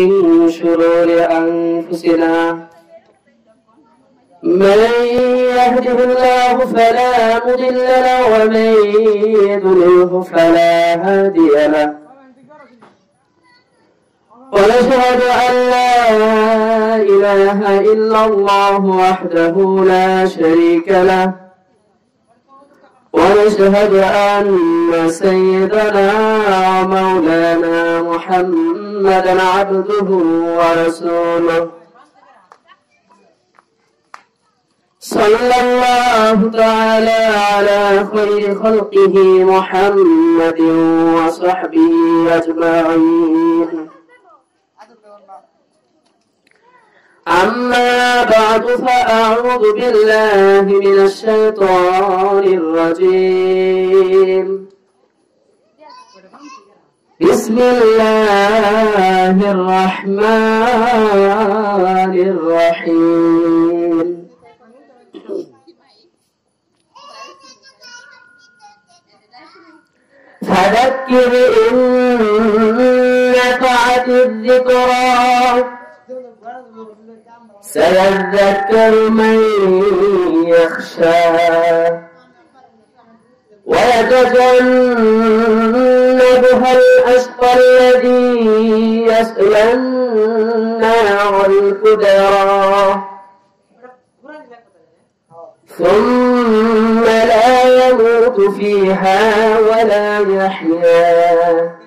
من شرور أنفسنا من يهده الله فلا مضل له ومن يضلله فلا هادي له ونشهد أن لا إله إلا الله وحده لا شريك له ونشهد أن سيدنا ومولانا محمدا عبده ورسوله صلى الله تعالى على خير خلقه محمد وصحبه أجمعين. أما بعد فأعوذ بالله من الشيطان الرجيم. بسم الله الرحمن الرحيم. فذكر إن نفعت الذكرى سيذكر من يخشى ويتجنبها الأشقى الذي يصلى النار الكبرى ثم لا يموت فيها ولا يحيا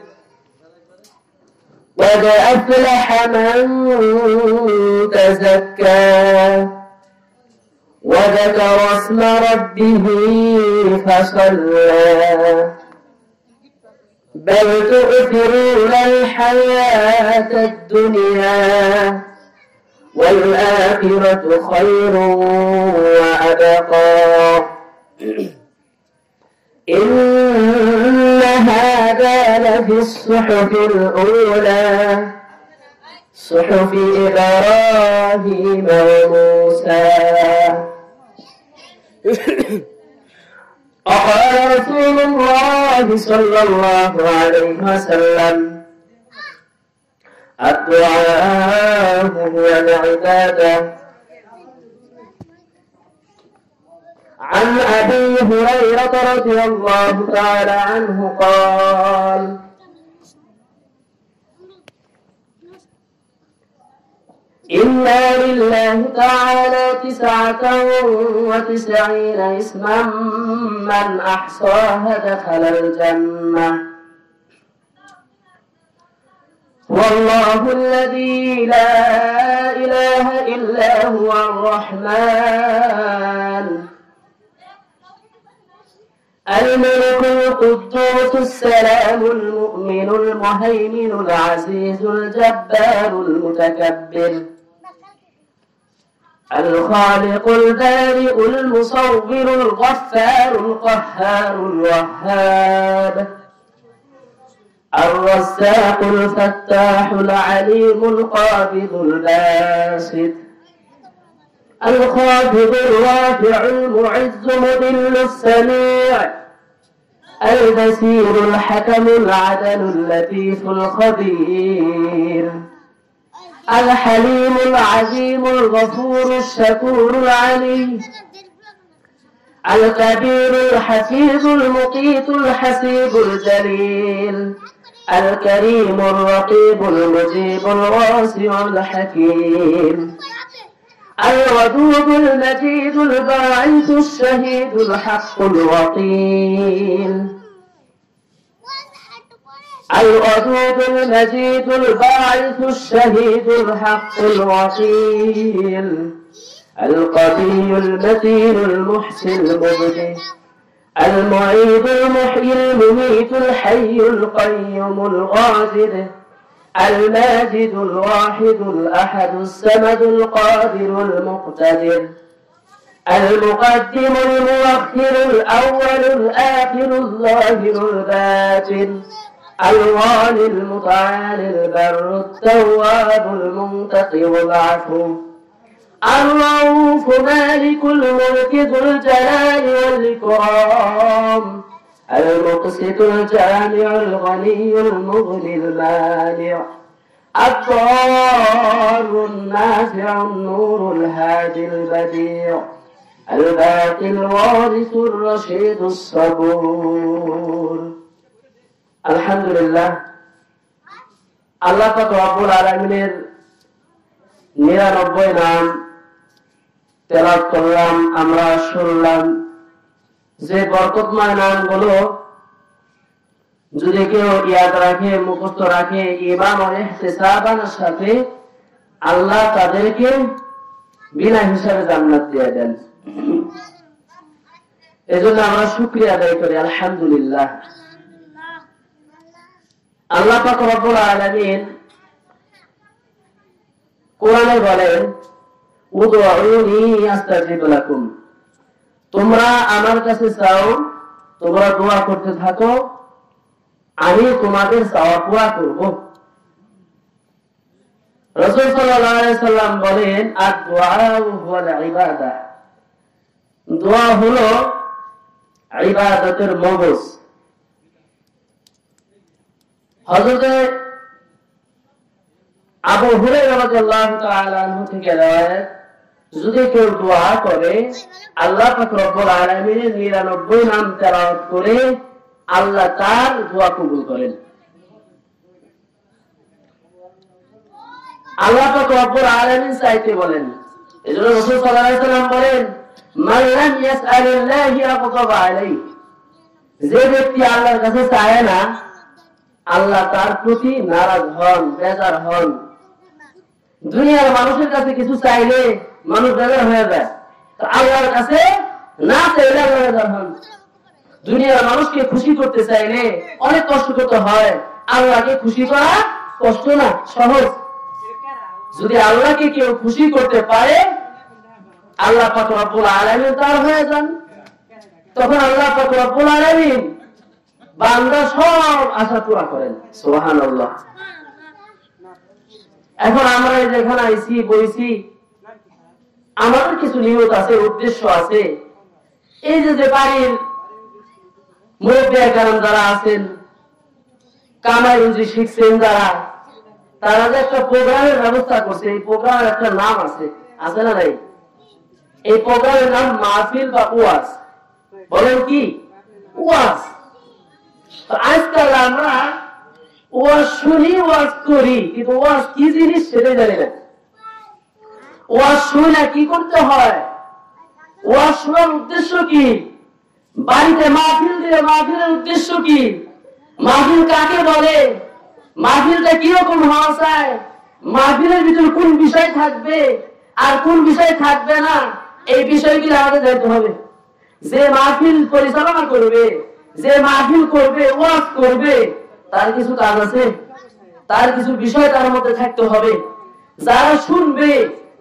قد أفلح من تزكى وذكر اسم ربه فصلى بل تؤثرون الحياة الدنيا والآخرة خير وأبقى إن هذا لفي الصحف الأولى صحف إبراهيم وموسى. وقال رسول الله صلى الله عليه وسلم الدعاء هو العبادة. عن أبي هريرة رضي الله تعالى عنه قال إنا لله تعالى 99 اسما من أحصاها دخل الجنة والله الذي لا إله إلا هو الرحمن الملك القدوس السلام المؤمن المهيمن العزيز الجبار المتكبر الخالق البارئ المصور الغفار القهار الوهاب الرزاق الفتاح العليم القابض الباسط الخافض الرافع المعز مذل السميع البصير الحكم العدل اللطيف الخبير الحليم العظيم الغفور الشكور العلي الكبير الحفيظ المقيت الحسيب الجليل الكريم الرقيب المجيب الواسع الحكيم الودود المجيد الباعث الشهيد الحق الوكيل الودود المجيد الباعث الشهيد الحق الوكيل القوي المتين المحسن المبدع المعيد المحيي المميت الحي القيوم الغافر الماجد الواحد الأحد الصمد القادر المقتدر المقدم المؤخر الأول الآخر الظاهر الباطن الوالي المتعالي البر التواب المنتقم العفو الرؤوف مالك الملك ذو الجلال والإكرام المقسط الجامع الغني المغني المانع الضار النافع النور الهادي البديع الباقي الوارث الرشيد الصبور الحمد لله আল্লাহ পাক রব্বুল আলামিনের 99 নাম তেলাওয়াত করলাম, আমরা শুনলাম। যে বরকতময় নামগুলো যদি কেউ ইয়াদ রাখে, মুখস্থ রাখে, ঈমান ও ইহতিসাবের সাথে, আল্লাহ তাদেরকে বিনা হিসাবে জান্নাত দিয়ে দেন। এজন্য আমরা শুকরিয়া আদায় করি, আলহামদুলিল্লাহ। আল্লাহ পাক রব্বুল আলামিন কোরআনে বলেন, উদউনি আস্তাজিব লাকুম, তোমরা আমার কাছে চাও, তোমরা দোয়া করতে থাকো, আমি তোমাদের চাওয়া পুরা করব। রাসূল সাল্লাল্লাহু আলাইহি সাল্লাম বলেন, আদ-দুআউ হুয়াল ইবাদাহ, দোয়া হলো ইবাদতের মগজ। হযরত আবু হুরায়রা রাদিয়াল্লাহু তাআলা আনহু থেকে রওয়ায়াত, যদি কেউ দোয়া করে আল্লাহ পাক রব্বুল আলামিনের 99 নাম তেলাওয়াত করে আল্লাহ তার দোয়া কবুল করেন। আল্লাহ পাক রব্বুল আলামিন চাইতে বলেন, এজন্য রাসূল সাল্লাল্লাহু আলাইহি সাল্লাম বলেন, মান লাম ইয়াসআলিল্লাহি আগদাবা আলাইহি, যে ব্যক্তি আল্লাহর কাছে চায় না আল্লাহ তার প্রতি নারাজ হন, বেজার হন। দুনিয়ার মানুষের কাছে কিছু চাইলে মানুষ বেজার হয়ে যায়, তো আল্লাহর কাছে না চাইলে আল্লাহ বেজার হন। দুনিয়ার মানুষকে খুশি করতে চাইলে অনেক কষ্ট করতে হয়, আল্লাহকে খুশি করা কষ্ট না, সহজ। যদি আল্লাহকে কেউ খুশি করতে পারে আল্লাহ পাক রব্বুল আলামিন তার হয়ে যান, তখন আল্লাহ পাক রব্বুল আলামিন বান্দা সব আশা পুরা করেন। সুবহানাল্লাহ। এখন আমরা যেখানে আইছি বইছি, আমাদের কিছু নিয়ত আছে, উদ্দেশ্য আছে। এই যে বাড়ির মুরব্বিয়া কারাম যারা আছেন, কামাই রুজি শিখছেন যারা, তারা যে একটা প্রোগ্রামের ব্যবস্থা করছে, এই প্রোগ্রামের একটা নাম আছে, আছে না নাই? এই প্রোগ্রামের নাম মাহফিল বা ওয়াজ। বলেন কি? ওয়াজ। আজকাল আমরা ওয়াজ শুনি, ওয়াজ করি, কিন্তু ওয়াজ কি জিনিস সেটাই জানি না। ওয়াজ শুনে কি করতে হয়, ওয়াজ শোনার উদ্দেশ্য কি, বাড়িতে মাহফিল দিলে মাহফিলের উদ্দেশ্য কি, মাহফিল কাকে বলে, মাহফিলটা কিরকম হওয়া চায়, মাহফিলের ভিতরে কোন বিষয় থাকবে আর কোন বিষয় থাকবে না, এই বিষয়গুলো আমাদের জানতে হবে। যে মাহফিল পরিচালনা করবে, যে মাহফিল করবে, ওয়াজ করবে, তার কিছু কাজ আছে, তার কিছু বিষয় তার মধ্যে থাকতে হবে। যারা শুনবে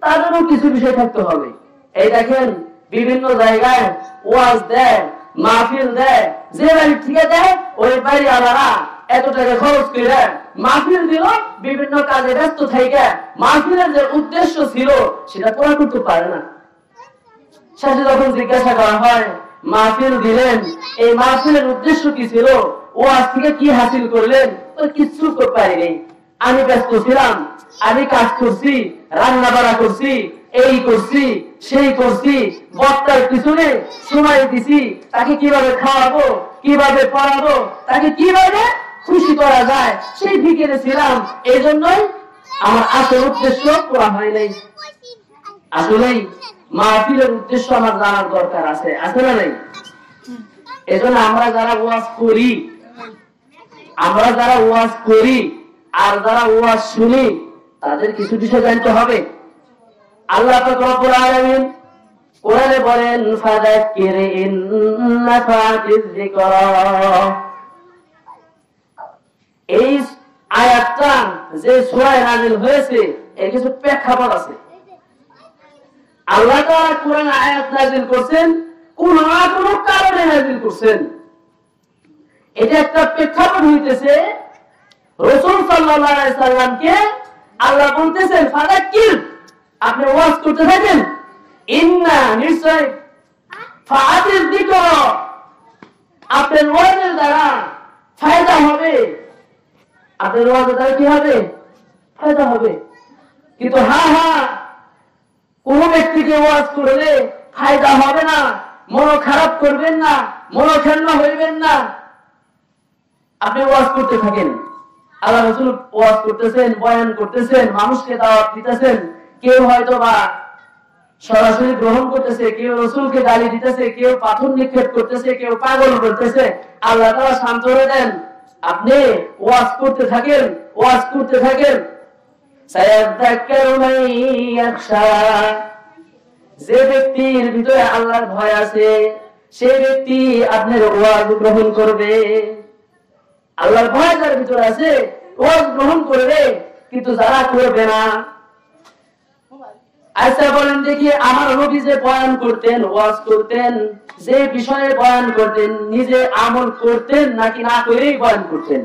তাদেরও কিছু বিষয় থাকতে হবে। এই দেখেন বিভিন্ন জায়গায় ওয়াজ দেয়, মাহফিল দেয়, যে বাড়ি থেকে দেয় ওই বাড়ি আলাদা এত টাকা খরচ করে মাহফিল দিল, বিভিন্ন কাজে ব্যস্ত থেকে মাহফিলের যে উদ্দেশ্য ছিল সেটা পুরা করতে পারে না। শেষে যখন জিজ্ঞাসা করা হয়, মাহফিল দিলেন, এই মাহফিলের উদ্দেশ্য কি ছিল, ওয়াজ থেকে কি হাসিল করলেন, তো কিচ্ছু করতে পারিনি, আমি ব্যস্ত ছিলাম, আমি কাজ করছি, রান্না বাড়া করছি, এই করছি, সেই করছি, বক্তার পিছনে সময় দিছি, তাকে কিভাবে খাওয়াবো, কিভাবে পড়াবো, তাকে কিভাবে খুশি করা যায়, সেই ফিকিরে ছিলাম। এই জন্যই আমার আসল উদ্দেশ্য পুরা হয় নাই। আসলেই মাহফিলের উদ্দেশ্য আমার জানার দরকার আছে, আছে না নাই? এজন্য আমরা যারা ওয়াজ করি, আমরা যারা ওয়াজ করি আর যারা ওয়াজ শুনি, তাদের কিছু বিষয় জানতে হবে। আল্লাহ পাক রব্বুল আলামিন কোরআনে বলেন, ফাযাক্কির ইন নাফাতিয যিকরা। এই আয়াতটা যে সূরায় নাযিল হয়েছে এর কিছু প্রেক্ষাপট আছে। আল্লাহ তাআলা কোরআনে আয়াত নাযিল করছেন, কোন না কোন কারণে নাযিল করছেন। এটা একটা প্রেক্ষাপট হইতেছে, রাসূল সাল্লাল্লাহু আলাইহি সাল্লামকে আল্লাহ বলতেছেন, ফাযাক্কির, আপনি ওয়াজ করতে থাকেন, ইন্না নিশ্চয় ফাআতিয যিকরা, আপনার ওয়াজের দ্বারা ফায়দা হবে, আপনার ওয়াজের দ্বারা কি হবে, ফায়দা হবে। কিন্তু কোন ব্যক্তিকে ওয়াজ করলে ফায়দা হবে না, মন খারাপ করবেন না, মনোক্ষুণ্ণ হইবেন না। আপনি ওয়াজ করতে থাকেন, আল্লাহ রাসূল ওয়াজ করতেছেন, বয়ান করতেছেন, মানুষকে দাওয়াত দিতেছেন। কেউ হয়তো বা সরাসরি গ্রহণ করতেছে, কেউ রাসূলকে গালি দিতেছে, কেউ পাথর নিক্ষেপ করতেছে, কেউ পাগল বলতেছে। আল্লাহ তাআলা শান্ত করে দেন। আপনি ওয়াজ করতে থাকেন, ওয়াজ করতে থাকেন। সায়াযাক্কারু মান ইয়াখশা, যে ব্যক্তির ভিতরে আল্লাহর ভয় আছে সেই ব্যক্তি আপনার ওয়াজ গ্রহণ করবে। আল্লাহর ভয় যার ভিতরে আছে ওয়াজ গ্রহণ করবে, কিন্তু যারা করবে না। আচ্ছা বলেন দেখি, আমার নবী যে বয়ান করতেন, ওয়াজ করতেন, যে বিষয়ে বয়ান করতেন, নিজে আমল করতেন নাকি না করেই বয়ান করতেন?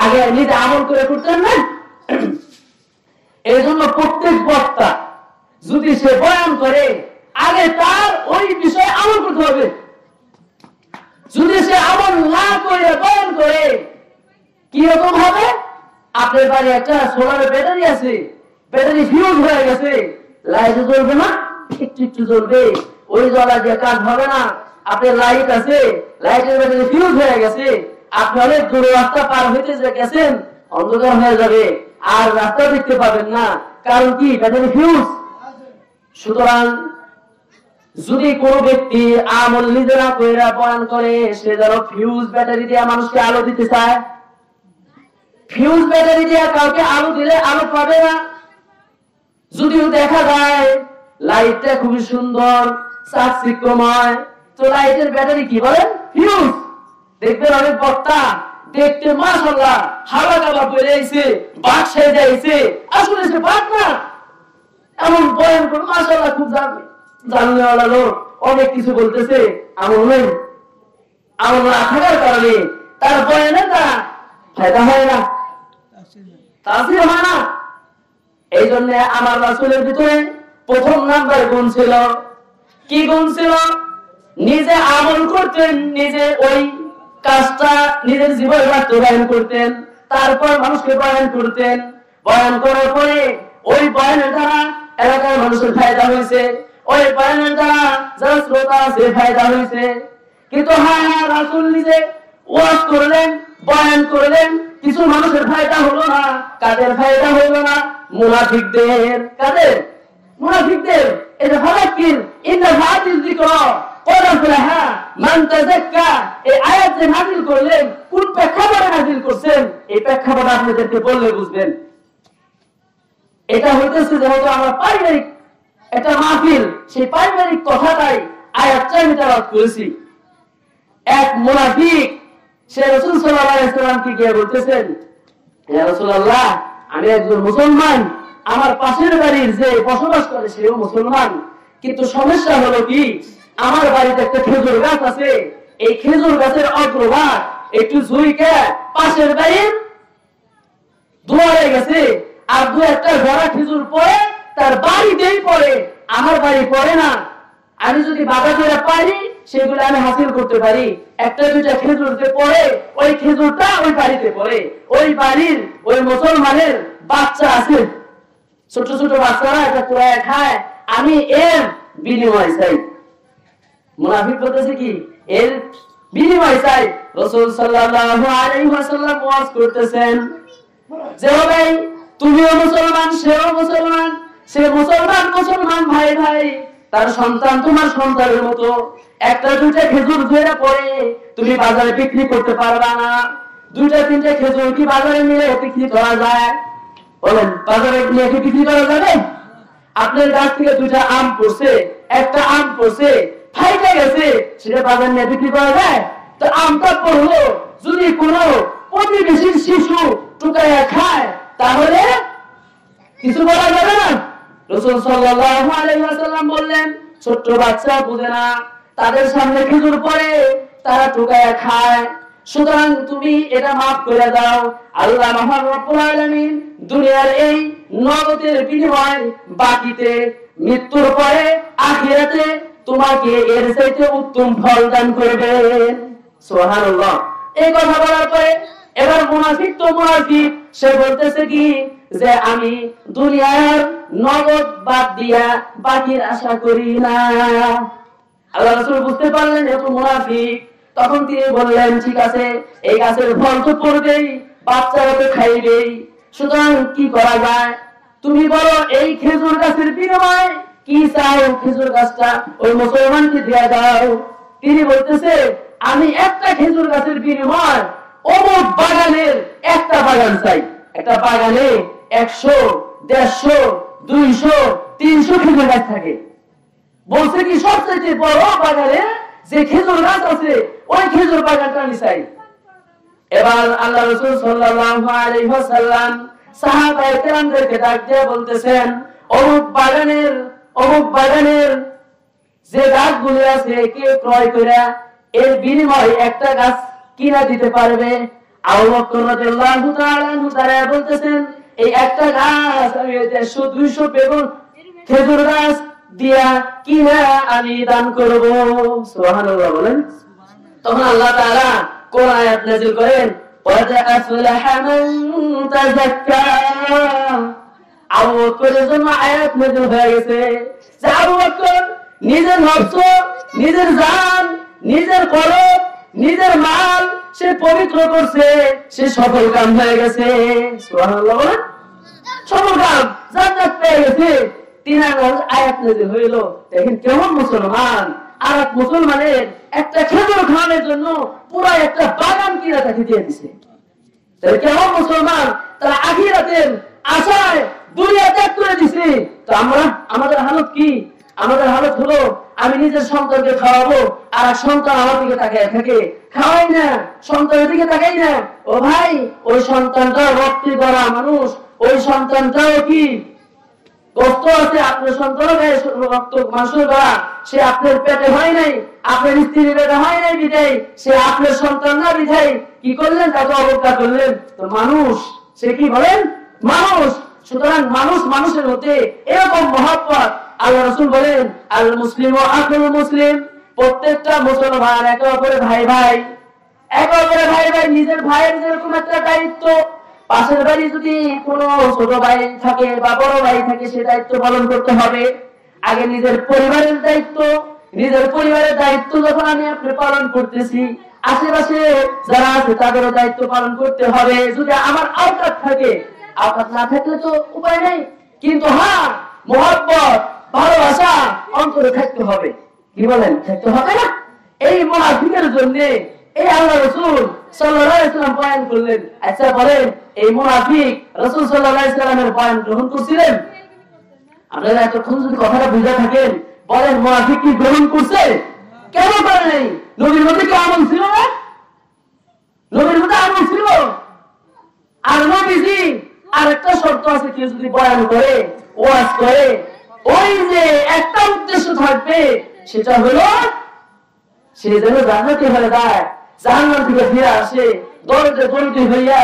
আগে নিজে আমল করে করতেন না। এই জন্য প্রত্যেক বক্তা যদি সে বয়ান করে, আগে তার ওই বিষয়ে আমল করতে হবে। যদি সে আমল না করে বয়ান করে, কি রকম হবে? আপনার বাড়ি একটা সোলার ব্যাটারি আছে, ব্যাটারি ফিউজ হয়ে গেছে, লাইট জ্বলবে না, একটু একটু জ্বলবে, ওই জ্বলা দিয়ে কাজ হবে না। আপনার লাইট আছে, লাইটের ব্যাটারি ফিউজ হয়ে গেছে, আপনি অনেক দূর রাস্তা পার হইতে গেছেন, অন্ধকার হয়ে যাবে, আর রাস্তা দেখতে পাবেন না। কারণ কি? Battery fuse. সুতরাং যদি কোন ব্যক্তি আমল নিজে না কইরা বয়ান করে, সে যেন ফিউজ ব্যাটারি দিয়ে মানুষকে আলো দিতে চায়। ফিউজ ব্যাটারি দিয়ে কাউকে আলো দিলে আলো পাবে না। যদিও দেখা যায় লাইটটা খুবই সুন্দর, চাকচিক্যময়, তো লাইটের ব্যাটারি কি বলেন? ফিউজ। দেখবেন অনেক বক্তা দেখতে মাশাআল্লাহ হাওয়া গাবা পড়ে আইছে, বাঘ সেজে আইছে, আসলে সে বাঘ না। এমন বয়ান করে মাশাআল্লাহ খুব জানলেওয়ালা লোক, অনেক কিছু বলতেছে, আমল নেই। আমল না থাকার কারণে তার বয়ানে তার ফায়দা হয় না, তাসির হয় না। এই জন্য আমার রাসূলের ভিতরে প্রথম নাম্বার গুণ ছিল, কি গুণ ছিল? নিজে আমল করতেন, নিজে ওই কাজটা নিজের জীবনে বাস্তবায়ন করতেন, তারপর মানুষকে বয়ান করতেন। বয়ান করার পরে ওই বয়ানের দ্বারা এলাকার মানুষের ফায়দা হয়েছে, ওই বয়ানের দ্বারা যারা শ্রোতা আছে ফায়দা হয়েছে। কিন্তু রাসূল নিজে ওয়াজ করলেন, বয়ান করলেন, কিছু মানুষের ফায়দা হলো না। কাদের ফায়দা হলো না? মুনাফিকদের। কাদের? মুনাফিকদের। এই যে ফালাকিন ইন্না হাদিস যিকর ওয়া ফলাহা মান তাযাক্কা, এই আয়াত যে নাযিল করলেন, কোন প্রেক্ষাপটে নাযিল করছেন, এই প্রেক্ষাপট আপনাদেরকে বললে বুঝবেন। এটা হইতেছে যেহেতু আমরা পারিবারিক একটা মাহফিল, সেই পারিবারিক কথাটাই আয়াতটা আমি তেলাওয়াত করেছি। এক মুনাফিক সে রাসূল সাল্লাল্লাহু আলাইহি ওয়াসাল্লামকে গিয়ে বলতেছেন, ইয়া রাসূলুল্লাহ, আমি একজন মুসলমান, আমার পাশের বাড়ির যে বসবাস করে সেও মুসলমান, কিন্তু সমস্যা হলো কি, আমার বাড়িতে একটা খেজুর গাছ আছে, এই খেজুর গাছের অগ্রভাগ একটু ঝুঁকে পাশের বাড়ির দুয়ারে গেছে, আর দু একটা ভরা খেজুর পড়ে তার বাড়িতেই পড়ে, আমার বাড়ি পড়ে না। আমি যদি বাধা ধরে পারি সেগুলো আমি হাসিল করতে পারি। একটা দুইটা খেজুর যে পড়ে, ওই খেজুরটা ওই বাড়িতে পড়ে, ওই বাড়ির ওই মুসলমানের বাচ্চা আছে, ছোট ছোট বাচ্চারা এটা কুড়ায় খায়, আমি এর বিনিময় চাই। মুনাফিক বলতেছে কি, এর বিনিময় চাই। রাসূল সাল্লাল্লাহু আলাইহি ওয়াসাল্লাম ওয়াজ করতেছেন যে ভাই, তুমিও মুসলমান, সেও মুসলমান, সে মুসলমান, মুসলমান ভাই ভাই, তার সন্তান তোমার সন্তানের মতো। একটা দুইটা খেজুর ধরে পড়ে তুমি বাজারে বিক্রি করতে পারবা না। দুইটা তিনটা খেজুর কি বাজারে নিয়ে বিক্রি করা যায়? বলেন, বাজারে নিয়ে কি বিক্রি করা যাবে? আপনার গাছ থেকে দুইটা আম পড়ছে, একটা আম পড়ছে, ফাইটে গেছে, সেটা বাজারে নিয়ে বিক্রি করা যায়? তো আমটা পড়লো, যদি কোনো প্রতিবেশীর শিশু টুকাইয়া খায় তাহলে কিছু বলা যাবে না। রাসূল সাল্লাল্লাহু আলাইহি ওয়াসাল্লাম বললেন, ছোট বাচ্চা বুঝে না, তাদের সামনে খেজুর পড়ে, তারা টুকাইয়া খায়, সুতরাং তুমি এটা মাফ করে দাও। আল্লাহ মহান রব্বুল আলামিন দুনিয়ার এই নগদের বিনিময় বাকিতে মৃত্যুর পরে আখিরাতে তোমাকে এর চাইতে উত্তম ফল দান করবেন। সুবহানাল্লাহ। এই কথা বলার পরে এবার মুনাফিক তো মুনাফিক, সে বলতেছে কি, যে আমি দুনিয়ার নগদ বাদ দিয়া বাকির আশা করি না। আল্লাহ রাসূল বুঝতে পারলেন এত মুনাফিক, তখন তিনি বললেন ঠিক আছে, এই গাছের ফল তো পড়বেই, বাচ্চারা তো খাইবেই, সুতরাং কি করা যায়? তুমি বলো এই খেজুর গাছের বিনিময়ে কি চাও? খেজুর গাছটা ওই মুসলমানকে দিয়ে দাও। তিনি বলতেছে আমি একটা খেজুর গাছের বিনিময়ে অমুক বাগানের একটা বাগান চাই। একটা বাগানে 100, 150, 200, 300 খেজুর গাছ থাকে। বলছে কি সবচেয়ে বড় বাগানে যে খেজুর গাছ আছে ওই খেজুর বাগানটা আমি চাই। এবার আল্লাহ রাসূল সাল্লাল্লাহু আলাইহি ওয়াসাল্লাম সাহাবায়ে কেরামদেরকে ডাক দিয়ে বলতেছেন অমুক বাগানের যে গাছগুলো আছে কে ক্রয় করে এর বিনিময়ে একটা গাছ কিনা দিতে পারবে? আবু বকর রাদিয়াল্লাহু তাআলা আনহু তারা বলতেছেন এই একটা গাছ আমি 100-200 বেগুন খেজুর গাছ দিয়া কিনা আমি দান করব। সুবহানাল্লাহ বলেন। তখন আল্লাহ তাআলা কোরআন আয়াত নাযিল করেন ওয়াদ আফলাহা মান তাযাক্কা। আবু বকরের জন্য আয়াত নাযিল হয়ে গেছে যে আবু বকর নিজের নফস, নিজের জান, নিজের কলব, নিজের মাল সে পবিত্র করছে, সে সফল কাম হয়ে গেছে। সুবহানাল্লাহ বলেন। সফল কাম, জান্নাত পেয়ে গেছে। 3 আয়াত নাযিল হইল। দেখেন কেমন মুসলমান, আর এক মুসলমানের একটা খেজুর খাওয়ানোর জন্য পুরো একটা বাগান কিনা তাকে দিয়ে দিছে। তাহলে কেমন মুসলমান, তারা আখিরাতের আশায় দুনিয়া ত্যাগ করে দিছে। তো আমাদের হালত কি? আমাদের হালত হলো আমি নিজের সন্তানকে খাওয়াবো আর সন্তান আমার দিকে তাকায় থাকে, খাওয়াই না, সন্তানের দিকে তাকাই না। ও ভাই, ওই সন্তানটাও রক্তে গড়া মানুষ, ওই সন্তানটাও কি কষ্ট আছে? আপনার সন্তানও রক্ত মাংসের গড়া, সে আপনার পেটে হয় নাই, আপনার স্ত্রীর পেটে হয় নাই বিধাই সে আপনার সন্তান না বিধাই কি করলেন? তাকে অবজ্ঞা করলেন। তো মানুষ সে কি বলেন? মানুষ। সুতরাং মানুষের মধ্যে এরকম মহব্বত। আল্লাহ রাসূল বলেন আল মুসলিমু আখুল মুসলিম, প্রত্যেকটা মুসলমান একে অপরের ভাই ভাই, একে অপরের ভাই ভাই। নিজের ভাইয়ের যেরকম একটা দায়িত্ব, পাশের বাড়ি যদি কোনো ছোট ভাই থাকে বা বড় ভাই থাকে সে দায়িত্ব পালন করতে হবে। আগে নিজের পরিবারের দায়িত্ব, নিজের পরিবারের দায়িত্ব যখন আমি আপনি পালন করতেছি, আশেপাশে যারা আছে তাদেরও দায়িত্ব পালন করতে হবে। যদি আমার আওকাত থাকে, আওকাত না থাকলে তো উপায় নেই, কিন্তু হ্যাঁ মহব্বত, ভালোবাসা অন্তরে থাকতে হবে। কি বলেন? থাকতে হবে না? এই মুনাফিকের জন্য এই আল্লাহ রাসূল সাল্লাল্লাহু আলাইহি ওয়াসাল্লাম বয়ান করলেন। আচ্ছা বলেন, এই মুনাফিক রাসূল সাল্লাল্লাহু আলাইহি ওয়াসাল্লামের বয়ান গ্রহণ করছিলেন? আপনারা এতক্ষণ যদি কথাটা বুঝে থাকেন, বলেন মুনাফিক কি গ্রহণ করছে? কেন করে নাই? নবীর মধ্যে কি আমল ছিল না? নবীর মধ্যে আমল ছিল। আর নবীজি আরেকটা শর্ত আছে, কেউ যদি বয়ান করে, ওয়াজ করে, ওই যে একটা উদ্দেশ্য থাকবে, সেটা হলো সে যেন জান্নাতি হয়ে যায়, জাহান্নাম থেকে ফিরে আসে, দরজে দরিদ্র হইয়া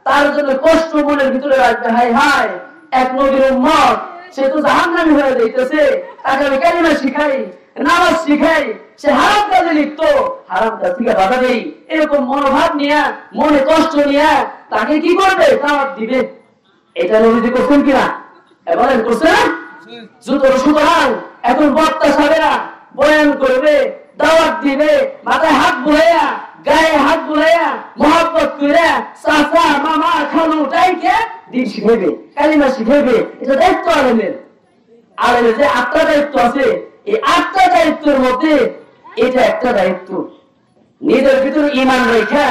তার জন্য কষ্ট মনের ভিতরে রাখবে। হায় হায়, এক নবীর উম্মত, সে তো জাহান্নামী হয়ে যাইতেছে, তাকে আমি কালিমা শিখাই, নামাজ শিখাই, সে হারাম কাজে লিপ্ত, হারাম কাজ থেকে বাধা দেই, এরকম মনোভাব নিয়ে, মনে কষ্ট নিয়ে তাকে কি করবে? দাওয়াত দিবে। এটা নবীজি করছেন কিনা? বলেন করছে না? সুতরাং এখন বক্তা সাহেবেরা বয়ান করবে, দাওয়াত দিবে, মাথায় হাত বুলাইয়া, গায়ে হাত বুলাইয়া, মহব্বত করে চাচা মামা খালু ডাইকে দিন শিখাইবে, কালিমা শিখাইবে। এটা দায়িত্ব আলেমের। আলেমের যে 8টা দায়িত্ব আছে, এই 8টা দায়িত্বের মধ্যে এটা একটা দায়িত্ব। নিজের ভিতরে ঈমান রেখা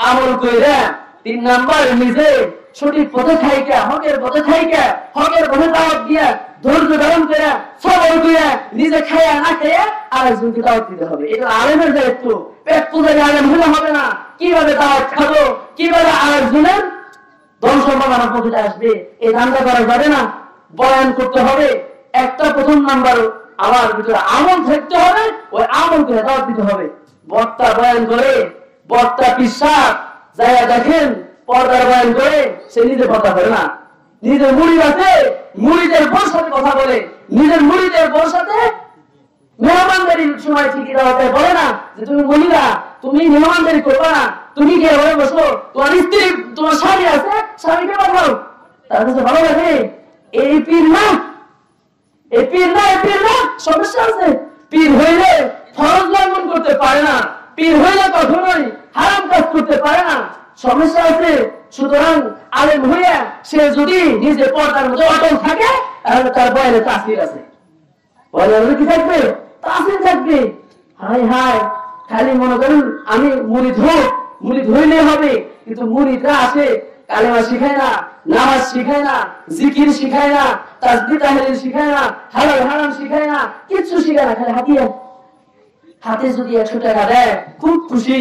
আমল কইরা, 3 নাম্বার নিজে সঠিক পথে থাইকা, হকের পথে থাইকা, হকের পথে দাওয়াত দিয়া, ধৈর্য ধারণ করে, সবর করে, নিজে খায়া না খায়া আরেকজনকে দাওয়াত দিতে হবে। এটা আলেমের দায়িত্ব। পেট পূজারি আলেম হলে হবে না। কিভাবে দাওয়াত খাবো, কিভাবে আরেকজনের ধন সম্পদ আমার পকেটে আসবে, এই ধান্দা করা যাবে না। বয়ান করতে হবে, একটা প্রথম নাম্বার আমার ভিতরে আমল থাকতে হবে, ওই আমল করে দাওয়াত দিতে হবে। বক্তা বয়ান করে, বক্তা পিসাব যাইয়া দেখেন পর্দার বয়ান করে, সে নিজে কথা বলে না। নিজের মুড়ি আছে, মুড়িদের বোর সাথে কথা বলে, নিজের মুড়িদের বোর সাথে মেহমানদারির সময় ঠিকই দাওয়াতে বলে না যে তুমি মহিলা, তুমি মেহমানদারি করবা না, তুমি গিয়ে ঘরে বসো, তোমার স্ত্রী, তোমার স্বামী আছে, স্বামীকে পাঠাও। তার কাছে ভালো লাগে? এই পীর না, এই পীর না, এই পীর না, সমস্যা আছে। পীর হইলে ফরজ লঙ্ঘন করতে পারে না, পীর হইলে কখনোই হারাম কাজ করতে পারে না, সমস্যা আছে। সুতরাং আলেম হইয়া সে যদি নিজে পর্দার মধ্যে অটল থাকে তাহলে তার বয়ানে তাসির আছে, বয়ানে কি থাকবে? তাসির থাকবে। হায় হায়, খালি মনে করেন আমি মুরিদ হোক, মুরিদ হইলে হবে, কিন্তু মুরিদরা আসে কালেমা শিখায় না, নামাজ শিখায় না, জিকির শিখায় না, তাসবিহ তাহলিল শিখায় না, হালাল হারাম শিখায় না, কিচ্ছু শিখায় না, খালি হাতিয়া। হাতে যদি 100 টাকা দেয় খুব খুশি,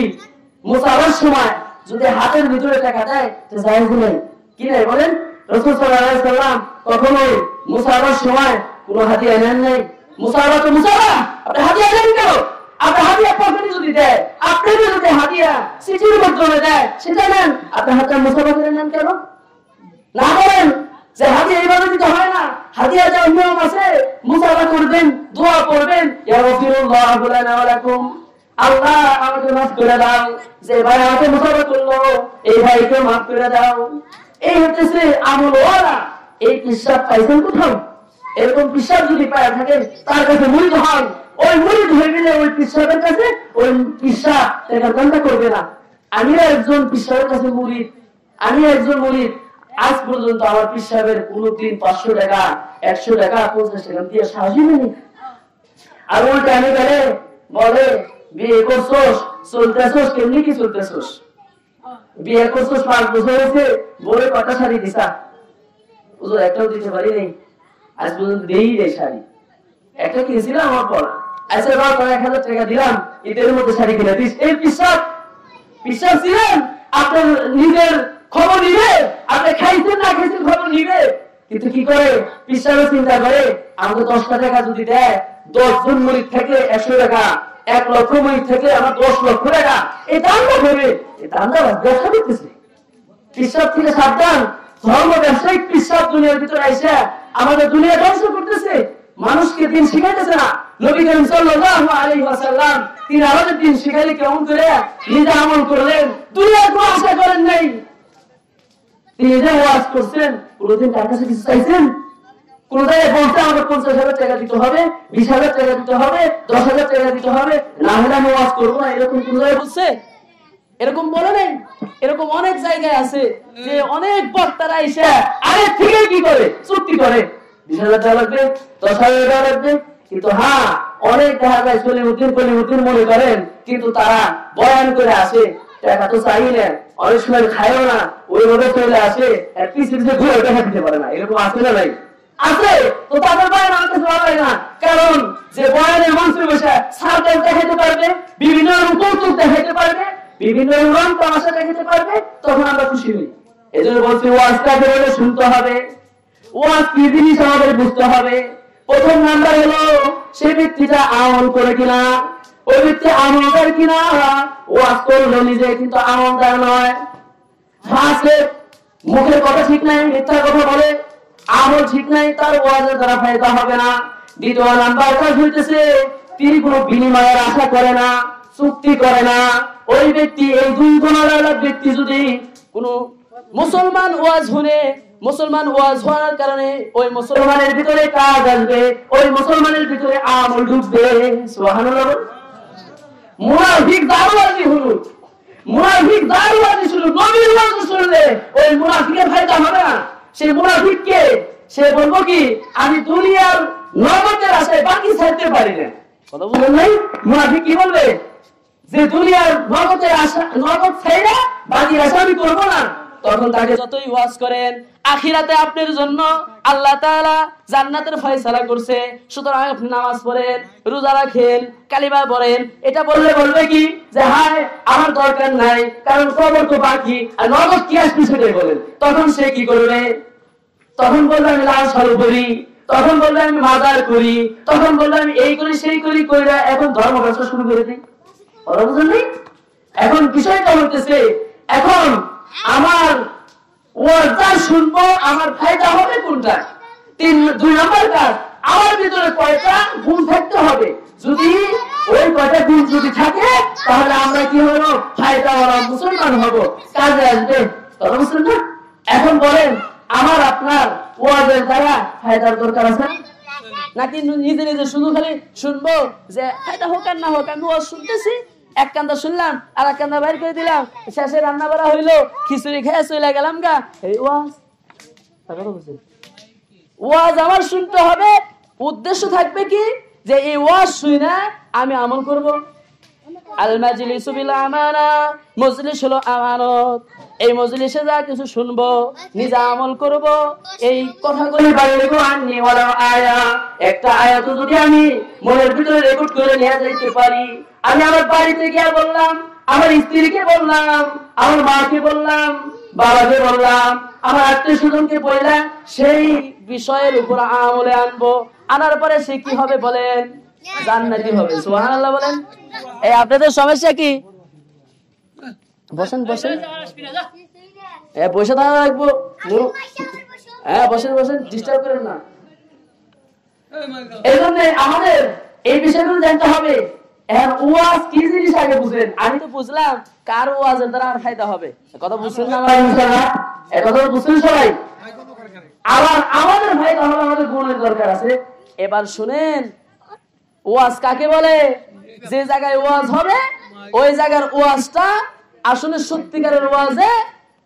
মুসাফার সময় যদি হাতের ভিতরে টাকা দেয় তো জায়েজ নেই, কি নাই বলেন? রাসূল সাল্লাল্লাহু আলাইহি সাল্লাম কখনোই মুসাফার সময় কোনো হাতিয়া নেন নাই। মুসাফা তো মুসাফা, আপনি হাতিয়া দেন কেন? আপনি হাতিয়া পকেটে যদি দেয়, আপনাকে যদি হাতিয়া সিটির মাধ্যমে দেয় সেটা নেন, আপনি হাতিয়া মুসাফা করে নেন কেন? না বলেন যে হাতিয়া এইভাবে দিতে হয় না, হাতিয়া যাওয়ার নিয়ম আছে, মুসাফা করবেন, দোয়া করবেন, ইয়া গফিরুল্লাহু লানা ওয়া লাকুম, আল্লাহ আমাকে মাফ করে দাও, যে ভাই আমাকে মুসাফা করলো এই ভাইকে মাফ করে দাও। এই হচ্ছে আমল ওয়ালা। এই পিশাব পাইছেন কোথাও? এরকম পিশাব যদি পায় থাকেন তার কাছে মুরিদ হন, ওই মুরিদ হয়ে গেলে ওই পিশাবের কাছে ওই পিশাব টাকা দান্দা করবে না। আমি একজন পিশাবের কাছে মুরিদ, আমি একজন মুরিদ, আজ পর্যন্ত আমার পিশাবের কোনদিন 500 টাকা 100 টাকা 50 টাকা দিয়ে সাহায্য নেই। আর উল্টে আমি গেলে বলে বিয়ে করছোস, চলতেছোস, কেমনি কি চলতেছোস? বিয়ে করছোস 5 বছর হয়েছে, বলে কটা শাড়ি দিছা? হুজুর একটাও দিতে পারি নাই, আজ পর্যন্ত দেই নাই শাড়ি, একটা কিনেছিলাম আমার পর, আচ্ছা বাবা 1000 টাকা দিলাম, ঈদের মধ্যে শাড়ি কিনে দিস। এই পিশাব, পিশাব ছিলেন আপনার নিজের খবর নিবে, আপনি খাইছেন না খাইছেন খবর নিবে, কিন্তু কি করে? পিশাবের চিন্তা করে আমাকে 10 টাকা যদি দেয়, 10 জন মুরিদ থেকে 100 টাকা, 1 লক্ষ মুরিদ থেকে আমার 10 লক্ষ টাকা, এই দামটা ভেবে এই দামটা ব্যবসা করতেছে। পিশাব থেকে সাবধান, ধর্ম ব্যবসায়িক পিশাব দুনিয়ার ভিতরে আইসা আমাদের দুনিয়া ধ্বংস করতেছে, মানুষকে দিন শিখাইতেছে না। নবী করিম সাল্লাল্লাহু আলাইহি ওয়াসাল্লাম তিনি আমাদের দিন শিখাইলে কেমন করে নিজে আমল করলেন, দুনিয়ার কোনো আশা করেন নাই। তিনি যে ওয়াজ করছেন কোনদিন তার কাছে কিছু চাইছেন? কোন জায়গায় বলতে আমাকে 50,000 টাকা দিতে হবে, 20,000 টাকা দিতে হবে, 10,000 টাকা দিতে হবে, না হলে আমি ওয়াজ করবো না, এরকম কোন জায়গায় বলছে? এরকম বলে নাই। এরকম অনেক জায়গায় আছে যে অনেক বক্তারা এসে আরে থেকে কি করে চুক্তি করে 20,000 টাকা লাগবে, 10,000 টাকা লাগবে, কিন্তু হ্যাঁ অনেক দেখা যায় কলিমুদ্দিন মনে করেন, কিন্তু তারা বয়ান করে আসে, টাকা তো চাই না, অনেক সময় খায়ও না, ওইভাবে চলে আসে, আর পিছিয়ে পিছিয়ে ঘুরে টাকা দিতে পারে না, এরকম আছে না নাই? আছে। তো তাদের বয়ান আমার কাছে ভালো লাগে না, কারণ যে বয়ানের মঞ্চে বসে সার্কাস দেখাতে পারবে, বিভিন্ন রকম কৌতুক দেখাতে পারবে, বিভিন্ন রকম তামাশা দেখাতে পারবে, তখন আমরা খুশি হই। এই জন্য বলছি ওয়াজটাকে বলে শুনতে হবে, ওয়াজ কি জিনিস আমাদের বুঝতে হবে। প্রথম নাম্বার হলো সে ব্যক্তিটা আমল করে কিনা, ওই ব্যক্তি আমলদার কিনা। ওয়াজ করলো নিজে কিন্তু আমলদার নয়, ফাসিক, মুখের কথা ঠিক নাই, মিথ্যা কথা বলে, আমল ঠিক নাই, তার ওয়াজের দ্বারা ফায়দা হবে না। দ্বিতীয় নাম্বার কাজ হইতেছে তিনি কোনো বিনিময়ের আশা করে না, চুক্তি করে না। ওই ব্যক্তি, এই দুই গুণাওয়ালা ব্যক্তি যদি কোনো মুসলমান ওয়াজ শুনে, মুসলমান ওয়াজ হওয়ার কারণে ওই মুসলমানের ভিতরে কাজ আসবে, ওই মুসলমানের ভিতরে আমল ঢুকবে। সুবহানাল্লাহ। মুনাফিক দারওয়াজি হলো, মুনাফিক দারওয়াজি শুরু, নবীর ওয়াজ শুনলে ওই মুনাফিকের ফায়দা হবে না। সেই মুনাফিককে সে বলবো কি আমি দুনিয়ার নগদের আশায় বাকি ছাড়তে পারি না, কথা বুঝলেন নাই? মুনাফিক কি বলবে যে দুনিয়ার নগদের আশা, নগদ ছাইরা বাকি আশা আমি করবো না। তখন তাকে যতই ওয়াজ করেন, আখিরাতে আপনার জন্য আল্লাহ তাআলা জান্নাতের ফয়সালা করছে, সুতরাং আপনি নামাজ পড়েন, রোজা রাখেন, কালিমা পড়েন, এটা বললে বলবে কি যে হায় আমার দরকার নাই, কারণ কবর তো বাকি, আর নগদ কি আসবে সেটাই বলেন। তখন সে কি করবে? তখন বলবে আমি লাল সালু করি, তখন বলবে আমি মাজার করি, তখন বলবে আমি এই করি সেই করি, কইরা এখন ধর্ম ব্যবসা শুরু করে দিই। ওরা বুঝলেন নাই? এখন বিষয়টা হইতেছে এখন আমার ওয়াজটা শুনবো, আমার ফায়দা হবে কোনটা? দুই নম্বর কাজ, আমার ভিতরে কয়টা গুণ থাকতে হবে। যদি ওই কয়টা গুণ যদি থাকে তাহলে আমরা কি হলো ফায়দা ওরা মুসলমান হব, কাজে আসবে। কথা বুঝলেন না? এখন বলেন আমার আপনার ওয়াজের দ্বারা ফায়দার দরকার আছে নাকি নিজে নিজে শুধু খালি শুনবো যে ফায়দা হোক আর না হোক, আমি ওয়াজ শুনতেছি, এক কান্দা শুনলাম আর এক কান্দা বাইর করে দিলাম, শেষে রান্না বাড়া হইলো, খিচুড়ি খেয়ে চলে গেলাম গা, এই ওয়াজ। ওয়াজ আমার শুনতে হবে, উদ্দেশ্য থাকবে কি যে এই ওয়াজ শুই না আমি আমল করব। আল মাজলিসু বিল আমানা, মজলিস হলো আমানত। এই মজলিসে যা কিছু শুনবো নিজে আমল করব। এই কথাগুলি বাইরে আননি ওয়ালা আয়া, একটা আয়াত যদি আমি মনের ভিতরে রেকর্ড করে নিয়ে যাইতে পারি, আমি আমার বাড়িতে গিয়ে বললাম, আমার স্ত্রীকে বললাম, আমার মাকে বললাম, বাবাকে বললাম, আমার আত্মীয় স্বজনকে বললাম, সেই বিষয়ের উপর আমলে আনবো। আনার পরে সে কি হবে বলেন? জান্নাতি হবে। সুবহানাল্লাহ বলেন। এই আপনাদের সমস্যা কি? বসেন বসেন, বসে থাকা রাখবো। হ্যাঁ বসেন বসেন, ডিস্টার্ব করেন না। এই জন্য আমাদের এই বিষয়গুলো জানতে হবে। ওয়াজ কি জিনিস আগে বুঝেন। আমি তো বুঝলাম কার ওয়াজের দ্বারা আর ফায়দা হবে, কথা বুঝছেন না? কথা বুঝছেন সবাই? আবার আমাদের ফায়দা হবে, আমাদের গুণের দরকার আছে। এবার শুনেন, ওয়াজ কাকে বলে? যে জায়গায় ওয়াজ হবে ওই জায়গার ওয়াজটা আসলে সত্যিকারের ওয়াজে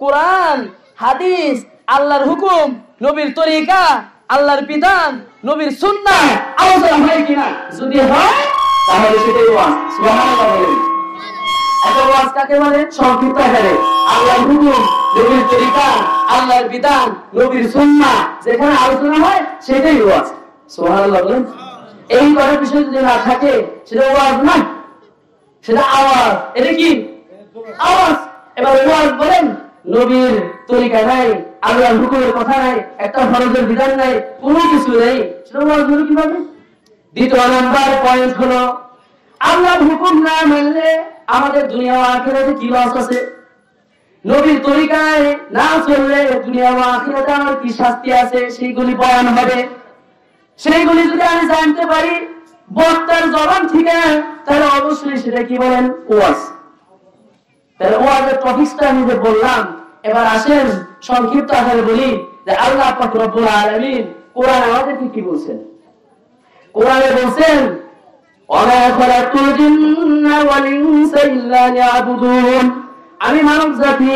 কোরআন, হাদিস, আল্লাহর হুকুম, নবীর তরিকা, আল্লাহর বিধান, নবীর সুন্নাহ আলোচনা হয় কিনা। যদি হয় তাহলে সেটাই ওয়াজ। সুবহানাল্লাহ বলেন। একটা ওয়াজ কাকে বলে? সংক্ষিপ্ত আকারে আল্লাহর হুকুম, নবীর তরিকা, আল্লাহর বিধান, নবীর সুন্নাহ যেখানে আলোচনা হয় সেটাই ওয়াজ। সুবহানাল্লাহ বলেন। এই করার বিষয় যদি না থাকে সেটা ওয়াজ না, সেটা আওয়াজ। এটা কি? আওয়াজ। এবার ওয়াজ বলেন, নবীর তরিকা নাই, আল্লাহর হুকুমের কথা নাই, একটা ফরজের বিধান নাই, কোনো কিছু নেই, সেটা ওয়াজ হলো কিভাবে? দ্বিতীয় নাম্বার পয়েন্ট হলো, আল্লাহর হুকুম না মানলে আমাদের দুনিয়া ও আখিরাতে কি লস আছে? নবীর তরিকায় না চললে দুনিয়া ও আখিরাতে আমার কি শাস্তি আছে সেইগুলি বয়ান হবে। সেইগুলি যদি আমি জানতে পারি বক্তার জবান থেকে, তাহলে অবশ্যই সেটা কি বলেন? ওয়াজ। তাহলে ওয়াজের টপিকটা আমি যে বললাম, এবার আসেন সংক্ষিপ্ত আকারে বলি যে আল্লাহ পাক রব্বুল আলামিন কোরআন আমাদেরকে কি বলছেন? কোরআনে বলছেন, ওয়া খালাকুল জিন্না ওয়াল ইনসা ইল্লা লিয়াবুদুন, আমি মানব জাতি,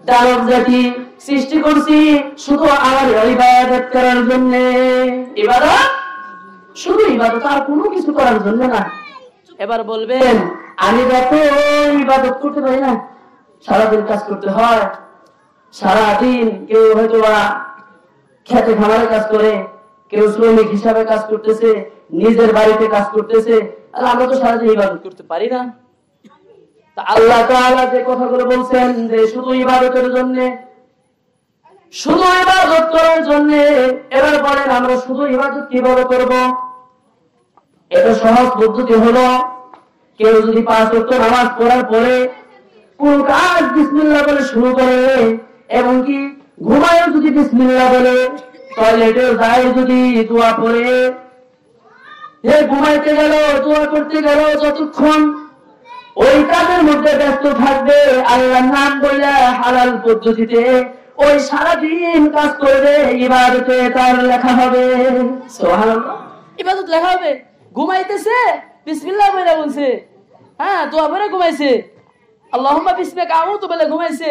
দানব জাতি সৃষ্টি করছি শুধু আমার ইবাদত করার জন্য। ইবাদত, শুধু ইবাদত, আর কোনো কিছু করার জন্য না। এবার বলবেন, আমি যত ইবাদত করতে পারি না, সারাদিন কাজ করতে হয়, সারাদিন কেউ হয়তো খেতে খামারে কাজ করে, কেউ শ্রমিক হিসাবে কাজ করতেছে, নিজের বাড়িতে কাজ করতেছে, আর আমরা তো সারাদিন ইবাদত করতে পারি না। তা আল্লাহ তাআলা যে কথাগুলো বলছেন যে শুধু ইবাদতের জন্য, শুধু ইবাদত করার জন্য, এবার বলেন আমরা শুধু ইবাদত কিভাবে করব? এটা সহজ পদ্ধতি হলো, কেউ যদি 5 ওয়াক্ত নামাজ পড়ার পরে কোন কাজ বিসমিল্লাহ বলে শুরু করে, এবং কি ঘুমায় যদি বিসমিল্লাহ বলে, টয়লেটে যায় যদি দোয়া পড়ে, ঘুমাইতে গেল, দোয়া করতে গেল, যতক্ষণ ওই কাজের মধ্যে ব্যস্ত থাকবে আল্লাহর নাম বলে হালাল পদ্ধতিতে, ওই সারাদিন কাজ করবে, ইবাদতে তার লেখা হবে। সুবহানাল্লাহ, ইবাদত লেখা হবে। ঘুমাইতেছে বিসমিল্লাহ বলে বলছে, হ্যাঁ দোয়া পড়ে ঘুমাইছে, আল্লাহুম্মা বিসমিকা আউযু বলে ঘুমাইছে,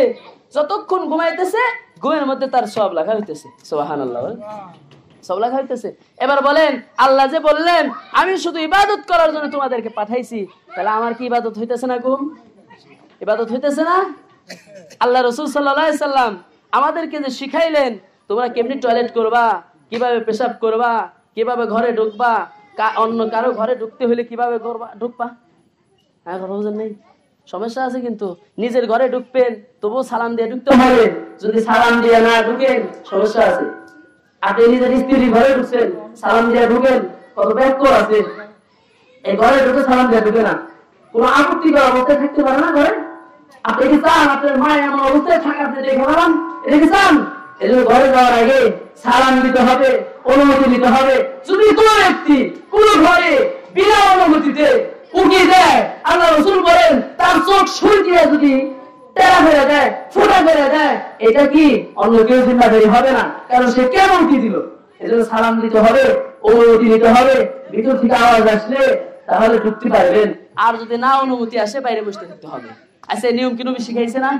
যতক্ষণ ঘুমাইতেছে ঘুমের মধ্যে তার সব লেখা হইতেছে। সুবহানাল্লাহ, সব লেখা হইতেছে। এবার বলেন, আল্লাহ যে বললেন আমি শুধু ইবাদত করার জন্য তোমাদেরকে পাঠাইছি, তাহলে আমার কি ইবাদত হইতেছে না? ঘুম ইবাদত হইতেছে না? আল্লাহ রাসূল সাল্লাল্লাহু আলাইহি সাল্লাম আমাদেরকে যে শিখাইলেন তোমরা কেমনি টয়লেট করবা, কিভাবে পেশাব করবা, কিভাবে ঘরে ঢুকবা, অন্য কারো ঘরে ঢুকতে হলে কিভাবে ঢুকবা, হ্যাঁ বুঝেন নাই? সমস্যা আছে, কিন্তু নিজের ঘরে ঢুকবেন তবুও সালাম দিয়ে ঢুকতে হবে। যদি সালাম দিয়ে না ঢুকেন সমস্যা আছে। আপনি নিজের স্ত্রী ঘরে ঢুকছেন, সালাম দিয়ে ঢুকেন, কত ব্যাখ্য আছে। এই ঘরে ঢুকে সালাম দিয়ে ঢুকে না, কোন আপত্তিকর অবস্থায় থাকতে পারে না ঘরে। আপনি কি চান আপনার মা এমন অবস্থায় থাকে আপনি দেখে পেলাম? এটা কি চান? এই জন্য ঘরে যাওয়ার আগে সালাম দিতে হবে, অনুমতি নিতে হবে। যদি কোনো ব্যক্তি কোন ঘরে বিনা অনুমতিতে উঠে দেয়, আল্লাহ রাসূল বলেন তার চোখ সরিয়ে যদি টেরা ফেলে দেয়, ফোটা ফেলে দেয়, এটা কি অন্য কেউ জিম্মাদারি হবে না? কারণ সে কেমন কি দিল, এজন্য সালাম দিতে হবে, অনুমতি নিতে হবে। ভিতর থেকে আওয়াজ আসলে তাহলে ঢুকতে পারবেন, আর যদি না অনুমতি আসে বাইরে বসতে থাকতে হবে। আচ্ছা, নিয়ম কি নবী শিখাইছে না?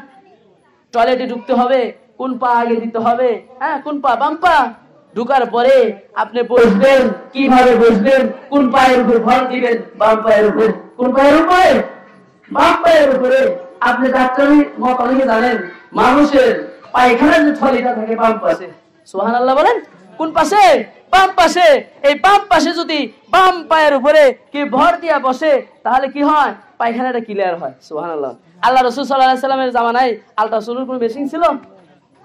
টয়লেটে ঢুকতে হবে, কোন পা আগে দিতে হবে, হ্যাঁ কোন পা, বাম পা। ঢুকার পরে আপনি বসবেন, কিভাবে বসবেন, কোন পায়ের উপর ভর দিবেন, বাম পায়ের উপর। কোন পায়ের উপরে? বাম পায়ের উপরে। আপনি ডাক্তারি মত অনেকে জানেন, মানুষের পায়খানার যে থলিটা থাকে বাম পাশে। সুবহানাল্লাহ বলেন। কোন পাশে? বাম পাশে। এই বাম পাশে যদি বাম পায়ের উপরে কি ভর দিয়া বসে তাহলে কি হয়? পায়খানাটা ক্লিয়ার হয়। সুবহানাল্লাহ। আল্লাহ রাসূল সাল্লাল্লাহু আলাইহি সাল্লামের জামানায় আল্ট্রাসাউন্ডের কোনো মেশিন ছিল?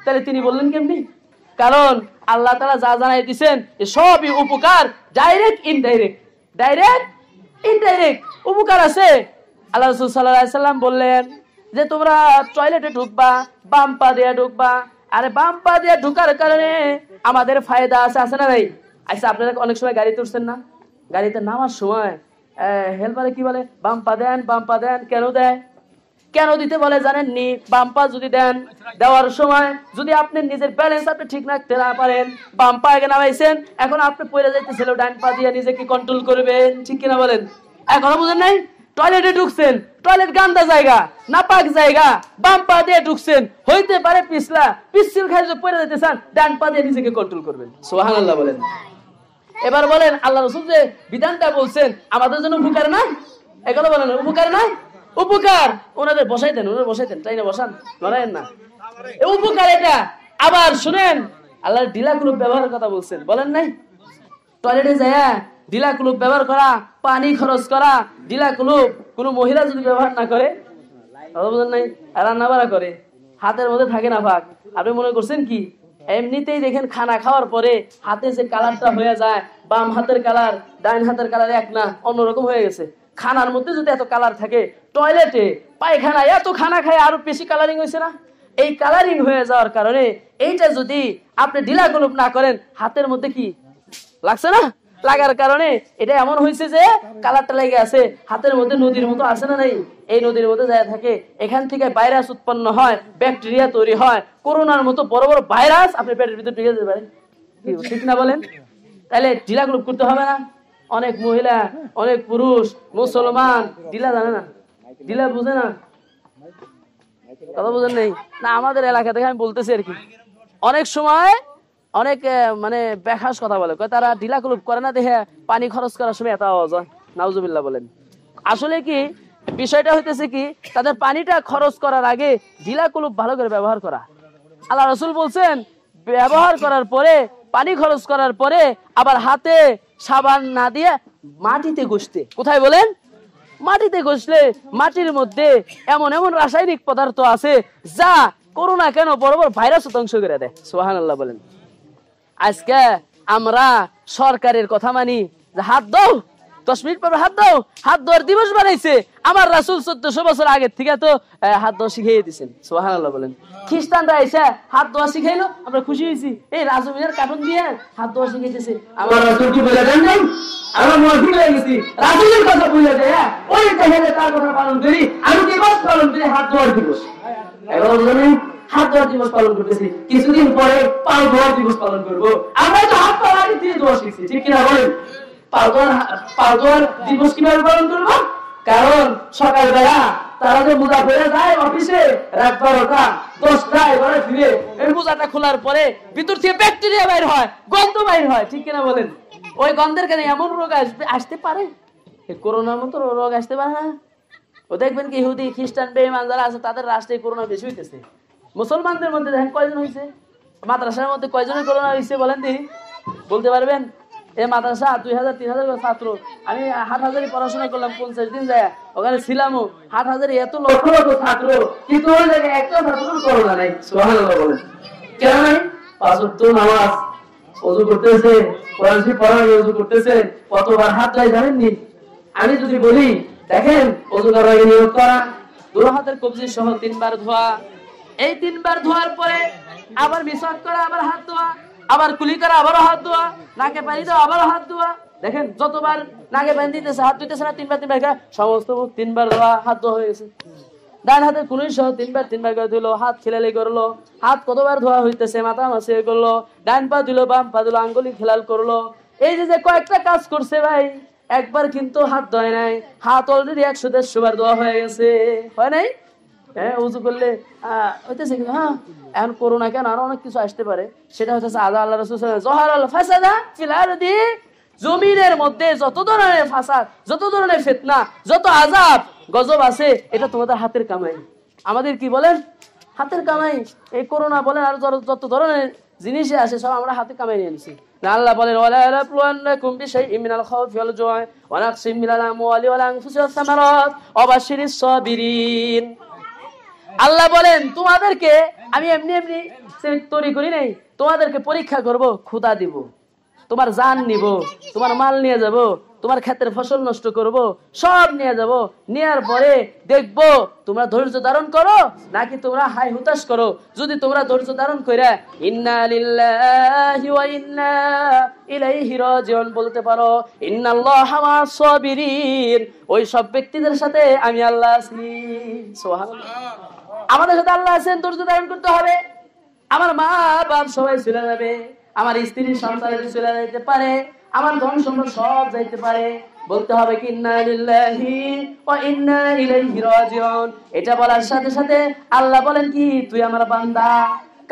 তাহলে তিনি বললেন কেমনি? কারণ আল্লাহ তাআলা যা জানাই দিবেন সবই উপকার, ডাইরেক্ট ইনডাইরেক্ট, ডাইরেক্ট ইনডাইরেক্ট উপকার আছে। আল্লাহ রাসূল সাল্লাল্লাহু আলাইহি সাল্লাম বললেন যে তোমরা টয়লেটে ঢুকবা, বাম পা দিয়ে ঢুকবা। আরে বাম পা দিয়ে ঢুকার কারণে আমাদের ফায়দা আছে, আছে না নাই? আচ্ছা, আপনারা অনেক সময় গাড়িতে উঠছেন না, গাড়িতে নামার সময় হেল্পারে কি বলে, বাম পা দেন, বাম পা দেন। কেন দেয়? কেন দিতে বলে জানেননি? বাম পা যদি দেন, দেওয়ার সময় যদি আপনি নিজের ব্যালেন্স আপনি ঠিক রাখতে না পারেন, বাম পা আগে নামাইছেন, এখন আপনি পড়ে যাইতেছিল, ডান পা দিয়ে নিজেকে কন্ট্রোল করবেন, ঠিক কিনা বলেন? এখনো বুঝেন নাই? টয়লেটে ঢুকছেন, টয়লেট গান্দা জায়গা, নাপাক জায়গা, বাম পা দিয়ে ঢুকছেন, হইতে পারে পিছলা, পিছল খাই পড়ে যাইতেছেন, ডান পা দিয়ে নিজেকে কন্ট্রোল করবেন। সুবহানাল্লাহ বলেন। এবার বলেন, আল্লাহ রাসূল যে বিধানটা বলছেন আমাদের জন্য উপকার না? এগুলো বলেন উপকার না? উপকার। ওনাদের বসাইতেন, ওনাদের বসাইতেন, তাই না? বসান, লড়াইয়েন না, উপকার এটা। আবার শুনেন, আল্লাহর ঢিলা কুলুপ ব্যবহারের কথা বলছেন, বলেন নাই? টয়লেটে যায় ঢিলা কুলুপ ব্যবহার করা, পানি খরচ করা, ঢিলা কুলুপ কোনো মহিলা যদি ব্যবহার না করে, বুঝেন নাই, রান্না বাড়া করে, হাতের মধ্যে থাকে না ভাগ। আপনি মনে করছেন কি এমনিতেই দেখেন খানা খাওয়ার পরে হাতে যে কালারটা হয়ে যায়, বাম হাতের কালার ডাইন হাতের কালার এক না, অন্যরকম হয়ে গেছে। খানার মধ্যে যদি এত কালার থাকে, টয়লেটে পায়খানা এত খানা খায় আরো বেশি কালারিং হয়েছে না? এই কালারিং হয়ে যাওয়ার কারণে এইটা যদি আপনি ঢিলা কুলুপ না করেন, হাতের মধ্যে কি লাগছে না? লাগার কারণে এটা এমন হয়েছে যে কালারটা লেগে আছে, হাতের মধ্যে নদীর মতো আছে না? নাই, এই নদীর মধ্যে যায় থাকে, এখান থেকে ভাইরাস উৎপন্ন হয়, ব্যাকটেরিয়া তৈরি হয়, করোনার মতো বড় বড় ভাইরাস আপনার পেটের ভিতরে ঢুকে যেতে পারে, ঠিক না বলেন? তাহলে ঢিলা কুলুপ করতে হবে না? অনেক মহিলা, অনেক পুরুষ, মুসলমান ঢিলা জানে না, ঢিলা বুঝে না, কথা বুঝেন নেই না? আমাদের এলাকা থেকে আমি বলতেছি আর কি, অনেক সময় অনেক মানে বেখাস কথা বলে, তারা ঢিলা কুলুপ করে না দেখে পানি খরচ করার সময় এত আওয়াজ হয়, নাউজুবিল্লাহ বলেন। আসলে কি বিষয়টা হইতেছে কি, তাদের পানিটা খরচ করার আগে ঢিলা কুলুপ ভালো করে ব্যবহার করা। আল্লাহ রাসূল বলছেন ব্যবহার করার পরে, পানি খরচ করার পরে আবার হাতে সাবান না দিয়ে মাটিতে ঘষতে। কোথায় বলেন? মাটিতে ঘষলে মাটির মধ্যে এমন এমন রাসায়নিক পদার্থ আছে যা করোনা কেন বড় বড় ভাইরাস ধ্বংস করে দেয়। সুবহানাল্লাহ বলেন। আজকে আমরা সরকারের কথা মানি যে হাত দাও, 10 মিনিট পর হাত দাও, হাত ধোয়ার দিবস বানাইছে। আমার রাসূল 1400 বছর আগে থেকে তো হাত ধোয়া শিখিয়ে দিয়েছেন। সুবহানাল্লাহ বলেন। খ্রিস্টানরা এসে হাত ধোয়া শিখাইলো, আমরা খুশি হয়েছি, এই রাজমিনের কার্টুন দিয়ে হাত ধোয়া শিখাইতেছে। আমার রাসূল কি বলে দেন নাই? আমরা মসজিদ হয়ে গেছি, রাসূলের কথা বলে দেয়, ওই দেখে তার কথা পালন করি, আমি দিবস পালন করি হাত ধোয়ার দিবস। এখন জানেন হাত ধোয়ার দিবস পালন করতেছি, কিছুদিন পরে পাও ধোয়ার দিবস পালন করবো। আমরা তো হাত পা আগে দিয়ে ধোয়া শিখছি, ঠিক কিনা বলেন? পাও ধোয়ার দিবস কিভাবে পালন করবো? কারণ সকালবেলা তারা যে মোজা পরে যায় অফিসে, রাত 12টা 10টা এবারে ফিরে, এই মোজাটা খোলার পরে ভিতর থেকে ব্যাকটেরিয়া বাইর হয়, গন্ধ বাইর হয়, ঠিক কিনা বলেন? ওই গন্ধের কারণে এমন রোগ আসতে পারে, করোনার মতো রোগ আসতে পারে না। ও দেখবেন কি ইহুদি খ্রিস্টান বেঈমান যারা আছে তাদের রাষ্ট্রে করোনা বেশি হইতেছে। মুসলমানদের মধ্যে দেখেন কয়জন হয়েছে? মাদ্রাসার মধ্যে কয়জনের করোনা হয়েছে বলেন দি, বলতে পারবেন? এই মাদ্রাসা 2000-3000 ছাত্র, আমি হাটহাজারি পড়াশোনা করলাম 50 দিন যায়, ওখানে ছিলামও। হাটহাজারি এত লক্ষ লক্ষ ছাত্র, কিন্তু ওই জায়গায় একটা ছাত্র করোনা নাই। সুবহানাল্লাহ বলেন। কেন নাই? 5 ওয়াক্ত নামাজ, ওযু করতেছে, কোরআন শরীফ পড়া, ওযু করতেছে, কতবার হাত ধোয় জানেননি? আমি যদি বলি দেখেন ওযু করার আগে নিয়ত করা, দুই হাতের কবজি সহ 3 বার ধোয়া, এই 3 বার ধোয়ার পরে আবার মিসওয়াক করা, আবার হাত ধোয়া, আবার কুলি করা, আবার হাত ধোয়া, নাকে পানি দাও, আবার হাত ধোয়া। দেখেন যতবার নাকে পানি দিতেছে, হাত ধুইতেছে না, 3 বার সমস্ত মুখ 3 বার ধোয়া, হাত ধোয়া হয়ে গেছে। ডান হাতে কুনুই সহ তিনবার করে ধুলো, হাত খিলালি করলো, হাত কতবার ধোয়া হইতেছে, মাথা মাসিয়ে করলো, ডান পা দিল, বাম পা দিল, আঙ্গুলি খেলাল করলো। এই যে কয়েকটা কাজ করছে ভাই, একবার কিন্তু হাত ধোয় নাই, হাত অলরেডি 100-150 বার ধোয়া হয়ে গেছে, হয় নাই? হ্যাঁ, উজু করলে হইতেছে কিন্তু হ্যাঁ, এখন করোনা কেন আরো অনেক কিছু আসতে পারে, সেটা হচ্ছে আদা আল্লাহ রাসূল জহারাল ফাসাদা ফিল আরদি, জমিনের মধ্যে যত ধরনের ফাসাদ, যত ধরনের ফিতনা, যত আযাব গজব আছে, এটা তোমাদের হাতের কামাই। আমাদের কি বলেন? হাতের কামাই। এই করোনা বলেন আর যত ধরনের জিনিসে আসে সব আমরা হাতে কামাই নিয়ে নিছি। আল্লাহ বলেন ওয়ালা ইয়াবলুওয়ান্নাকুম বিশাইইন মিনাল খাউফি ওয়াল জু'i ওয়া নাকসিম মিনাল আমওয়ালি ওয়াল আনফুসি ওয়াস সামারাত ওয়া বাশশিরিস সাবিরিন। আল্লাহ বলেন তোমাদেরকে আমি এমনি এমনি তৈরি করি নাই, তোমাদেরকে পরীক্ষা করব, ক্ষুধা দিব, তোমার জান নিব, তোমার মাল নিয়ে যাব, তোমার ক্ষেতের ফসল নষ্ট করব, সব নিয়ে যাব, নেয়ার পরে দেখব তোমরা ধৈর্য ধারণ করো নাকি তোমরা হাই হুতাশ করো। যদি তোমরা ধৈর্য ধারণ কইরা ইন্না লিল্লাহি ওয়া ইন্না ইলাইহি রাজিউন বলতে পারো, ইন্নাল্লাহা মা'আস সাবিরিন, ওই সব ব্যক্তিদের সাথে আমি আল্লাহ আছি। সুবহানাল্লাহ, আমাদের সাথে আল্লাহ আছেন, ধৈর্য ধারণ করতে হবে। আমার মা বাপ সবাই চলে যাবে, আমার স্ত্রী সন্তানের চলে যেতে পারে, আমার ধন সম্পদ সব যাইতে পারে, বলতে হবে কি ইন্না লিল্লাহি ওয়া ইন্না ইলাইহি রাজিউন। এটা বলার সাথে সাথে আল্লাহ বলেন কি তুই আমার বান্দা,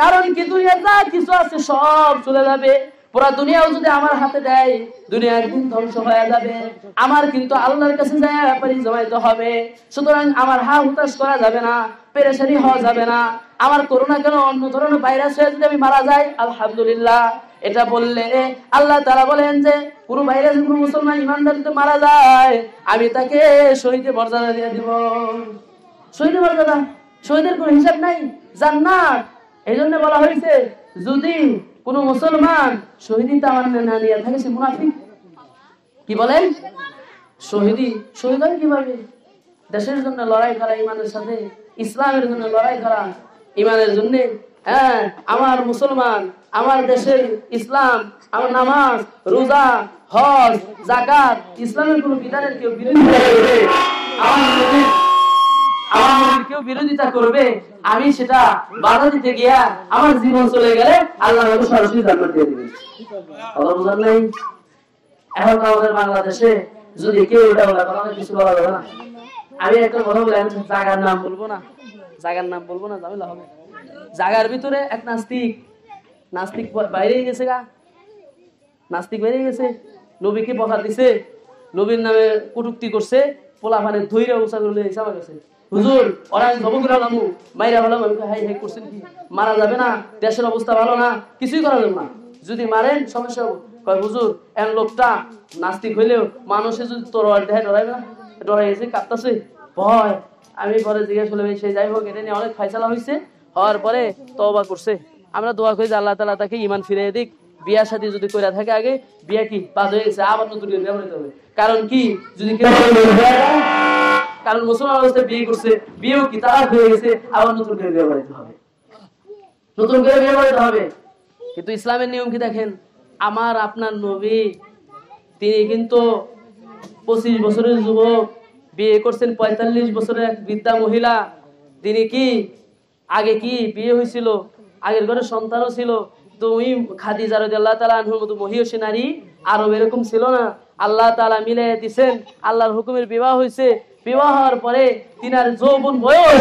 কারণ কি দুনিয়ার যা কিছু আছে সব চলে যাবে, পুরা দুনিয়াও যদি আমার হাতে দেয় দুনিয়া একদিন ধ্বংস হয়ে যাবে, আমার কিন্তু আল্লাহর কাছে যায় ব্যাপারে জমাইতে হবে। সুতরাং আমার হা হুতাশ করা যাবে না, পেরেশানি হওয়া যাবে না। আমার করোনা কেন অন্য ধরনের ভাইরাস হয়ে যদি আমি মারা যাই আলহামদুলিল্লাহ, এটা বললে আল্লাহ তাআলা বলেন যে কোন ভাইরাস কোন মুসলমান ইমানদার যদি মারা যায় আমি তাকে শহীদের মর্যাদা দিয়ে দিব। শহীদের মর্যাদা, শহীদের কোনো হিসাব নাই, জান্নাত। এই জন্য বলা হয়েছে যদি কোন মুসলমান শহীদি তামান্না না নিয়ে থাকে সে মুনাফিক। কি বলেন? শহীদ হয় কিভাবে? দেশের জন্য লড়াই করা, ইমানের সাথে ইসলামের জন্য লড়াই করা, ইমানের জন্য। হ্যাঁ, আমার মুসলমান, আমার দেশের ইসলাম, আমার নামাজ, রোজা, হজ, যাকাত, ইসলামের কোন বিধানের কেউ বিরোধিতা করবে, আমার কেউ বিরোধিতা করবে, আমি সেটা বাধা দিতে গিয়া আমার জীবন চলে গেলে আল্লাহ আমাকে সরাসরি জান্নাত দিয়ে দিবেন। কথা বুঝার নাই? এখন আমাদের বাংলাদেশে যদি কেউ এটা বলে কিছু বলা যাবে না। আমি একটা কথা বলে জায়গার নাম বলবো না, ঝামেলা হবে। জায়গার ভিতরে এক নাস্তিক বাইরে গেছে, নাস্তিক বাইরে গেছে, নবীকে বকা দিছে, নবীর নামে কটূক্তি করছে, পোলা মানে ধৈর্য উঁচা করলে হিসাব গেছে, হুজুর ওরা জবগুলা নামু মাইরা হলাম, আমি হাই হাই করছেন কি, মারা যাবে না, দেশের অবস্থা ভালো না, কিছুই করা যাবে না, যদি মারেন সমস্যা হবে। কয় হুজুর এন লোকটা নাস্তিক হইলেও মানুষে যদি তোর দেখায় ডরাইবে না, ডরাই গেছে, কাঁপতাছে ভয়। আমি পরে জিজ্ঞেস করলাম সে যাই হোক, এটা নিয়ে অনেক ফাইসালা হয়েছে, হওয়ার পরে তওবা করছে। আমরা দোয়া করি যে আল্লাহ তাআলা তাকে ঈমান ফিরিয়ে দিক। বিয়া শাদী যদি কইরা থাকে, আগে বিয়া কি বাদ হয়ে গেছে, আবার নতুন করে বিয়ে করতে হবে। কারণ কি যদি কারণ মুসলমান অবস্থায় বিয়ে করছে, বিয়েও কি তালাক হয়ে গেছে, আবার নতুন করে বিয়ে করতে হবে, নতুন করে বিয়ে করতে হবে। কিন্তু ইসলামের নিয়ম কি দেখেন, আমার আপনার নবী তিনি কিন্তু 25 বছরের যুবক, বিয়ে করছেন 45 বছরের এক বৃদ্ধা মহিলা। তিনি কি আগে কি বিয়ে হয়েছিল, আগের ঘরে সন্তানও ছিল, তো ওই খাদিজা রাদিয়াল্লাহু তাআলা আনহার মতো মহিয়সী নারী আরব এরকম ছিল না। আল্লাহ তাআলা মিলে দিয়েছেন, আল্লাহর হুকুমের বিবাহ হয়েছে। বিবাহ হওয়ার পরে তিনার যৌবন বয়স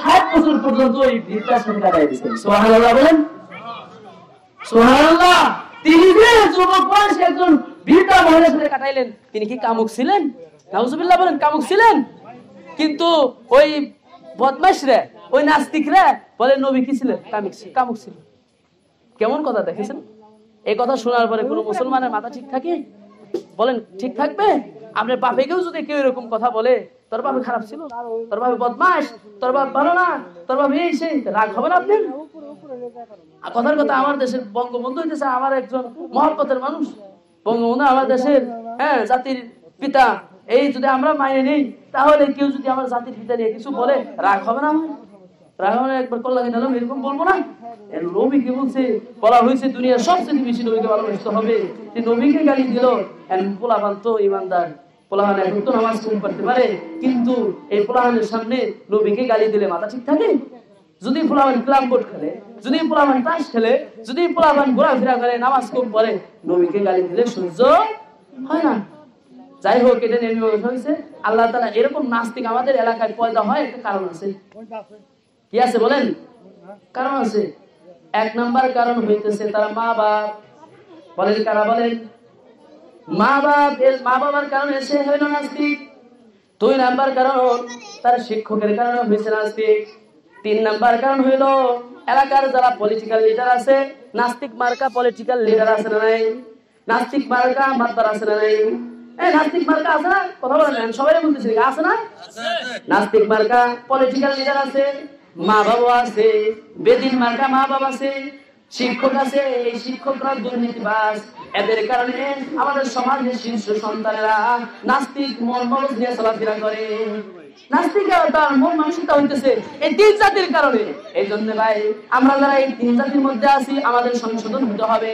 60 বছর পর্যন্ত ওই বৃদ্ধার সাথে কাটাই দিয়েছেন। সুবহানাল্লাহ বলেন, সুবহানাল্লাহ। তিনি যে যুবক বয়সে একজন বৃদ্ধা মহিলার সাথে কাটাইলেন, তিনি কি কামুক ছিলেন? নাউজুবিল্লাহ বলেন, কামুক ছিলেন? কিন্তু ওই বদমাশরা, ওই নাস্তিকরা বলে নবী কি ছিলেন? কামুক ছিলেন। কেমন কথা দেখেছেন? এই কথা শোনার পরে কোন মুসলমানের মাথা ঠিক থাকে? বলেন ঠিক থাকবে? আপনার বাপেকেও যদি কেউ এরকম কথা বলে, তোর বাপে খারাপ ছিল, তোর বাপে বদমাশ, তোর বাপ ভালো না, তোর বাপ এই সেই, রাগ হবে না আপনার? কথার কথা, আমার দেশের বঙ্গবন্ধু হইতেছে আমার একজন মহব্বতের মানুষ। বঙ্গবন্ধু আমার দেশের জাতির পিতা। এই যদি আমরা মাইনে নেই, তাহলে কেউ যদি আমার জাতির পিতা নিয়ে কিছু বলে, রাগ হবে না? আমার রাগ হবে না? একবার কল্লা গেলাম এরকম বলবো না? নবী কি বলছে? বলা হয়েছে দুনিয়ার সবচেয়ে বেশি নবীকে ভালোবাসতে হবে। নবীকে গালি দিল পোলাপান তো ইমানদার, পোলাহান এখন তো নামাজ কম করতে পারে, কিন্তু এই পোলাহানের সামনে নবীকে গালি দিলে মাথা ঠিক থাকে? যদি পোলাহান ক্লাব বোর্ড খেলে, যদি পোলাহান তাস খেলে, যদি পোলাহান ঘোরাফেরা করে, নামাজ কম পড়ে, নবীকে গালি দিলে সহ্য হয় না। যাই হোক, এটা নিয়ে হয়েছে। আল্লাহ তাআলা এরকম নাস্তিক আমাদের এলাকায় পয়দা হয় একটা কারণ আছে। কি আছে বলেন? কারণ আছে। এক নাম্বার কারণ হইতেছে তারা মা বাপ। বলেন কারা? বলেন মা বাপ। মা বাবার কারণে সে হইল নাস্তিক। 2 নাম্বার কারণ তার শিক্ষকের কারণে হয়েছে নাস্তিক। 3 নাম্বার কারণ হইল এলাকার যারা পলিটিক্যাল লিডার আছে, নাস্তিক মার্কা পলিটিক্যাল লিডার আছে না নাই? নাস্তিক মার্কা মাতবার আছে না নাই? নাস্তিক মার্কা আছে না? কথা বলেন, সবাই বলতেছি আছে না? নাস্তিক মার্কা পলিটিক্যাল লিডার আছে, মা বাবা আছে, বেদিন মার্কা মা বাবা আছে, শিক্ষক আছে। এই শিক্ষকরা দুর্নীতিবাজ। এদের কারণে আমাদের সমাজের শীর্ষ সন্তানেরা নাস্তিক মন মগজ নিয়ে চলাফেরা করে। নাস্তিকতার মন মানসিকতা হইতেছে এই 3 জাতির কারণে। এই জন্য ভাই, আমরা যারা এই 3 জাতির মধ্যে আছি, আমাদের সংশোধন হতে হবে।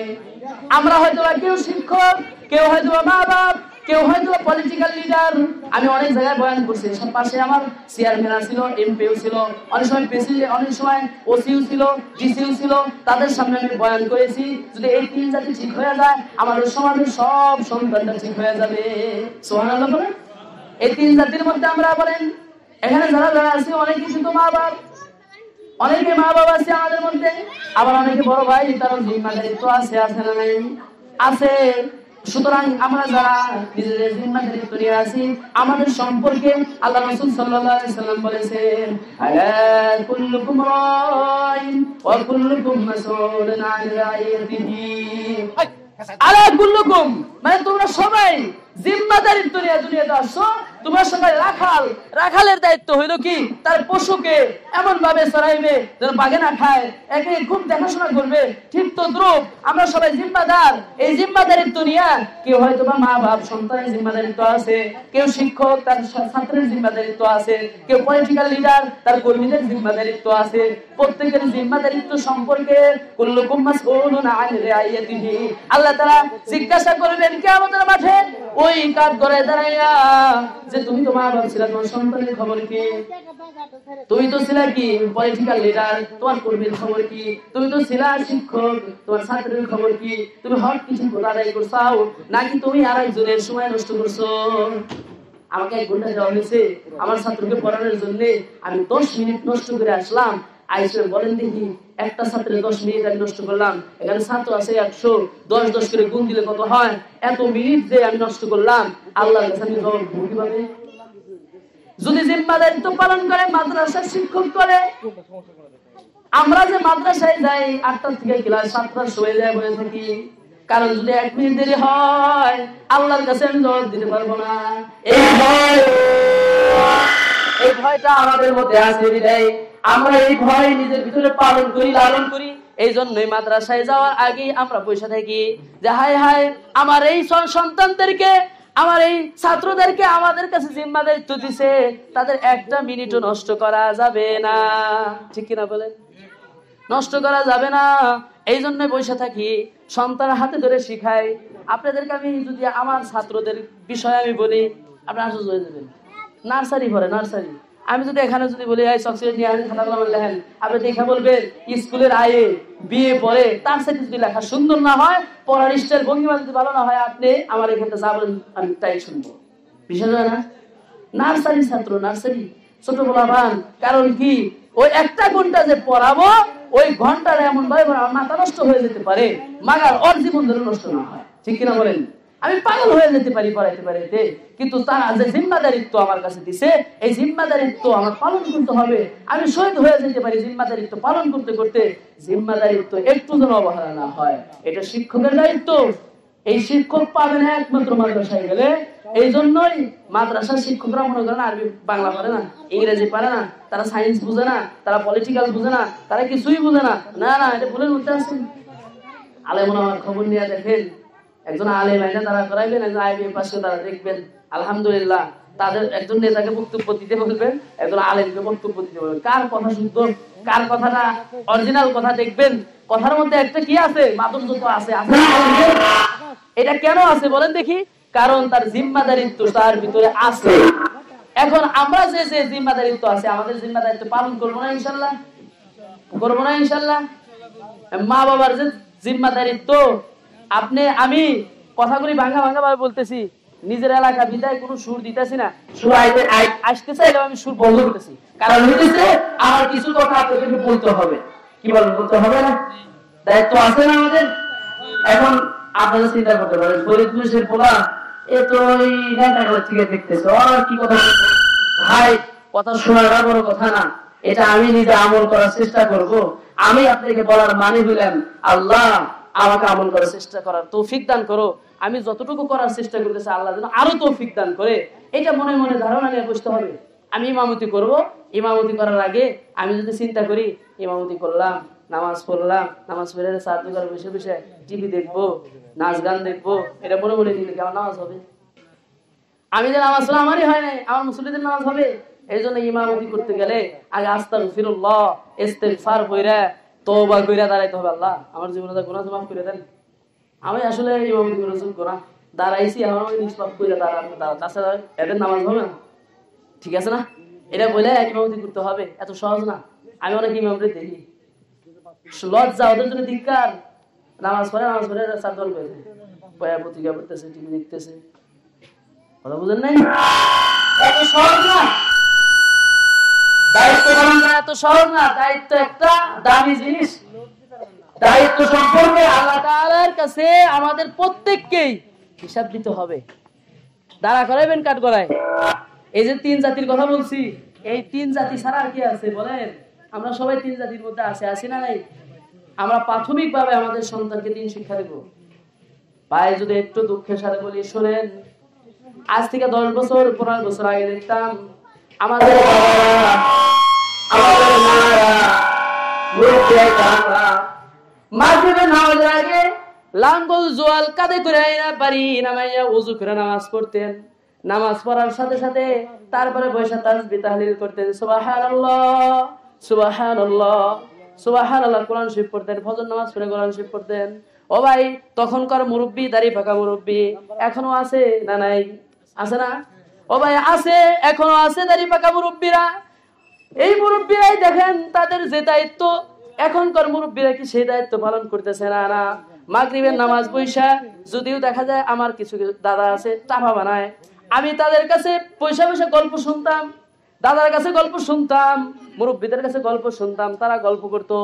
আমরা হয়তো কেউ শিক্ষক, কেউ হয়তো মা বাপ, কেউ হয়তো পলিটিক্যাল লিডার। আমি অনেক জায়গায় বয়ান করছি, সব পাশে আমার চেয়ারম্যান ছিল, এমপিও ছিল, অনেক সময় প্রেসিডেন্ট, অনেক সময় ওসিও ছিল, ডিসিও ছিল। তাদের সামনে আমি বয়ান করেছি, যদি এই 3 জাতি ঠিক হয়ে যায়, আমাদের সমাজের সব সন্তানরা ঠিক হয়ে যাবে। সুবহানাল্লাহ বলেন। এই 3 জাতির মধ্যে আমরা বলেন, এখানে যারা যারা আছে অনেকে কিন্তু মা বাপ, অনেকে মা বাবা আছে আমাদের মধ্যে, আবার অনেকে বড় ভাই, তার জিম্মাদারিত্ব আছে না নাই? আছে। সুতরাং আমরা যারা নিজেদের জিম্মাদারিত্ব নিয়ে আছি, আমাদের সম্পর্কে আল্লাহ রাসূল সাল্লাল্লাহু আলাইহি সাল্লাম বলেছেন, আলা কুল্লুকুম রাইন ওয়া কুল্লুকুম মাসউলুন আন রাইয়াতিহি। আলা কুল্লুকুম মানে তোমরা সবাই জিম্মাদারিত্ব নিয়ে দুনিয়াতে আসছো। তোমরা সবাই রাখাল। রাখালের দায়িত্ব হইলো কি? তার পশুকে এমন ভাবে চড়াইবে যেন বাঘে না খায়, একে খুব দেখাশোনা করবে। ঠিক তো দ্রুপ আমরা সবাই জিম্মাদার। এই জিম্মাদারিত্ব নিয়ে কেউ হয়তো বা মা বাপ সন্তানের জিম্মাদারিত্ব আছে, কেউ শিক্ষক তার ছাত্রের জিম্মাদারিত্ব আছে, কেউ পলিটিক্যাল লিডার তার কর্মীদের জিম্মাদারিত্ব আছে। প্রত্যেকের জিম্মাদারিত্ব সম্পর্কে কুল্লুকুম মাসউলুন আন রাইয়াতিহি, আল্লাহ তাআলা জিজ্ঞাসা করবেন কিয়ামতের মাঠে ওই কাঠ করে দাঁড়াইয়া যে তুমি তো মা বাপ ছিলা, তোমার সন্তানের খবর কি? তুমি তো ছিলা কি পলিটিক্যাল লিডার, তোমার কর্মীর খবর কি? তুমি তো ছিলা শিক্ষক, তোমার ছাত্রের খবর কি? তুমি হক কিছু আদায় করছাও নাকি তুমি আরেকজনের সময় নষ্ট করছো? আমাকে 1 ঘন্টা দেওয়া হয়েছে আমার ছাত্রকে পড়ানোর জন্য, আমি 10 মিনিট নষ্ট করে আসলাম। আইসেন বলেন দেখি, একটা ছাত্রের 10 মিনিট আমি নষ্ট করলাম। এখানে ছাত্র আছে 100, 10 করে গুণ দিলে কত হয়? এত মিনিট যে আমি নষ্ট করলাম, আল্লাহর কাছে আমি জবাব দেব কিভাবে? যদি জিম্মাদারিত্ব পালন করে মাদ্রাসার শিক্ষক করে, আমরা যে মাদ্রাসায় যাই 8টা থেকে ক্লাস 7টার সময় যায় বলে থাকি, কারণ যদি 1 মিনিট দেরি হয় আল্লাহর কাছে আমি জবাব দিতে পারবো না। এই ভয়টা আমাদের মধ্যে আছে বিধায় আমরা এই ভয় নিজের ভিতরে পালন করি, লালন করি। এই জন্যই মাদ্রাসায় যাওয়ার আগে আমরা পয়সা থাকি যে হায় হায় আমার এই সন্তানদেরকে, আমার এই ছাত্রদেরকে আমাদের কাছে জিম্মাদারিত্ব দিছে, তাদের 1টা মিনিটও নষ্ট করা যাবে না। ঠিক কিনা বলেন? নষ্ট করা যাবে না। এই জন্য পয়সা থাকি, সন্তান হাতে ধরে শিখাই। আপনাদেরকে আমি যদি আমার ছাত্রদের বিষয়ে আমি বলি, আপনারা আশ্চর্য হয়ে যাবেন। নার্সারি পড়ে, নার্সারি। আমি যদি এখানে যদি বলি চকলেট নিয়ে আসেন, খাতা কলম লেখেন, আপনি দেখে বলবেন স্কুলের আয়ে বিয়ে পড়ে, তার সাথে যদি লেখা সুন্দর না হয়, পড়ার স্টাইল ভঙ্গিমা যদি ভালো না হয়, আপনি আমার এখানে যা বলেন আমি তাই শুনবো। বিশেষ হয় না? নার্সারি ছাত্র, নার্সারি ছোট বলাবান। কারণ কি? ওই 1টা ঘন্টা যে পড়াবো, ওই ঘন্টার এমন ভাবে আমার মাথা নষ্ট হয়ে যেতে পারে, মাগার ওর জীবন ধরে নষ্ট না হয়। ঠিক কিনা বলেন? আমি পাগল হয়ে যেতে পারি পড়াইতে পারিতে, কিন্তু তারা যে জিম্মাদারিত্ব আমার কাছে দিছে, এই জিম্মাদারিত্ব আমার পালন করতে হবে। আমি শহীদ হয়ে যেতে পারি জিম্মাদারিত্ব পালন করতে করতে। জিম্মাদারিত্ব একটু যেন অবহেলা না হয়, এটা শিক্ষকের দায়িত্ব। এই শিক্ষক পাবে না একমাত্র মাদ্রাসায় গেলে। এই জন্যই মাদ্রাসার শিক্ষকরা মনে করেন আরবি বাংলা পারে না, ইংরেজি পারে না, তারা সায়েন্স বুঝে না, তারা পলিটিক্যাল বুঝে না, তারা কিছুই বুঝে না। না না, এটা ভুলের মধ্যে আছে। আলেমরা আমার খবর নিয়ে দেখেন, একজন আলেম আইনা তারা করাইবেন, একজন আইবি পাশে তারা দেখবেন, আলহামদুলিল্লাহ তাদের একজন নেতাকে বক্তব্য দিতে বলবেন, একজন আলেমকে বক্তব্য দিতে বলবেন। কার কথা শুদ্ধ, কার কথাটা অরিজিনাল কথা দেখবেন। কথার মধ্যে একটা কি আছে? মাধুর্য আছে। এটা কেন আছে বলেন দেখি? কারণ তার জিম্মাদারিত্ব তার ভিতরে আছে। এখন আমরা যে যে জিম্মাদারিত্ব আছে আমাদের জিম্মাদারিত্ব পালন করবো না ইনশাল্লাহ, করবো না ইনশাল্লাহ। মা বাবার যে জিম্মাদারিত্ব, আপনি আমি কথাগুলি ভাঙা ভাঙা ভাবে বলতেছি, নিজের এলাকা বিদায় কোনো সুর দিতেছি না, সুর আসতে চাইলেও আমি সুর বন্ধ করতেছি, কারণ হইতেছে আমার কিছু কথা আপনাদেরকে বলতে হবে। কি বলেন, বলতে হবে না? দায়িত্ব আছে না আমাদের। এখন আপনারা চিন্তা করতে পারেন ফরিদপুর পোলা এ তো থেকে দেখতেছে আর কি কথা ভাই, কথা শোনাটা বড় কথা না, এটা আমি নিজে আমল করার চেষ্টা করব। আমি আপনাকে বলার মানে হইলাম আল্লাহ আমাকে আমল করার চেষ্টা করার তৌফিক দান করো। আমি যতটুকু করার চেষ্টা করতেছি আল্লাহ যেন আরো তৌফিক দান করে, এটা মনে মনে ধারণা নিয়ে বসতে হবে। আমি ইমামতি করব, ইমামতি করার আগে আমি যদি চিন্তা করি ইমামতি করলাম, নামাজ পড়লাম, নামাজ পড়ে চার দোকানে বসে বসে টিভি দেখবো, নাচ গান দেখবো, এটা মনে মনে দিলে কেমন নামাজ হবে? আমি যে নামাজ পড়লাম আমারই হয় নাই, আমার মুসল্লিদের নামাজ হবে। এই জন্য ইমামতি করতে গেলে আগে আস্তাগফিরুল্লাহ ইস্তিগফার কইরা তওবা কইরা দাঁড়াইতে হবে। আল্লাহ আমার জীবনে গুনাহ মাফ করে দেন, আমি আসলে ইমামতি করার যোগ্য না, দাঁড়াইছি আমার নিষ্পাপ কইরা তাছাড়া এদের নামাজ হবে না, ঠিক আছে না? এটা বলে ইমামতি করতে হবে, এত সহজ না। আমি অনেক ইমামদের দেখি লজ্জা, ওদের জন্য ধিক্কার। নামাজ পড়ে চার পত্রিকা পড়তেছে, টিভি দেখতেছে, কথা বুঝেন নাই? এত সহজ না, দায়িত্ব পালন করা এত সহজ না। দায়িত্ব একটা দামি জিনিস। দায়িত্ব সম্পর্কে আল্লাহ তাআলার কাছে আমাদের প্রত্যেককেই হিসাব দিতে হবে। দাঁড়া করাইবেন কাট করায়। এই যে তিন জাতির কথা বলছি, এই তিন জাতি ছাড়া আর কি আছে বলেন? আমরা সবাই তিন জাতির মধ্যে আছি না নাই? আমরা প্রাথমিক ভাবে আমাদের সন্তানকে দিন শিক্ষা দেব। ভাই যদি একটু দুঃখের সাথে বলি শোনেন, আজ থেকে 10 বছর 15 বছর আগে দেখতাম আমাদের মাগরিবের নামাজের আগে লাঙ্গল জোয়াল কাঁধে করে বাড়ি নামাইয়া ওযু করে নামাজ পড়তেন। নামাজ পড়ার সাথে সাথে তারপরে বসে তাসবিহ তাহলিল করতেন, সুবহানাল্লাহ সুবহানাল্লাহ সুবহানাল্লাহ, কোরআন শরীফ পড়তেন, ফজর নামাজ পড়ে কোরআন শরীফ পড়তেন। ও ভাই, তখনকার মুরব্বি, দাড়ি পাকা মুরব্বি এখনো আছে না নাই? আছে না? ও ভাই আছে, এখনো আছে দাড়ি পাকা মুরব্বিরা। এই মুরব্বিরাই দেখেন তাদের যে দায়িত্ব, এখনকার মুরব্বিরা কি সেই দায়িত্ব পালন করতেছে না? না। মাগরিবের নামাজ পয়সা যদিও দেখা যায় আমার কিছু দাদা আছে চাপা বানায়, আমি তাদের কাছে পয়সা পয়সা গল্প শুনতাম, দাদার কাছে গল্প শুনতাম, মুরব্বিদের কাছে গল্প শুনতাম। তারা গল্প করতো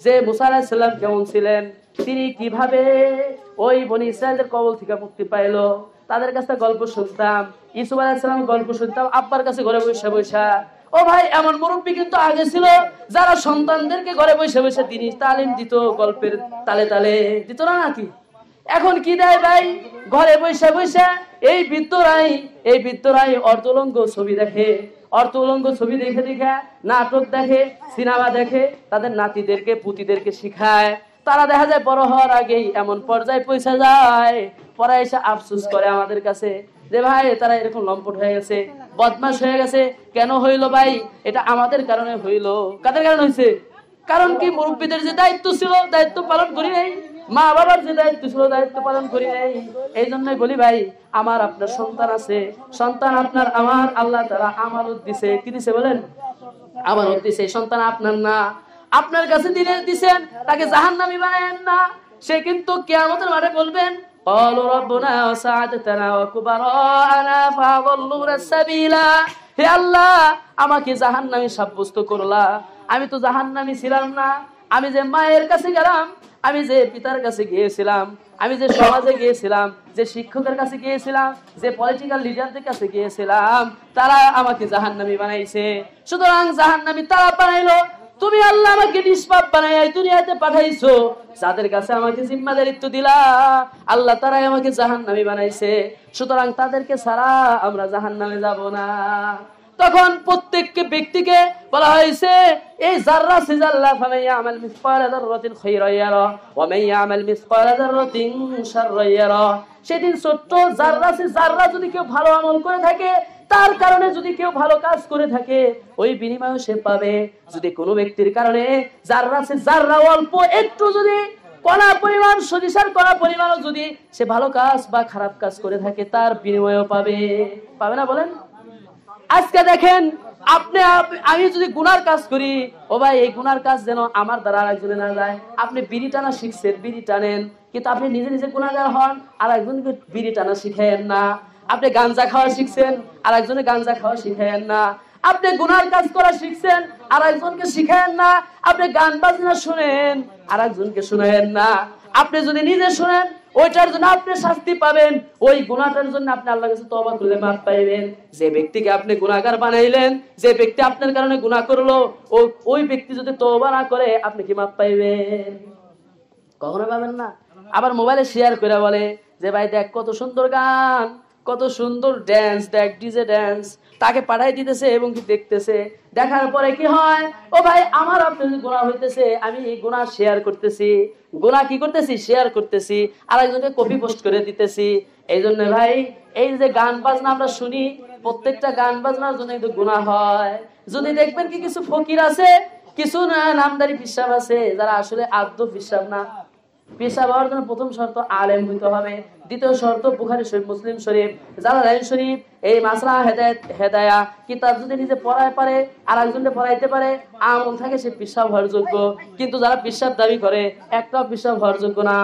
যে মুসা আলাইহিস সালাম কেমন ছিলেন, তিনি কিভাবে ওই বনি ইসরায়েলদের কবল থেকে মুক্তি পাইলো, তাদের কাছে গল্প শুনতাম। ইউসুফ আলাইহিস সালাম গল্প শুনতাম আব্বার কাছে ঘরে বসে বসে। ও ভাই, এমন মুরব্বি কিন্তু আগে ছিল যারা সন্তানদেরকে ঘরে বসে বসে দিনই তালিম দিত, গল্পের তালে তালে দিত না নাকি? এখন কি দেয় ভাই? ঘরে বসে বসে এই বৃদ্ধরাই অর্থলঙ্গ ছবি দেখে, অর্থলঙ্গ ছবি দেখে দেখে নাটক দেখে, সিনেমা দেখে, তাদের নাতিদেরকে পুতিদেরকে শিখায়। তারা দেখা যায় বড় হওয়ার আগেই এমন পর্যায়ে পৌঁছে যায়, পরে এসে আফসোস করে আমাদের কাছে যে ভাই তারা এরকম লম্পট হয়ে গেছে, বদমাশ হয়ে গেছে। কেন হইলো ভাই? এটা আমাদের কারণে হইলো। কাদের কারণে হয়েছে? কারণ কি মুরব্বীদের যে দায়িত্ব ছিল দায়িত্ব পালন করি নাই, মা বাবার যে দায়িত্ব ছিল দায়িত্ব পালন করি নাই। এই জন্যই বলি ভাই, আমার আপনার সন্তান আছে, সন্তান আপনার আমার, আল্লাহ তাআলা আমানত দিছে। কি দিছে বলেন? আমানত দিছে। সন্তান আপনার না, আপনার কাছে দিছেন, তাকে জাহান্নামী বানায়েন না। সে কিন্তু কিয়ামতের মাঠে বলবেন قالوا ربنا وسعدتنا وكبراءنا فأضلونا السبيل। হে আল্লাহ, আমাকে জাহান্নামী সাব্যস্ত করলা, আমি তো জাহান্নামী ছিলাম না। আমি যে মায়ের কাছে গেলাম, আমি যে পিতার কাছে গিয়েছিলাম, আমি যে সমাজে গিয়েছিলাম, যে শিক্ষকের কাছে গিয়েছিলাম, যে পলিটিক্যাল লিডারদের কাছে গিয়েছিলাম, তারা আমাকে জাহান্নামী বানাইছে। সুতরাং জাহান্নামী তারা বানাইলো, তুমি আল্লাহ আমাকে নিষ্পাপ বানাই দুনিয়াতে পাঠাইছো। যাদের কাছে আমাকে জিম্মাদারিত্ব দিলা আল্লাহ, তারাই আমাকে জাহান্নামী বানাইছে। সুতরাং তাদেরকে ছাড়া আমরা জাহান্নামে যাব না। তখন প্রত্যেককে ব্যক্তিকে বলা হয়েছে এই যাররা সিজাল্লা ফামাইয়া আমাল মিসকালা যাররাতিন খায়রান ইয়ারা ওয়া মাইয়া আমাল মিসকালা যাররাতিন শাররান ইয়ারা। সেদিন ছোট্ট যাররা যদি কেউ ভালো আমল করে থাকে, তার কারণে যদি কেউ ভালো কাজ করে থাকে, ওই বিনিময় সে পাবে। যদি কোনো ব্যক্তির কারণে যাররা অল্প একটু যদি কণা পরিমাণ সরিষার কণা পরিমাণও যদি সে ভালো কাজ বা খারাপ কাজ করে থাকে তার বিনিময়ও পাবে, পাবে না বলেন? আজকে দেখেন আমি যদি গুনার কাজ করি, ও ভাই এই গুনার কাজ যেন আমার দ্বারা আরেকজনে না যায়। আপনি বিড়ি টানা শিখছেন, বিড়ি টানেন, কিন্তু আপনি নিজে নিজে গুনাহগার হন, আর একজনকে বিড়ি টানা শিখায়েন না। আপনি গাঞ্জা খাওয়া শিখছেন, আর একজনে গাঞ্জা খাওয়া শিখায়েন না। আপনি গুনার কাজ করা শিখছেন, আর একজনকে শিখায়েন না। আপনি গান বাজনা শুনেন, আর একজনকে শুনেন না। আপনি যদি নিজে শুনেন, ওইটার জন্য আপনি শাস্তি পাবেন, ওই গুনাহটার জন্য আপনি আল্লাহর কাছে তওবা করলে মাফ পাইবেন। যে ব্যক্তিকে আপনি গুনাহগার বানাইলেন, যে ব্যক্তি আপনার কারণে গুনাহ করলো, ওই ব্যক্তি যদি তওবা না করে আপনি কি মাফ পাইবেন? কখনো পাবেন না। আবার মোবাইলে শেয়ার করে বলে যে ভাই দেখ কত সুন্দর গান, কত সুন্দর ড্যান্স, দেখ ডিজে ড্যান্স, তাকে পাঠাই দিতেছে এবং কি দেখতেছে। দেখার পরে কি হয়, ও ভাই আমার আপনার গুনাহ হইতেছে, আমি এই গুনাহ শেয়ার করতেছি। গুনাহ কি করতেছি? শেয়ার করতেছি, আর একজনকে কপি পোস্ট করে দিতেছি। এই জন্য ভাই এই যে গান বাজনা আমরা শুনি, প্রত্যেকটা গান বাজনার জন্য কিন্তু গুনাহ হয়। যদি দেখবেন কি কিছু ফকির আছে, কিছু নামদারি পিসাব আছে, যারা আসলে আদৌ পিসাব না। পেশা হওয়ার জন্য প্রথম শর্ত আলেম হইতে হবে, দ্বিতীয় শর্ত বুখারী শরীফ, মুসলিম শরীফ, জালালাইন শরীফ, এই মাসলা হেদায়া কিতাব যদি নিজে পড়ায় পারে আর একজনকে পড়াইতে পারে, আমল থাকে, সে পেশাব হওয়ার যোগ্য। কিন্তু যারা পেশাব দাবি করে, একটাও পেশাব হওয়ার যোগ্য না।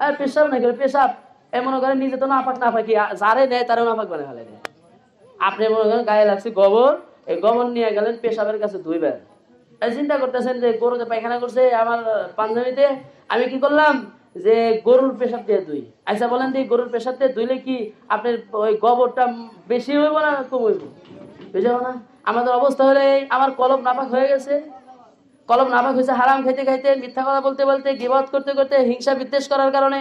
আর পেশাব না করে পেশাব এমন করে নিজে তো নাপাক নাপাকি, যারে নেয় তারও নাপাক বানায় ফেলে দেয়। আপনি মনে করেন গায়ে লাগছে গোবর, এই গোবর নিয়ে গেলেন পেশাবের কাছে ধুইবেন, চিন্তা করতেছেন যে গরুতে পায়খানা করছে আমার পাঞ্জাবিতে, আমি কি করলাম যে গরুর পেশাব দিয়ে ধুই। আচ্ছা বলেন যে গরুর পেশাব দিয়ে ধুইলে কি আপনার ওই গোবরটা বেশি হইব না কম হইব? বেশি হবে না? আমাদের অবস্থা হলে আমার কলব নাপাক হয়ে গেছে, কলব নাপাক হয়েছে হারাম খাইতে খাইতে, মিথ্যা কথা বলতে বলতে, গীবত করতে করতে, হিংসা বিদ্বেষ করার কারণে,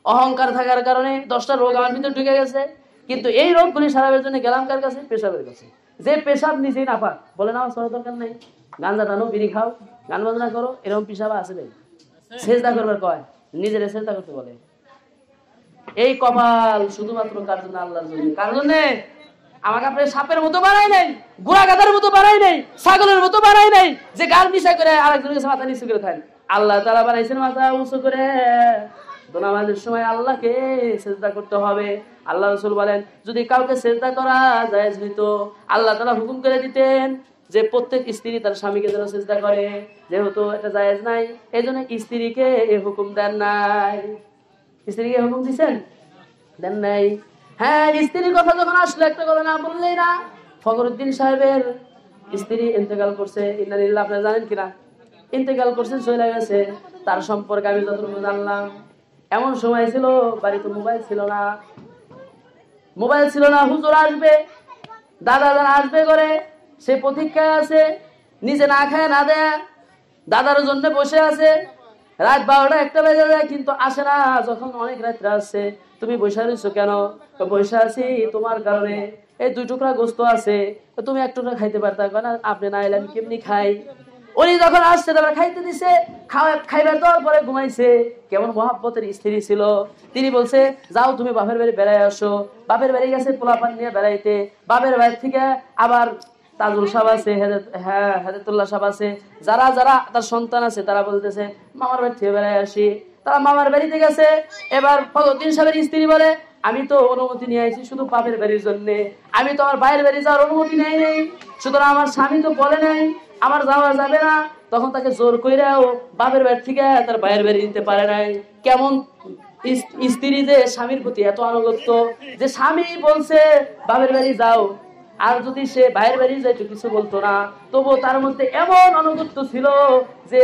অহংকার থাকার কারণে 10টা রোগ আমার ভিতরে ঢুকে গেছে। কিন্তু এই রোগগুলি সারাবের জন্য গেলাম কার কাছে? পেশাবের কাছে। যে পেশাব নিজেই নাপাক, বলে না আমার দরকার নেই, গাঞ্জা টানো, বিড়ি খাও, গান বাজনা করো, এরকম পেশাবা আছে ভাই। সেজদা করবার কয়, নিজের সেজদা করতে বলে। এই কপাল শুধুমাত্র কার জন্য? আল্লাহর জন্য। কার জন্য? আমাকে আপনি সাপের মতো বানাই নাই, গোড়া গাদার মতো বানাই নাই, ছাগলের মতো বানাই নাই যে গাল মিশা করে আরেকজনের কাছে মাথা নিচু করে থাকেন। আল্লাহ তাআলা বানাইছেন মাথা উঁচু করে। নামাজের সময় আল্লাহকে সেজদা করতে হবে। আল্লাহ রাসূল বলেন যদি কাউকে সেজদা করা জায়েজ হইতো, আল্লাহ তাআলা হুকুম করে দিতেন যে প্রত্যেক স্ত্রী তার স্বামীকে যেন সেজদা করে। যেহেতু এটা জায়েজ নাই, এই জন্য স্ত্রীকে এই হুকুম দেন নাই। স্ত্রীকে হুকুম দিচ্ছেন? দেন নাই। হ্যাঁ, স্ত্রীর কথা যখন আসলে একটা কথা না বললেই না। ফখরুদ্দিন সাহেবের স্ত্রী ইন্তেকাল করছে, ইন্না লিল্লাহি, আপনারা জানেন কিনা? ইন্তেকাল করছে, চলে গেছে। তার সম্পর্কে আমি যতটুকু জানলাম, এমন সময় ছিল বাড়িতে মোবাইল ছিল না, মোবাইল ছিল না। হুজুর আসবে, দাদা যারা আসবে করে, সে প্রতীক্ষায় আছে, নিজে না খায় না দেয়, দাদার জন্য বসে আছে। রাত 12টা 1টা বেজে যায় কিন্তু আসে না। যখন অনেক রাত্রে আসছে, তুমি বসে রয়েছো কেন? বসে আছি তোমার কারণে, এই 2 টুকরা গোস্ত আছে, তুমি 1 টুকরা খাইতে পারতা না, আপনি না এলে আমি কেমনি খাই? উনি যখন আসছে তারপরে খাইতে দিছে, খাইবার দেওয়ার পরে ঘুমাইছে। কেমন মহাব্বতের স্ত্রী ছিল। তিনি বলছে যাও তুমি বাপের বাড়ি বেড়াই আসো। বাপের বাড়ি গেছে পোলাপান নিয়ে বেড়াইতে। বাপের বাড়ি থেকে আবার তাজুল সাহেব আছে, হেদায়েতুল্লাহ সাহেব আছে, যারা যারা তার সন্তান আছে তারা বলতেছে মামার বাড়ি থেকে বেড়াই আসি। তারা মামার বাড়িতে গেছে। এবার ফখরুদ্দিন সাহেবের স্ত্রী বলে আমি তো অনুমতি নিয়ে আইছি শুধু বাপের বাড়ির জন্য, আমি তো আমার ভাইয়ের বাড়ি যাওয়ার অনুমতি নেই নাই, সুতরাং আমার স্বামী তো বলে নাই আমার যাওয়া যাবে না। তখন তাকে জোর কইরাও বাপের বাড়ি থেকে তার ভাইয়ের বাড়ি নিতে পারে নাই। কেমন স্ত্রী যে স্বামীর প্রতি এত আনুগত্য, যে স্বামী বলছে বাপের বাড়ি যাও, আর যদি সে ভাইয়ের বাড়ি যাইতো কিছু বলতো না, তবুও তার মধ্যে এমন আনুগত্য ছিল যে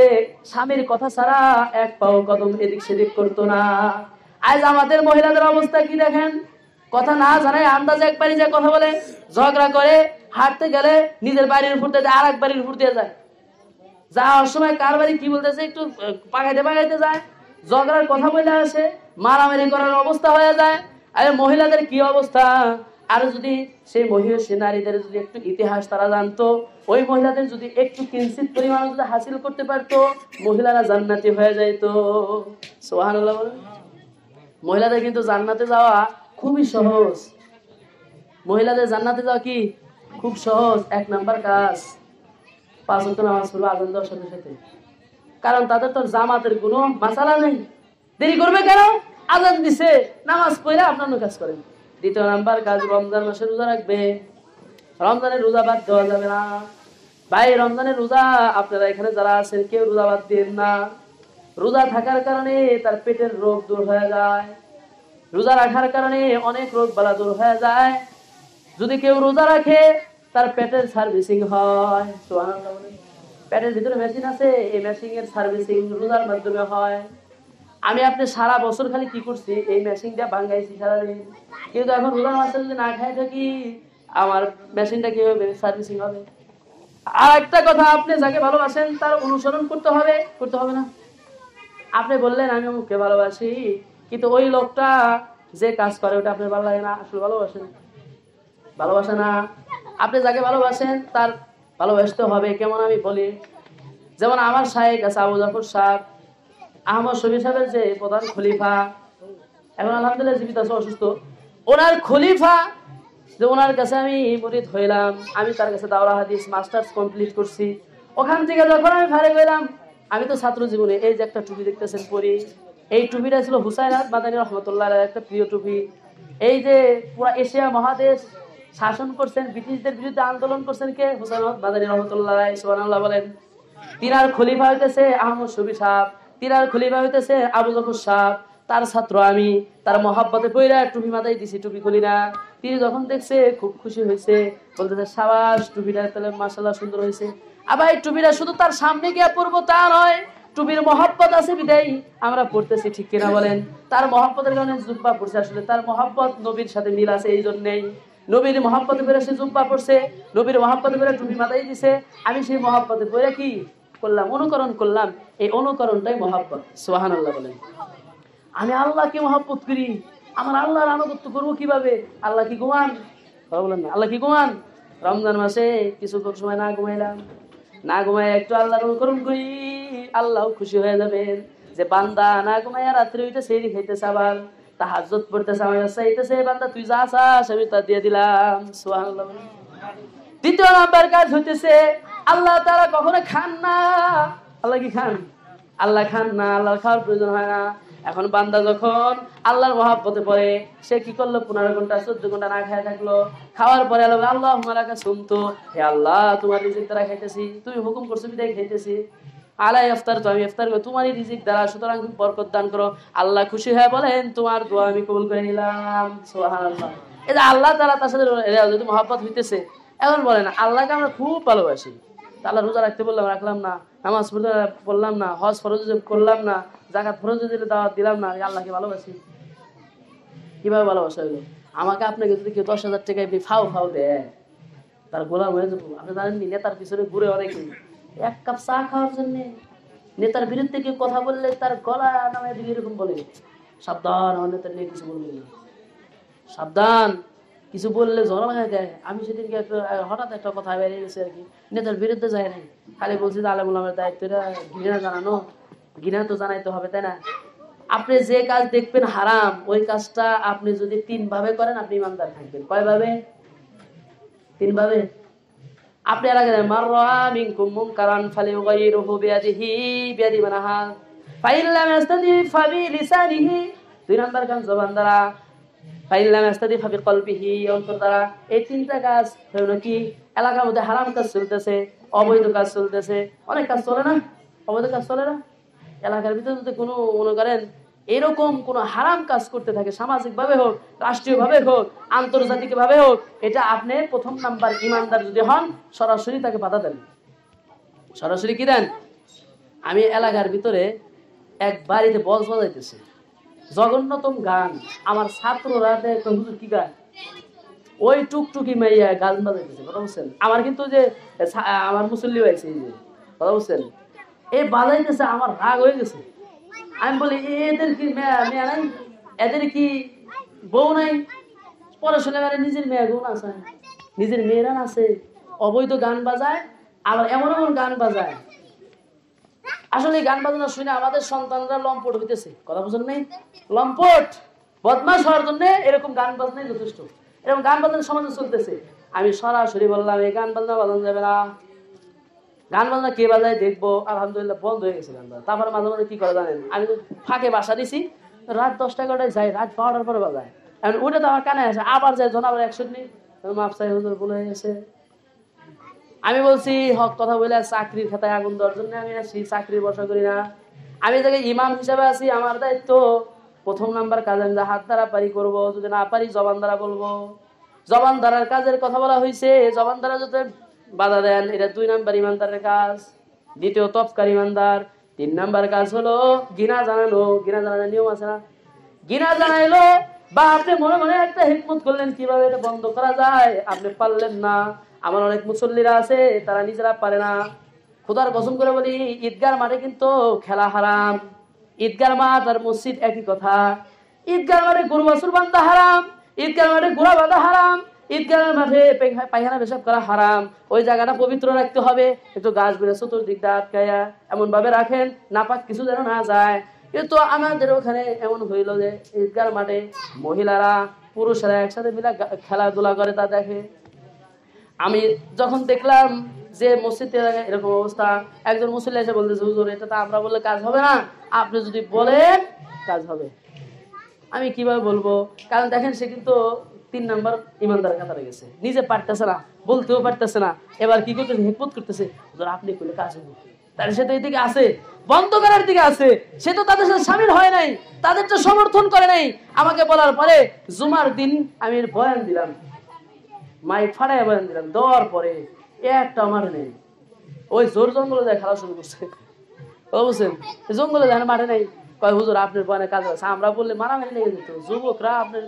স্বামীর কথা ছাড়া এক পাও কদম এদিক সেদিক করতো না। আজ আমাদের মহিলাদের অবস্থা কি দেখেন, কথা না জানায় আন্দাজে একবারই যায় কথা বলে, ঝগড়া করে, হাঁটতে গেলে নিজের বাড়ির উপর দিয়ে আর এক বাড়ির উপর দিয়ে যায়, যাওয়ার সময় কার বাড়ি কি বলতেছে একটু পাকাইতে পাকাইতে যায়, ঝগড়ার কথা বলে আসে, মারামারি করার অবস্থা হয়ে যায়। আরে মহিলাদের কি অবস্থা! আর যদি সেই মহিলা সে নারীদের যদি একটু ইতিহাস তারা জানতো, ওই মহিলাদের যদি একটু কিঞ্চিত পরিমাণ যদি হাসিল করতে পারতো, মহিলারা জান্নাতি হয়ে যাইতো। সুবহানাল্লাহ বলেন। মহিলাদের কিন্তু জান্নাতে যাওয়া খুবই সহজ। মহিলাদের জান্নাতে যাওয়া কি খুব সহজ। 1 নাম্বার কাজ 5 ওয়াক্ত নামাজ পড়বে আজান দেওয়ার সাথে সাথে। কারণ তাদের তো জামাতের কোনো মাসালা নেই। দেরি করবে কেন? আজান দিছে, নামাজ পড়ে আপনার কাজ করেন। দ্বিতীয় নাম্বার কাজ, রমজান মাসে রোজা রাখবে। রমজানের রোজা বাদ দেওয়া যাবে না ভাই। রমজানের রোজা আপনারা এখানে যারা আছেন কেউ রোজা বাদ দিন না। রোজা থাকার কারণে তার পেটের রোগ দূর হয়ে যায়। রোজা রাখার কারণে অনেক রোগ বালা দূর হয়ে যায়। যদি কেউ রোজা রাখে তার পেটের সার্ভিসিং হয়। সুবহানাল্লাহ বলেন। পেটের ভিতরে মেশিন আছে, এই মেশিন এর সার্ভিসিং রোজার মাধ্যমে হয়। আমি আপনি সারা বছর খালি কি করছি, এই মেশিনটা ভাঙাইছি সারাদিন। কিন্তু এখন রোজার মাসে যদি না খাই থাকি, আমার মেশিনটা কিভাবে সার্ভিসিং হবে? আর একটা কথা, আপনি যাকে ভালোবাসেন তার অনুসরণ করতে হবে, করতে হবে না? আপনি বললেন আমি অমুককে ভালোবাসি, কিন্তু ওই লোকটা যে কাজ করে ওটা আপনার ভালো লাগে না, আসলে ভালোবাসেন? ভালোবাসে না। আপনি যাকে ভালোবাসেন তার ভালোবাসতে হবে। কেমন আমি বলি, যেমন আমার শায়েখ আছে আবু জাফর সাহেব, আহমদ শফি সাহেবের যে প্রধান খলিফা, এখন আলহামদুলিল্লাহ জীবিত আছে, অসুস্থ। ওনার খলিফা, যে ওনার কাছে আমি মুরিদ হইলাম, আমি তার কাছে দাওরা হাদিস মাস্টার্স কমপ্লিট করছি। ওখান থেকে যখন আমি ফারেক হইলাম, আমি তো ছাত্র জীবনে এই যে একটা টুপি দেখতেছেন পরি, এই টুপিটা ছিল হুসাইন আহমদ মাদানী রহমতুল্লাহর একটা প্রিয় টুপি। এই যে পুরা এশিয়া মহাদেশ শাসন করছেন, ব্রিটিশদের বিরুদ্ধে আন্দোলন করছেন কে? হুসাইন আহমদ মাদানী রহমতুল্লাহ। সুবহানাল্লাহ বলেন। তিনার খলিফা হইতেছে আহমদ শফি সাহেব, তিনার খলিফা হইতেছে আবু জাফর সাহেব। তার ছাত্র আমি, তার মহাব্বতে পইরা টুপি মাথায় দিছি, টুপি খুলি না। তিনি যখন দেখছে খুব খুশি হয়েছে, বলতেছে সাবাস, টুপিটা তাহলে মাশাআল্লাহ সুন্দর হয়েছে। আবার এই টুপিটা শুধু তার সামনে গিয়ে পরবো তা নয়, টুপির মহব্বত আছে বিদায়ী আমরা পড়তেছি, ঠিক কিনা বলেন? তার মহব্বতের কারণে জুব্বা পড়ছে। আসলে তার মহব্বত নবীর সাথে মিল আছে, এই জন্যেই নবীর মহব্বতে করে সে জুব্বা পড়ছে, নবীর মহব্বতে করে টুপি মাথায় দিছে। আমি সেই মহব্বতে পড়ে কি করলাম? অনুকরণ করলাম। এই অনুকরণটাই মহব্বত। সুবহানাল্লাহ বলেন। আমি আল্লাহকে মহব্বত করি, আমার আল্লাহর আনুগত্য করবো কিভাবে? আল্লাহ কি ঘুমান? বলেন না, আল্লাহ কি ঘুমান? রমজান মাসে কিছু সময় না ঘুমাইলাম, না ঘুমাই একটু আল্লাহর অনুকরণ করি, আল্লাহ খুশি হয়ে যাবেন যে বান্দা না ঘুমাইয়া রাত্রে ওইটা সেই খাইতেছে, আবার তাহাজ্জুদ পড়তেছে, আমার চাইতেছে বান্দা তুই যা চাস আমি তা দিয়ে দিলাম। সুবহানাল্লাহ। দ্বিতীয় নাম্বার কাজ হইতেছে, আল্লাহ তাআলা কখনো খান না। আল্লাহ কি খান? আল্লাহ খান না, আল্লাহর খাওয়ার প্রয়োজন হয় না। এখন বান্দা যখন আল্লাহর মহব্বতে পড়ে, সে কি করলো? 15 ঘন্টা 14 ঘন্টা না খেয়ে থাকলো। খাওয়ার পরে আল্লাহ মারাকা শুনতো, হে আল্লাহ তোমার রিজিক দ্বারা খাইতেছি, তুমি হুকুম করছো বিদায় খাইতেছি। আলাই ইফতার, তো আমি ইফতার করি তোমারই রিজিক দ্বারা, সুতরাং তুমি বরকত দান করো। আল্লাহ খুশি হয়ে বলেন তোমার দোয়া আমি কবুল করে নিলাম। সুবহানাল্লাহ। এই যে আল্লাহ তাআলা তার সাথে যদি মহব্বত হইতেছে, এখন বলেন আল্লাহকে আমরা খুব ভালোবাসি, আল্লাহ রোজা রাখতে বললাম রাখলাম না, নামাজ পড়তে বললাম না, হজ ফরজ করলাম না, যাকাত ফরজ দিলে দাওয়াত দিলাম না, আল্লাহকে ভালোবাসি। কিভাবে ভালোবাসা হইলো? আমাকে আপনাকে যদি কেউ 10,000 টাকা ফাও ফাও দেয়, তার গোলাম হয়ে যাবো। আপনি জানেননি নেতার পিছনে ঘুরে অনেকে এক কাপ চা খাওয়ার জন্য, নেতার বিরুদ্ধে কেউ কথা বললে তার গলা নামায় দিকে এরকম বলে, সাবধান আমার নেতার নিয়ে কিছু বলবে না, সাবধান, কিছু বললে ঝড় হয়ে যায়। আমি সেদিনকে হঠাৎ একটা কথা বেরিয়ে গেছে আর কি, নেতার বিরুদ্ধে যায় নাই, খালি বলছি যে আলেমুল আমার দায়িত্বটা ঘৃণা জানানো, ঘৃণা তো জানাইতে হবে, তাই না? আপনি যে কাজ দেখবেন হারাম, ওই কাজটা আপনি যদি 3 ভাবে করেন আপনি ইমানদার থাকবেন। কয় ভাবে? 3 ভাবে। আপনি আগে মাররা মিনকুম মুনকারান ফালিয়ুগাইরুহু বিয়াদিহি, বিয়াদি মানাহা ফাইল্লাম ইস্তাদি ফাবি লিসানিহি। 2 নাম্বার কাজ জবান দ্বারা, ফাইল্লাম ইস্তাদি ফাবি কলবিহি, অন্তর দ্বারা। এই 3টা কাজ হলো কি? এলাকার মধ্যে হারাম কাজ চলতেছে, অবৈধ কাজ চলতেছে, অনেক কাজ চলে না, অবৈধ কাজ চলে না। এলাকার ভিতরে যদি কোনো মনে করেন এরকম কোনো হারাম কাজ করতে থাকে, সামাজিক ভাবে হোক, রাষ্ট্রীয় ভাবে হোক, আন্তর্জাতিক ভাবে হোক, এটা আপনি 1 নাম্বার ইমানদার যদি হন, সরাসরি তাকে বাধা দেন। সরাসরি কি দেন? আমি এলাকার ভিতরে এক বাড়িতে বক্স বাজাইতেছে, জঘন্যতম গান, আমার ছাত্ররা হুজুর কি গান, ওই টুকটুকি মাইয়া গান বাজাইতেছে। কথা বলছেন? আমার কিন্তু যে আমার মুসল্লি হয়েছে, কথা বলছেন, এই বাজাইতেছে, আমার রাগ হয়ে গেছে। আমি বলি এদের কি মেয়া নাই, এদের কি বউ নাই? পড়াশোনা করে নিজের মেয়ে গুণ আছে, নিজের মেয়েরা আছে, অবৈধ গান বাজায়, আবার এমন এমন গান বাজায়। আসলে গান বাজানো শুনে আমাদের সন্তানরা লম্পট হইতেছে। কথা বুঝেন নাই? লম্পট বদমাশ হওয়ার জন্য এরকম গান বাজনাই যথেষ্ট। এরকম গান বাজনা সমাজে চলতেছে। আমি সরাসরি বললাম এই গান বাজনা বাজানো যাবে না, গান বাজনা কে বাজায় দেখবো, আলহামদুলিল্লাহ বন্ধ হয়ে গেছে গান বাজনা। তারপরে মাঝে মাঝে কি করে জানেন, আমি তো ফাঁকে বাসা দিছি, রাত 10-11টায় যাই, রাত 12টার পরে বাজায়। এখন ওটা তো আমার কানে আসে, আবার যাই যখন আবার 100 নেই, মাপ চাই হুজুর ভুল হয়ে গেছে। আমি বলছি হক কথা বলে চাকরির খাতায় আগুন দেওয়ার জন্য আমি আসি, চাকরির বসা করি না। আমি জায়গায় ইমাম হিসাবে আছি, আমার দায়িত্ব প্রথম নাম্বার কাজ আমি হাত দ্বারা পারি করবো, যদি না পারি জবান দ্বারা বলবো। জবান দ্বারার কাজের কথা বলা হয়েছে, জবান দ্বারা যদি বাধা দেন এটা 2 নাম্বার ইমানদারের কাজ, দ্বিতীয় তফকার ইমানদার। 3 নাম্বার কাজ হলো গিনা জানানো। গিনা জানানোর নিয়ম আছে না, গিনা জানাইলো বা আপনি মনে মনে একটা হিকমত করলেন কিভাবে এটা বন্ধ করা যায়, আপনি পারলেন না। আমার অনেক মুসল্লিরা আছে তারা নিজেরা পারে না। খোদার কসম করে বলি, ঈদগার মাঠে কিন্তু খেলা হারাম। ঈদগার মাঠ আর মসজিদ একই কথা। ঈদগার মাঠে গরু বাছুর বান্ধা হারাম, ঈদগার মাঠে ঘোড়া বাঁধা হারাম, ঈদগার মাঠে পায়খানা পেশাব করা হারাম। ওই জায়গাটা পবিত্র রাখতে হবে, একটু গাছ বেড়ে চতুর্দিকটা আটকায়া এমন ভাবে রাখেন নাপাক কিছু যেন না যায়। কিন্তু আমাদের ওখানে এমন হইল যে ঈদগার মাঠে মহিলারা পুরুষেরা একসাথে মিলে খেলাধুলা করে তা দেখে। আমি যখন দেখলাম যে মসজিদে এরকম অবস্থা, একজন মুসল্লি এসে বলতেছে হুজুর এটা তো আমরা বললে কাজ হবে না, আপনি যদি বলেন কাজ হবে। আমি কিভাবে বলবো, কারণ দেখেন সে কিন্তু 3 নাম্বার ইমানদার কাতারে গেছে, নিজে পারতেছে না, বলতেও পারতেছে না, এবার কি করতেছে হিকমত করতেছে হুজুর আপনি করলে কাজ হবে। তাহলে সে তো এই দিকে আছে, বন্ধ করার দিকে আছে, সে তো তাদের সাথে শামিল হয় নাই, তাদের তো সমর্থন করে নাই। আমাকে বলার পরে জুমার দিন আমি বয়ান দিলাম, মাইক ফাটাই বয়ান দিলাম, দেওয়ার পরে একটা আমার নেই, ওই জোর জঙ্গলে যায় খেলা শুরু করছে। বুঝছেন, জঙ্গলে যায় মাঠে নেই, কয় হুজুর আপনার বয়ানে কাজ আছে। আমরা বললে মারামারি লেগে যেত, যুবকরা আপনার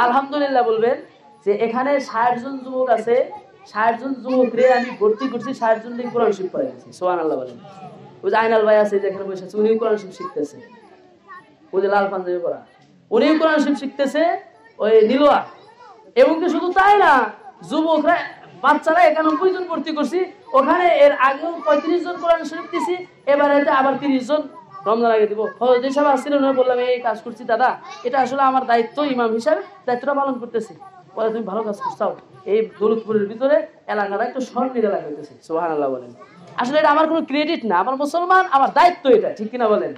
আলহামদুলিল্লাহ বলবেন যে এখানে 60 জন যুবক আছে, 60 জন যুবকরে আমি ভর্তি করছি, 60 জন দিন কোরআন শিক্ষা পড়ে গেছি। সুবহানাল্লাহ বলেন। ওই যে আইনাল ভাই আছে যেখানে বসে আছে, উনিও কোরআন শিক্ষা শিখতেছে, ওই যে লাল পাঞ্জাবি পরা, উনিও কোরআন শিক্ষা শিখতেছে ওই নীলোয়া। এবং কি শুধু তাই না, যুবকরা বাচ্চারা 91 জন ভর্তি করছি, ওখানে এর আগেও 35 জন কোরআন শরীফ দিছি, এবারে আবার 30 জন রমজান আগে দিব। যে সব আসছিলেন বললাম এই কাজ করছি দাদা, এটা আসলে আমার দায়িত্ব, ইমাম হিসাবে দায়িত্বটা পালন করতেছি। বলে তুমি ভালো কাজ করছাও, এই দৌলতপুরের ভিতরে এলাকাটা একটু স্বর্ণের এলাকা হইতেছে। সুবহানাল্লাহ বলেন। আসলে এটা আমার কোনো ক্রেডিট না, আমার মুসলমান, আমার দায়িত্ব এটা, ঠিক কিনা বলেন?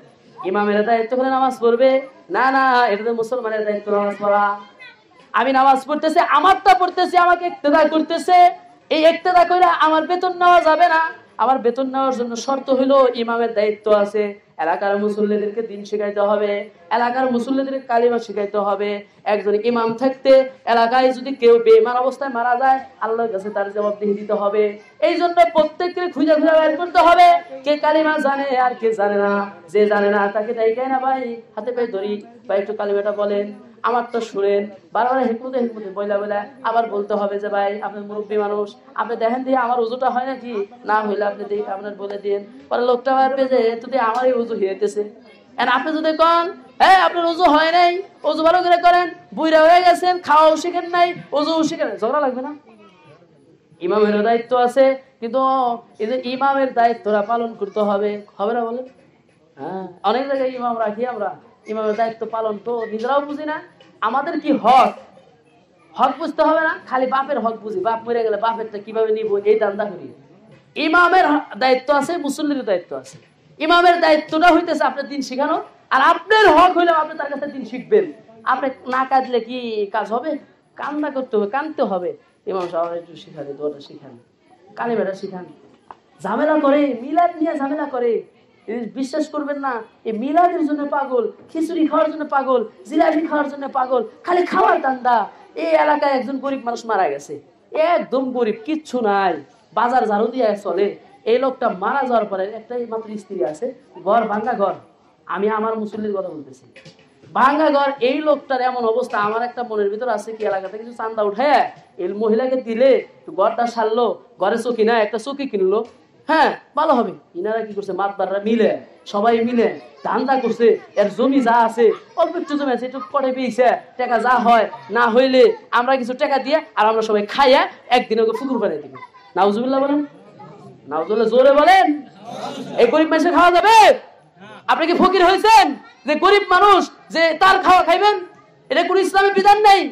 ইমামের দায়িত্ব করে নামাজ পড়বে না, না এটা তো মুসলমানের দায়িত্ব নামাজ পড়া। আমি নামাজ পড়তেছি, আমারটা পড়তেছি, আমাকে ইক্তেদা করতেছে, এই ইক্তেদা করে আমার বেতন নেওয়া যাবে না। আমার বেতন নেওয়ার জন্য শর্ত হলো ইমামের দায়িত্ব আছে, এলাকার মুসল্লিদেরকে দিন শিখাইতে হবে, এলাকার মুসল্লিদেরকে কালিমা শিখাইতে হবে। একজন ইমাম থাকতে এলাকায় যদি কেউ বেঈমান অবস্থায় মারা যায়, আল্লাহর কাছে তার জবাবদিহি দিতে হবে। এই জন্য প্রত্যেককে খুঁজে খুঁজে বের করতে হবে কে কালিমা জানে আর কে জানে না। যে জানে না তাকে তাই না ভাই হাতে পায়ে ধরি, ভাই একটু কালিমাটা বলেন, আমারটা শুনেন। বারবার হিকমতে হিকমতে বইলা বইলা আবার বলতে হবে যে ভাই আপনি মুরব্বী মানুষ, আপনি দেখেন দিয়ে আমার উজুটা হয় নাকি, না হইলে আপনি দেখে আপনার বলে দিন। পরে লোকটা ভাববে যে যদি আমারই উজু হইতেছে, আপনি যদি কন হ্যাঁ আপনার উজু হয় নাই, উজু ভালো করে করেন, বুইরা হয়ে গেছেন, খাওয়াও শিখেন নাই, উজুও শিখেন, ঝগড়া লাগবে না? ইমামেরও দায়িত্ব আছে, কিন্তু এই যে ইমামের দায়িত্বটা পালন করতে হবে, হবে না বলেন? হ্যাঁ, অনেক জায়গায় ইমাম রাখি আমরা, ইমামের দায়িত্ব পালন তো নিজেরাও বুঝি না। আমাদের কি হক, হক বুঝতে হবে না? খালি বাপের হক বুঝি, বাপ মরে গেলে বাপেরটা কিভাবে নিব এই দান্দা করি। ইমামের দায়িত্ব আছে, মুসল্লির দায়িত্ব আছে। ইমামের দায়িত্বটা হইতেছে আপনার দিন শিখানো, আর আপনার হক হইলে আপনি তার কাছে দিন শিখবেন। আপনি না কাঁদলে কি কাজ হবে? কান্না করতে হবে, কাঁদতে হবে। ইমাম সাহেব একটু শিখালে, দোয়াটা শিখান, কালিমাটা শিখান। ঝামেলা করে, মিলাদ নিয়ে ঝামেলা করে, বিশ্বাস করবেন না, এই মিলাদের জন্য পাগল, খিচুড়ি খাওয়ার জন্য পাগল, জিলাপি খাওয়ার জন্য পাগল, খালি খাওয়ার দান্দা। এই এলাকায় একজন গরিব মানুষ মারা গেছে, একদম গরিব, কিচ্ছু নাই, বাজার ঝাড়ু দিয়ে চলে। এই লোকটা মারা যাওয়ার পরে একটাই মাত্র স্ত্রী আছে, ঘর ভাঙ্গা ঘর। আমি আমার মুসল্লির কথা বলতেছি, ভাঙ্গা ঘর। এই লোকটার এমন অবস্থা, আমার একটা মনের ভিতর আছে কি এলাকাতে কিছু চান্দা উঠে এই মহিলাকে দিলে ঘরটা সারলো, ঘরে চকি না একটা চকি কিনলো, হ্যাঁ ভালো হবে। ইনারা কি করছে, মাতবাররা মিলে সবাই মিলে ধান্দা করছে, এর জমি যা আছে অল্প একটু জমি আছে, একটু পরে পেয়েছে টাকা, যা হয় না হইলে আমরা কিছু টাকা দিয়ে আর আমরা সবাই খাইয়া একদিন ওকে ফুকুর বানাই দিব। নাউজুবিল্লাহ বলেন, নাউজুবিল্লাহ জোরে বলেন। এই গরিব মানুষের খাওয়া যাবে? আপনি কি ফকির হয়েছেন যে গরিব মানুষ যে তার খাওয়া খাইবেন? এটা কোন ইসলামের বিধান নেই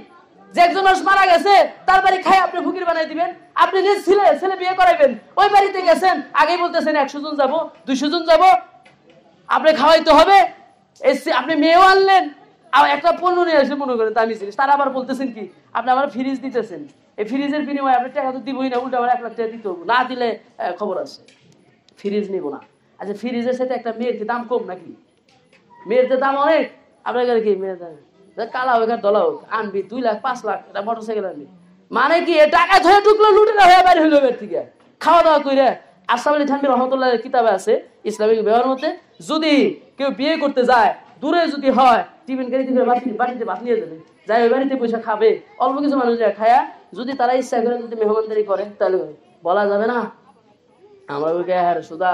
যে একজন মানুষ মারা গেছে তার বাড়ি খাই আপনি ফকির বানাই দিবেন। আপনি যে ছেলে বিয়ে করাইবেন, ওই বাড়িতে গেছেন, আগেই বলতেছেন 100 জন যাবো, 200 জন যাবো, আপনি খাওয়াইতে হবে। আপনি মেয়েও আনলেন, আর একটা পণ্য নিয়ে আসে মনে করেন দামি জিনিস, তারা আবার বলতেছেন কি আপনি আমার ফ্রিজ দিতেছেন, এই ফ্রিজের বিনিময়ে আপনি টাকা তো দিবই না, উল্টা আবার 1 লাখ টাকা দিতে হবে, না দিলে খবর আছে ফ্রিজ নিব না। আচ্ছা ফ্রিজের সাথে একটা মেয়ের কি দাম কম নাকি? মেয়ের তো দাম অনেক। আপনার কাছে কি মেয়ের দাম কালা হোক আর দলা হোক, আনবি 2 লাখ 5 লাখ এটা মোটরসাইকেল আনবি, মানে কি টাকা ধরে ঢুকলো, লুটেরা হয়ে বাইরে হইলো বের থেকে, খাওয়া দাওয়া করে। আশরাফ আলী থানভী রহমতুল্লাহ কিতাবে আছে ইসলামিক ব্যবহার মধ্যে, যদি কেউ বিয়ে করতে যায় দূরে যদি হয়, টিফিন গাড়ি থেকে বাড়িতে ভাত নিয়ে যাবে, যাই ওই বাড়িতে পয়সা খাবে, অল্প কিছু মানুষ যায় খায়া, যদি তারা ইচ্ছা করে যদি মেহমানদারি করে তাহলে বলা যাবে না আমরা ওই সুদা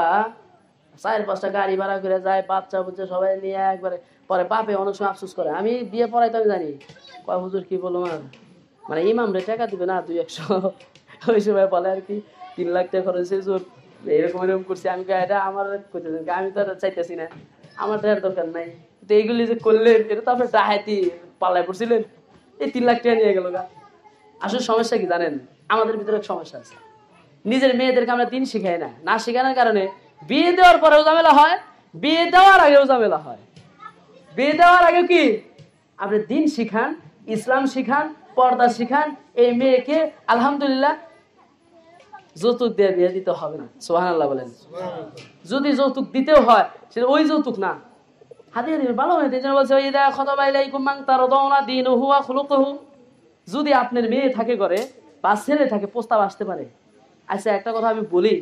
4-5টা গাড়ি ভাড়া করে যায়, বাচ্চা বুচ্চা সবাই নিয়ে একবারে, পরে বাপে অনেক সময় আফসোস করে। আমি বিয়ে পড়াই তো আমি জানি, কয় হুজুর কি বলবো মানে ইমাম রে টাকা দিবে না 200-100, ওই সময় বলে আর কি 3 লাখ টাকা খরচ হুজুর, এরকম করছি। আমি এটা আমার করতেছেন, আমি তো চাইতেছি না, আমার টাকার দরকার নাই, তো এইগুলি যে করলেন এটা তো আপনি ডাহাতি পাল্লায় পড়ছিলেন, এই 3 লাখ টাকা নিয়ে গেল গা। আসলে সমস্যা কি জানেন, আমাদের ভিতরে এক সমস্যা আছে, নিজের মেয়েদেরকে আমরা দিন শিখাই না, না শেখানোর কারণে বিয়ে দেওয়ার পরেও ঝামেলা হয়, বিয়ে দেওয়ার আগেও ঝামেলা হয়। বিয়ে দেওয়ার আগে কি আপনি দিন শিখান, ইসলাম শিখান, পর্দা শিখান, এই মেয়েকে আলহামদুলিল্লাহ যৌতুক দিয়ে বিয়ে দিতে হবে না, সুবহানাল্লাহ বলেন। যদি যৌতুক দিতেও হয় সেটা ওই যৌতুক না, হাদিয়া দিবেন, ভালো হয়। এই জন্য বলছে ওই দা খতবা ইলাইকুম মান তারদাউনা দীনুহু ওয়া খুলুকুহু, যদি আপনার মেয়ে থাকে ঘরে বা ছেলে থাকে প্রস্তাব আসতে পারে। আচ্ছা একটা কথা আমি বলি,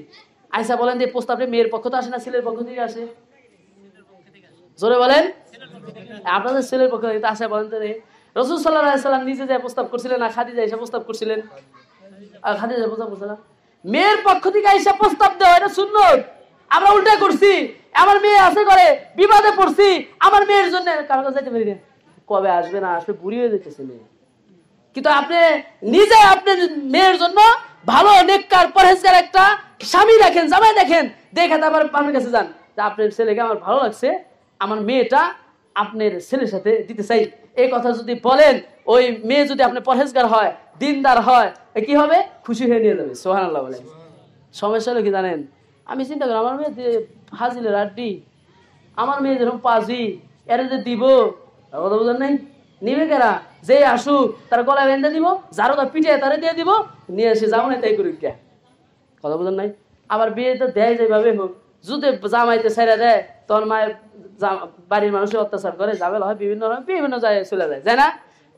আচ্ছা বলেন যে প্রস্তাবটা মেয়ের পক্ষ তো আসে না ছেলের পক্ষ থেকে আসে? জোরে বলেন। আপনাদের ছেলের পক্ষ থেকে আসে বলেন তো? রাসূল সাল্লাল্লাহু আলাইহি সাল্লাম নিজে যে প্রস্তাব করছিলেন না খাদিজা এসে প্রস্তাব করছিলেন? আর খাদিজা প্রস্তাব করছিলেন, মেয়ের পক্ষ থেকে এসে প্রস্তাব দেওয়া এটা সুন্নাত। আমরা উল্টা করছি, আমার মেয়ে আছে করে বিবাদে পড়ছি, আমার মেয়ের জন্য কারো কাছে যেতে পারি না, কবে আসবে না আসবে বুড়ি হয়ে যেতেছে মেয়ে। কিন্তু আপনি নিজে আপনার মেয়ের জন্য ভালো নেককার পরহেজগার একটা স্বামী দেখেন, জামাই দেখেন, দেখে তারপর আপনার কাছে যান যে আপনার ছেলেকে আমার ভালো লাগছে, আমার মেয়েটা আপনার ছেলের সাথে দিতে চাই। এই কথা যদি বলেন, ওই মেয়ে যদি আপনার পরহেজগার হয়, দিনদার হয়, কি হবে? খুশি হয়ে নিয়ে যাবে, সুবহানাল্লাহ বলেন। সমস্যা হলো কি জানেন, আমি চিন্তা করি আমার মেয়ে হাজিলের আড্ডি, আমার মেয়ে যেরকম পাজি, এরা যে দিব কথা বোঝেন নাই, নিবে কারা? যে আসুক তার গলায় বেঁধে দিব, যারও তার পিঠে তারে দিয়ে দিব, নিয়ে এসে যাবো না তাই করুক, কথা বোঝেন নাই। আবার বিয়ে তো দেয় যেভাবে হোক, যদি জামাইতে ছেড়ে দেয় তখন মায়ের বাড়ির মানুষের অত্যাচার করে, ঝামেলা হয়, বিভিন্ন জায়গায় চলে যায়, তাই না?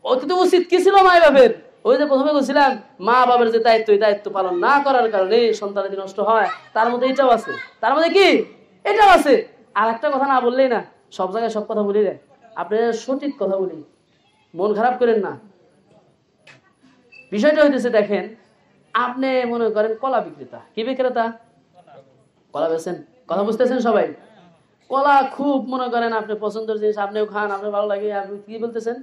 ও কিন্তু উচিত কি ছিল মায়ের বাপের? ওই যে প্রথমে বলছিলাম, মা বাবার যে দায়িত্ব পালন না করার কারণে সন্তান নষ্ট হয়, তার মধ্যে এটাও আছে, তার মধ্যে কি এটাও আছে। আর একটা কথা না বললেই না, সব জায়গায় সব কথা বলি না, আপনি সঠিক কথা বলি, মন খারাপ করেন না। বিষয়টা হইতেছে দেখেন, আপনি মনে করেন কলা বিক্রেতা, কি বিক্রেতা? কলা বেচেন, কথা বুঝতেছেন সবাই? কলা খুব মনে করেন আপনি পছন্দের জিনিস, আপনিও খান, আপনার ভালো লাগে, আপনি কি বলতেছেন?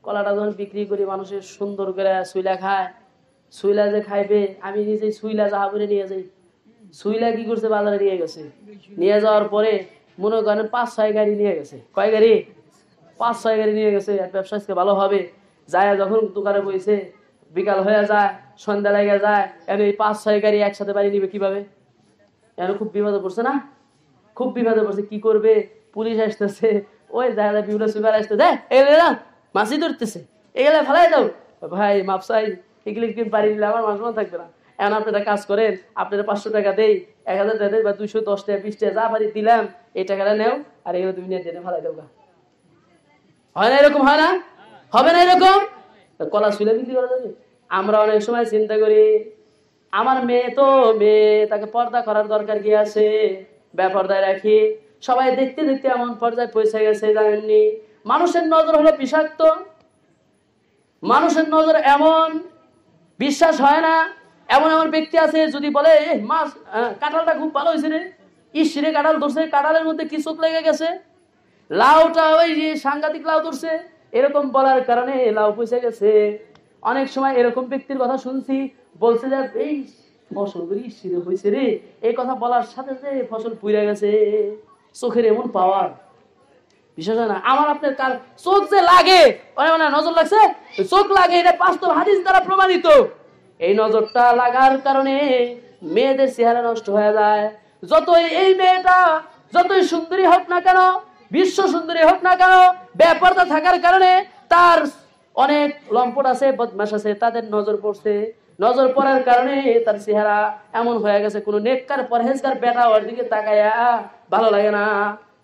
কলাটা যখন বিক্রি করি মানুষের সুন্দর করে সুইলা খায়, সুইলা যে খাইবে, আমি নিজে সুইলা যাহা করে নিয়ে যাই, সুইলা কি করছে বাজারে নিয়ে গেছে, নিয়ে যাওয়ার পরে মনে করেন 5-6 গাড়ি নিয়ে গেছে। কয় গাড়ি? 5-6 গাড়ি নিয়ে গেছে। ব্যবসা আজকে ভালো হবে, যায় যখন দোকানে বইছে, বিকাল হয়ে যায়, সন্ধ্যা লেগে যায়, এখন এই 5-6 গাড়ি একসাথে বাড়ি নিবে কিভাবে? এখন খুব বিপদে পড়ছে না? খুব বিপদে পড়ছে। কি করবে? পুলিশ আসতেছে, ওই জায়গায় বিভিন্ন সুগার আসতেছে, এগুলো না মাছি ধরতেছে, এগুলো ফেলাই দাও। ভাই মাপসাই, এগুলো কিন্তু বাড়ি নিলে আমার মাছ থাকবে না। এখন আপনারা কাজ করেন, আপনারা 500 টাকা দেই, 1000 টাকা দেই, বা 210 টাকা 20 টাকা যা বাড়ি দিলাম, এই টাকাটা নেও, আর এগুলো তুমি নিয়ে জেনে ফেলাই দাও। হয় না এরকম? হয় না? হবে না এরকম? কলা শুলে বিক্রি করা যাবে? আমরা অনেক সময় চিন্তা করি আমার মেয়ে তো মেয়ে, তাকে পর্দা করার দরকার কি আছে, বেপর্দায় রাখি। সবাই দেখতে দেখতে এমন পর্যায়ে পৌঁছে গেছে জানেননি, মানুষের নজর হলো বিষাক্ত, মানুষের নজর এমন, বিশ্বাস হয় না। এমন এমন ব্যক্তি আছে যদি বলে মাছ কাঁঠালটা খুব ভালো হয়েছে রে, ইসরে কাঁঠাল ধরছে, কাঁঠালের মধ্যে কি চোখ লেগে গেছে, লাউটা ওই যে সাংঘাতিক লাউ ধরছে, এরকম বলার কারণে লাউ পয়সা গেছে। অনেক সময় এরকম ব্যক্তির কথা শুনছি, বলছে যে এই ফসল ইসরে হয়েছে রে, এই কথা বলার সাথে সাথে ফসল পুড়ে গেছে। চোখের এমন পাওয়ার, বিশেষ হয় না। আমার আপনার কার চোখ যে লাগে, নজর লাগছে, চোখ লাগে, এটা বাস্তব হাদিস দ্বারা প্রমাণিত। এই নজরটা লাগার কারণে মেয়েদের চেহারা নষ্ট হয়ে যায়। যতই এই মেয়েটা যতই সুন্দরী হোক না কেন, বিশ্ব সুন্দরী হোক না কেন, বেপরদা থাকার কারণে তার অনেক লম্পট আছে, বদমাশ আছে, তাদের নজর পড়ছে। নজর পড়ার কারণে তার চেহারা এমন হয়ে গেছে, কোনো নেককার পরহেজগার বেটা ওর দিকে তাকায়া ভালো লাগে না,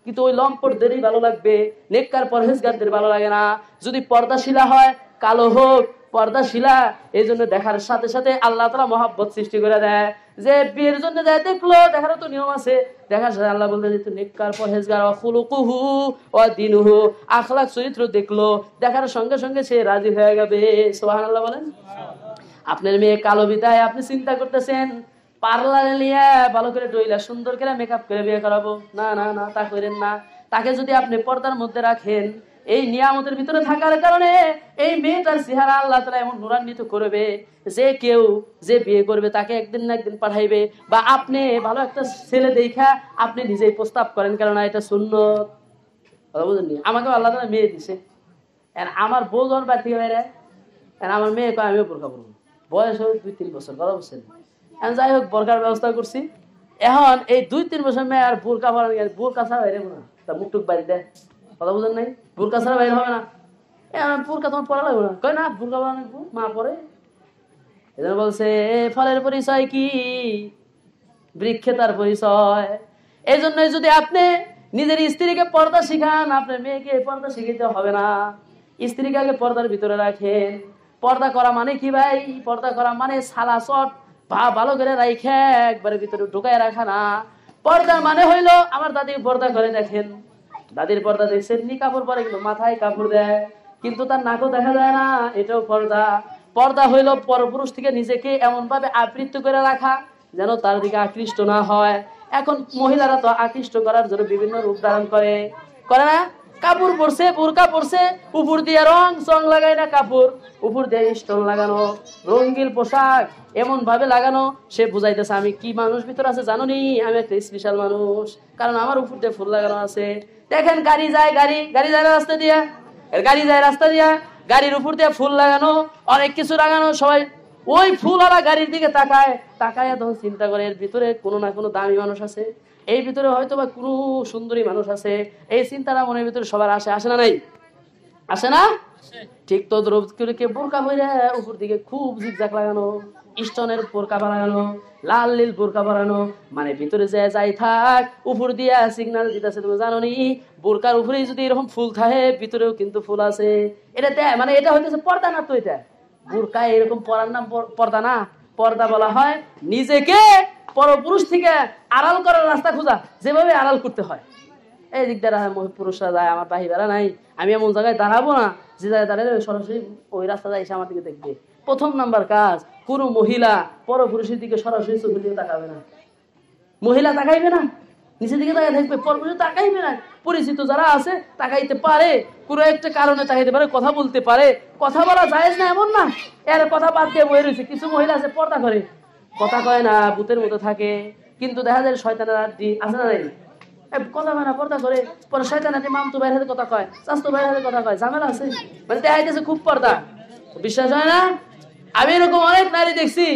কিন্তু ওই লম্পটদেরই ভালো লাগবে, নেককার পরহেজগারদের ভালো লাগে না। যদি পর্দাশীলা হয়, কালো হোক, পর্দাশীলা, এই জন্য দেখার সাথে সাথে আল্লাহ তাআলা মহব্বত সৃষ্টি করে দেয়। যে বিয়ের জন্য যায় দেখলো, দেখারও তো নিয়ম আছে, দেখার সাথে আল্লাহ বলতে যে নেককার পরহেজগার খুলুকুহু ওয়া দীনুহু, আখলাক চরিত্র দেখলো, দেখার সঙ্গে সঙ্গে সে রাজি হয়ে যাবে। সুবহানাল্লাহ বলেন। আপনার মেয়ে কালো বিদায়, আপনি চিন্তা করতেছেন পার্লারে নিয়ে ভালো করে ডইলা সুন্দর করে মেকআপ করে বিয়ে করাবো, না না না, তা করেন না। তাকে যদি আপনি পর্দার মধ্যে রাখেন, এই নিয়ামতের ভিতরে থাকার কারণে এই মেয়েটার চেহারা আল্লাহ তাআলা এমন নূরান্বিত করবে যে কেউ যে বিয়ে করবে তাকে একদিন না একদিন পাঠাইবে। বা আপনি ভালো একটা ছেলে দেখা আপনি নিজেই প্রস্তাব করেন, কেননা এটা সুন্নত, কথা বুঝেননি? আমাকে আল্লাহ তাআলা মেয়ে দিছে, আমার বউ যখন বাড়ি থেকে বাইরে, আমার মেয়ে কয় আমিও বোরকা পরবো, বয়স হোক 2-3 বছর, কথা বুঝছেন? যাই হোক, বোরকার ব্যবস্থা করছি। এখন এই 2-3 বছর মেয়ে আর বোরকা পরা, বোরকা ছাড়া বাইরে না, তা মুখ টুক বাইরে দেয়, কথা বুঝেন নাই? বোরকা ছাড়া বাইরে হবে না, বোরকা তোমার পরা লাগবে না, কয় না বোরকা পরা লাগবো, মা পরে। এজন্য বলছে ফলের পরিচয় কি, বৃক্ষে তার পরিচয়। এই জন্যই যদি আপনি নিজের স্ত্রীকে পর্দা শিখান, আপনার মেয়েকে পর্দা শিখাইতে হবে না। স্ত্রীকে আগে পর্দার ভিতরে রাখেন। পর্দা করা মানে কি ভাই? পর্দা করা মানে সালা চট ভালো করে রাখে একবারে ভিতরে ঢুকায় রাখা না। পর্দা মানে হইলো, আমার দাদি পর্দা করে, দেখেন দাদির পর্দা দেখছেন, নি কাপড় পরে কিন্তু মাথায় কাপড় দেয়, কিন্তু তার নাকও দেখা যায় না, এটাও পর্দা। পর্দা হইলো পরপুরুষ থেকে নিজেকে এমন ভাবে আবৃত্ত করে রাখা যেন তার দিকে আকৃষ্ট না হয়। এখন মহিলারা তো আকৃষ্ট করার জন্য বিভিন্ন রূপ ধারণ করে, করে না? কাপড় পরছে, বোরকা পরছে, উপর দিয়ে রং চং লাগায় না, কাপড় উপর দিয়ে স্টোন লাগানো, রঙিন পোশাক এমন ভাবে লাগানো, সে বুঝাইতেছে আমি কি মানুষ ভিতর আছে জানো নি, আমি একটা স্পেশাল মানুষ, কারণ আমার উপর দিয়ে ফুল লাগানো আছে। দেখেন গাড়ি যায়, গাড়ি যায় রাস্তা দিয়া, গাড়ি যায় রাস্তা দিয়া, গাড়ির উপর দিয়ে ফুল লাগানো, অনেক কিছু লাগানো, সবাই ওই ফুলওয়ালা গাড়ির দিকে তাকায়, তাকায় তখন চিন্তা করে এর ভিতরে কোনো না কোনো দামি মানুষ আছে, এই ভিতরে হয়তো বা কোনো সুন্দরী মানুষ আছে। এই চিন্তাটা মনের ভিতরে সবার আসে, আসে না? নাই আসে না? ঠিক তো দ্রৌপদীকে বোরকা পরে উপর দিকে খুব জিগজাগ লাগানো, স্টোনের বোরকা বানানো, লাল নীল বোরকা বানানো, মানে ভিতরে যে যাই থাক উপর দিয়ে সিগন্যাল দিতেছে। তুমি জানো নি বোরকার উপরেই যদি এরকম ফুল থাকে, ভিতরেও কিন্তু ফুল আছে। এটা মানে এটা হইতেছে পর্দা না? তো এটা বোরকা এরকম পরার নাম পর্দা না। পর্দা বলা হয় নিজেকে পরপুরুষ থেকে আড়াল করার রাস্তা খোঁজা, যেভাবে আড়াল করতে হয়। এই দিক দ্বারা পুরুষরা যায়, আমার বাহিরা নাই, আমি এমন জায়গায় দাঁড়াবো না যে জায়গায় দাঁড়ালে সরাসরি ওই রাস্তা যায় এসে আমার দিকে দেখবে। প্রথম নাম্বার কাজ, কোনো মহিলা পরপুরুষের দিকে সরাসরি চোখের দিকে তাকাবে না। মহিলা তাকাইবে না, নিচের দিকে তাকাই থাকবে, পরপুরুষ তাকাইবে না। পরিচিত যারা আছে তাকাইতে পারে, কোনো একটা কারণে তাকাইতে পারে, কথা বলতে পারে, কথা বলা জায়েজ না এমন না, এর কথা বাদ দিয়ে বয়ে রয়েছে। কিছু মহিলা আছে পর্দা করে, কথা কয় না, ভূতের মতো থাকে, কিন্তু দেখা যায় শয়তানের আড্ডি আছে না? নাই কথা হয় না, পর্দা করে, পরে শয়তানের মামতো বাইরে হাতে কথা কয়, চাচতো বাইরে হাতে কথা কয়, ঝামেলা আছে, মানে দেখা যাচ্ছে খুব পর্দা। বিশ্বাস হয় না? আমি এরকম অনেক নারী দেখছি,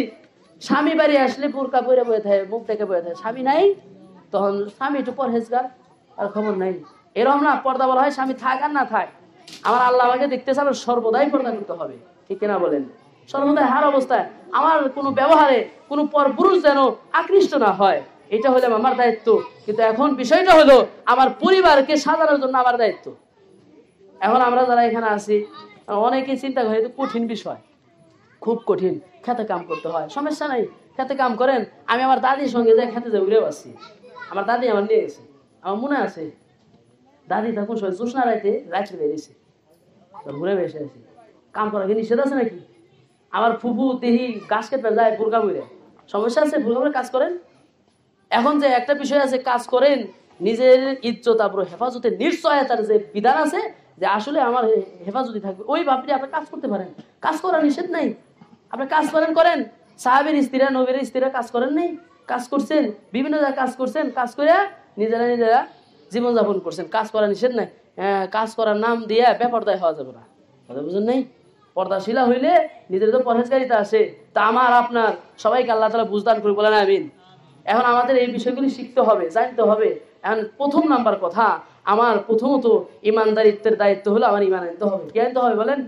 স্বামী বাড়ি আসলে বোরকা পরে বয়ে থাকে, মুখ দেখে বয়ে থাকে, স্বামী নাই, তখন স্বামী একটু পরহেজগার, আর খবর নাই। এরকম না, পর্দা বলা হয় স্বামী থাক আর না থাক, আমার আল্লাহ আমাকে দেখতেছে, আমার সর্বদাই পর্দা করতে হবে, ঠিক কিনা বলেন? সর্বদাই হার অবস্থায় আমার কোনো ব্যবহারে কোনো পরপুরুষ যেন আকৃষ্ট না হয়, এটা হলো আমার দায়িত্ব। কিন্তু এখন বিষয়টা হলো আমার পরিবারকে সাজানোর জন্য আমার দায়িত্ব। এখন আমরা যারা এখানে আছি অনেকেই চিন্তা করে, এটা কঠিন বিষয়, খুব কঠিন, খেতে কাম করতে হয়, সমস্যা নাই, খেতে কাম করেন। আমি আমার দাদির সঙ্গে যাই খেতে যাই, ঘুরেও আসছি, আমার দাদি আমার নিয়ে গেছে, আমার মনে আছে দাদি তখন জোসনা রাত্রে বেরিয়েছে, ঘুরে বেসে আছি, কাম করা কি নিষেধ আছে নাকি? আমার ফুফু দেহি গাছ কেটে যায় বোরকা বইরে, সমস্যা আছে? বোরকা বলে কাজ করেন। এখন যে একটা বিষয় আছে, কাজ করেন নিজের ইজ্জত আবরু হেফাজতের নিশ্চয়তার যে বিধান আছে, যে আসলে আমার হেফাজতি থাকবে, ওই ভাবটি আপনি কাজ করতে পারেন, কাজ করা নিষেধ নাই, আপনি কাজ করেন। সাহাবের স্ত্রীরা, নবীর স্ত্রীরা কাজ করেন নাই? কাজ করছেন, বিভিন্ন জায়গায় কাজ করছেন, কাজ করে নিজেরা জীবনযাপন করছেন, কাজ করা নিষেধ নাই। কাজ করার নাম দিয়ে বেপরদায় হওয়া যাবে না, কথা বুঝেন নাই? পর্দাশীলা হইলে নিজের তো পরহেজগারিতা আসে। তা আমার আপনার সবাইকে আল্লাহ তাআলা বুঝদান করে, বলেন আমিন। এখন আমাদের এই বিষয়গুলি শিখতে হবে, জানতে হবে। এখন প্রথম নাম্বার কথা, আমার প্রথমত ইমানদারিত্বের দায়িত্ব হলো আমার ইমান আনতে হবে। কি আনতে হবে বলেন?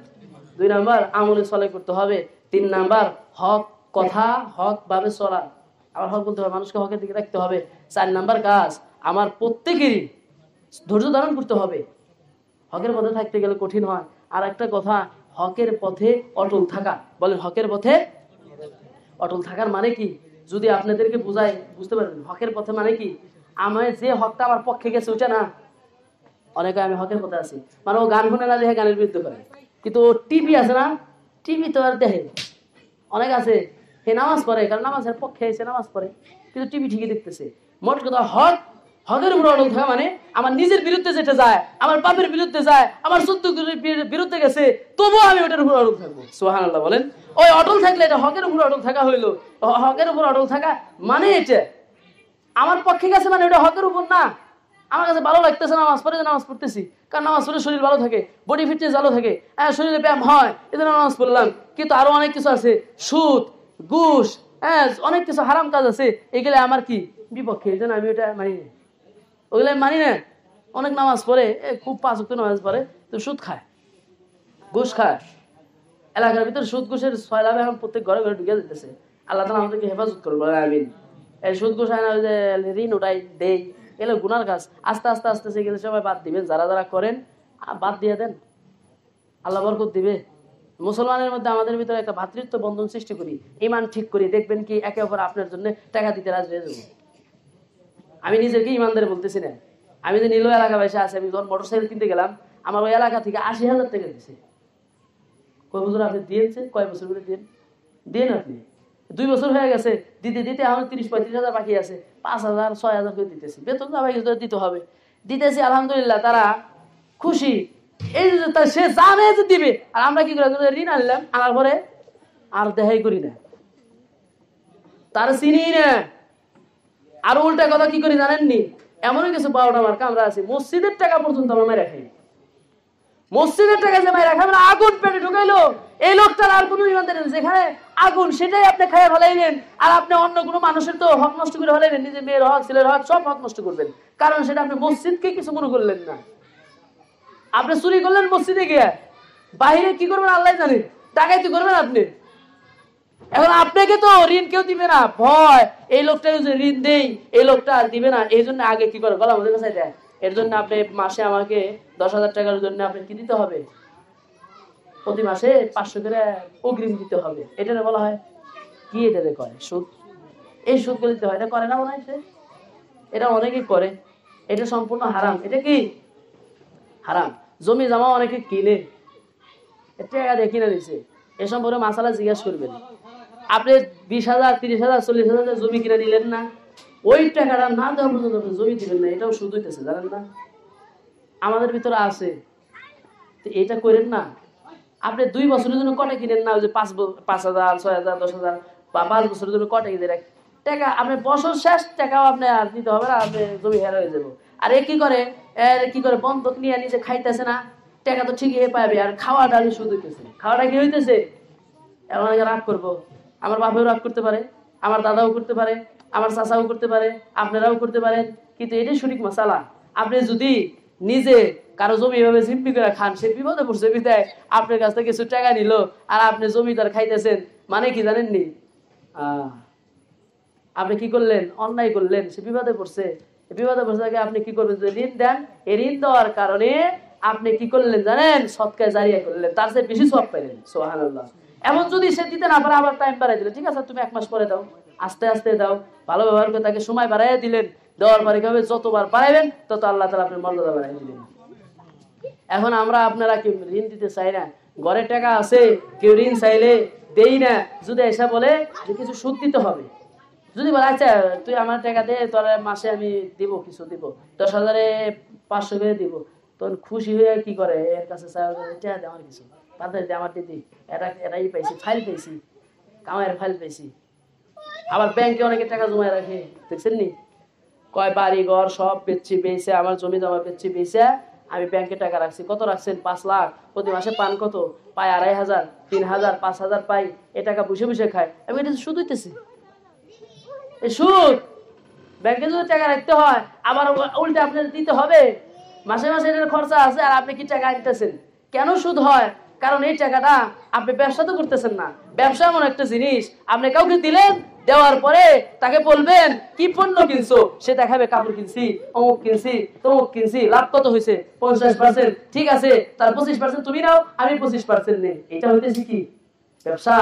2 নাম্বার আমলে চলে করতে হবে। 3 নাম্বার হক কথা, হক ভাবে চলা, আবার হক বলতে হবে, মানুষকে হকের দিকে রাখতে হবে। 4 নাম্বার কাজ, আমার প্রত্যেকেরই ধৈর্য ধারণ করতে হবে। হকের পথে থাকতে গেলে কঠিন হয়। আর একটা কথা, হকের পথে অটল থাকা। বলেন হকের পথে অটল থাকার মানে কি? যদি আপনাদেরকে বুঝাই, বুঝতে পারবেন হকের পথে মানে কি। আমার যে হকটা আমার পক্ষে গেছে ওটা না, অনেকে আমি হকের পথে আছি, মানে ও গান শুনে না দেখে গানের বিরুদ্ধে করে, কিন্তু ও টিভি আছে না, টিভি তো আর দেখে। অনেক আছে সে নামাজ পড়ে, কারণ নামাজের পক্ষে এসে নামাজ পড়ে, কিন্তু টিভি ঠিকই দেখতেছে। মোট কথা হক, হকের উপর অটল থাকা মানে আমার নিজের বিরুদ্ধে যেটা যায়, আমার পাপের বিরুদ্ধে যায়, আমার সত্য বিরুদ্ধে গেছে, তবুও আমি ওটার উপর অটল থাকবো। সুবহানাল্লাহ বলেন। ওই অটল থাকলে এটা হকের উপর অটল থাকা হইলো। হকের উপর অটল থাকা মানে এটা আমার পক্ষে গেছে, মানে ওটা হকের উপর না। আমার কাছে ভালো লাগতেছে নামাজ পড়ে, নামাজ পড়তেছি, কারণ নামাজ পড়লে শরীর ভালো থাকে, বডি ফিটনেস ভালো থাকে, হ্যাঁ শরীরে ব্যায়াম হয়, এজন্য নামাজ পড়লাম। কিন্তু আরো অনেক কিছু আছে, সুদ, ঘুষ, হ্যাঁ অনেক কিছু হারাম কাজ আছে, এগুলো আমার কি বিপক্ষে, এই জন্য আমি ওটা মানি না, ওগুলো আমি মানি না। অনেক নামাজ পড়ে, খুব 5 ওয়াক্ত নামাজ পড়ে, তো সুদ খায়, ঘুষ খায়। এলাকার ভিতরে সুদ ঘুষের ছয়লাভ এখন প্রত্যেক ঘরে ঘরে ঢুকে যেতেছে। আল্লাহ তাআলা আমাদেরকে হেফাজত করবে, বলেন আমিন। এই সুদ ঘুষ হয় না, ওই যে ঋণ ওটাই দেই, এগুলো গুনার কাজ। আস্তে আস্তে আস্তে সেগুলো সবাই বাদ দিবেন, যারা যারা করেন বাদ দিয়ে দেন, আল্লাহ বরকত দিবে। মুসলমানের মধ্যে আমাদের ভিতরে একটা ভ্রাতৃত্ব বন্ধন সৃষ্টি করি, ইমান ঠিক করি, দেখবেন কি একে অপর আপনার জন্য টাকা দিতে রাজি হয়ে যাবো। আমি নিজেকে ইমানদার বলতেছি না, আমি যে নীল এলাকা বসে আছি, আমি যখন মোটরসাইকেল কিনতে গেলাম, আমার ওই এলাকা থেকে 80,000 টাকা দিচ্ছে। কয় বছর আপনি দিয়েছে, কয় বছর করে দেন আপনি? 2 বছর হয়ে গেছে, দিতে দিতে আমার 30-35 হাজার বাকি আছে, 5,000 6,000 করে দিতেছি, বেতন দিতে হবে, দিতেছি। আলহামদুলিল্লাহ তারা খুশি, এই যে সে জানে যে দিবে, আর আমরা কি করে ঋণ আনলাম, আনার পরে আর দেখাই করি না, তার চিনি না। আর উল্টা কথা কি করি জানেননি, এমনও কিছু 12টা মার্কা আমরা আছি, মসজিদের টাকা পর্যন্ত আমরা মেরে খাই। মসজিদের টাকা যে মেরে খাই, আগুন পেটে ঢুকাইলো, এই লোকটার আর কোনো ইমানদার নেই। যেখানে আগুন সেটাই আপনি খাইয়া ফেলাইলেন, আর আপনি অন্য কোনো মানুষের তো হক নষ্ট করে ফেলাইলেন, নিজের মেয়ের হক, ছেলের হক, সব হক নষ্ট করবেন, কারণ সেটা আপনি মসজিদকে কিছু মনে করলেন না। আপনি চুরি করলেন মসজিদে গিয়ে, বাহিরে কি করবেন আল্লাহ জানে, ডাকাইতি করবেন আপনি। এখন আপনাকে তো ঋণ কেউ দিবে না, ভয় এই লোকটা যে ঋণ দেই, এই লোকটা আর দিবে না, এই জন্য আগে কি করে গলা আমাদের কাছে দেয়। এর জন্য আপনি মাসে আমাকে 10,000 টাকার জন্য আপনি কি দিতে হবে, প্রতি মাসে 500 করে অগ্রিম দিতে হবে। এটা বলা হয় কি, এটা কয় সুদ। এই সুদ গুলো দিতে হয়, এটা করে না মনে হয়, এটা অনেকেই করে, এটা সম্পূর্ণ হারাম। এটা কি হারাম। জমি জমা অনেকে কিনে, টাকা দিয়ে কিনে দিচ্ছে, এ সম্পর্কে মাসালা জিজ্ঞাসা করবেন। আপনি 20,000 30,000 40,000 জমি কিনে নিলেন না, ওই টাকাটা না দেওয়া পর্যন্ত আপনি জমি দিবেন না, এটাও সুদ হইতেছে, জানেন না? আমাদের ভিতরে আছে, এটা করেন না। আপনি 2 বছরের জন্য কটে কিনেন না, ওই যে 5,000 6,000 10,000 বা 5 বছরের জন্য কটে কিনে রাখ টাকা, আপনি বছর শেষ টাকাও আপনি আর দিতে হবে না, আপনি জমি হেরা হয়ে যাবো। আর এ কি করে বন্ধক নিয়ে নিজে খাইতেছে না, টাকা তো ঠিকই পাবে, আর খাওয়াটা সুদ হইতেছে। খাওয়াটা কি হইতেছে? এখন অনেকে রাগ করবো, আমার বাপেও রাগ করতে পারে, আমার দাদাও করতে পারে, আমার চাচাও করতে পারে, আপনারাও করতে পারেন, কিন্তু এটাই সঠিক মশালা। আপনি যদি নিজে কারো জমি এভাবে জিম্মি করে খান, সে বিপদে পড়ছে বিদায় আপনার কাছ থেকে কিছু টাকা নিল, আর আপনি জমিদার খাইতেছেন, মানে কি জানেননি? আপনি কি করলেন? অন্যায় করলেন, সে বিপদে পড়ছে। বিপদে পড়ছে আপনি কি করবেন? যদি ঋণ দেন, এই ঋণ দেওয়ার কারণে আপনি কি করলেন জানেন? সৎকায় জারিয়া করলেন, তার চেয়ে বেশি সওয়াব পাইলেন। সুবহানাল্লাহ। এমন যদি সে দিতে না পারে, আবার টাইম বাড়াই দিলেন, ঠিক আছে তুমি 1 মাস পরে দাও, আস্তে আস্তে দাও, ভালো ব্যবহার করে তাকে সময় বাড়াইয়া দিলেন। দেওয়ার পরে কি হবে? যতবার বাড়াইবেন তত আল্লাহ তাআলা আপনার মর্যাদা বাড়াই দিলেন। এখন আমরা আপনারা কি ঋণ দিতে চাই না? ঘরে টাকা আছে, কেউ ঋণ চাইলে দেই না, যদি এসে বলে যে কিছু সুদ দিতে হবে, যদি বলে আচ্ছা তুই আমার টাকা দে, তোর মাসে আমি দিব, কিছু দিব, 10,000 500 করে দিব, তখন খুশি হয়ে কি করে, এর কাছে টাকা দে, আমার কিছু তাদের আমার দিদি, এটাই পাইছি, ফাইল পাইছি, কামাইয়ের ফাইল পাইছি। আবার ব্যাংকে অনেকে টাকা জমায় রাখে, দেখছেন নি? কয় বাড়ি ঘর সব বেচে আমার জমি জমা বেচে আমি ব্যাংকে টাকা রাখছি, কত রাখছেন? 5 লাখ। প্রতি মাসে পান কত? পাই 2500, 3000, 5000 পাই। এ টাকা বসে বসে খায়। আমি এটা সুদ হইতেছি, এই সুদ। ব্যাংকে যদি টাকা রাখতে হয় আবার উল্টে আপনার দিতে হবে, মাসে মাসে এটার খরচা আছে, আর আপনি কি টাকা আনতেছেন? কেন সুদ হয়? কারণ এই টাকাটা আপনি ব্যবসা তো করতেছেন না। ব্যবসা এমন একটা জিনিস, আপনি কাউকে দিলেন, দেওয়ার পরে তাকে বলবেন কি পণ্য কিনছো, সে দেখাবে কাপড় কিনছি, অমুক কিনছি, তমুক কিনছি, লাভ কত হয়েছে? 50%। ঠিক আছে, তার 25% তুমি নাও, আমি 25% নেই। এটা হইতেছে কি? ব্যবসা।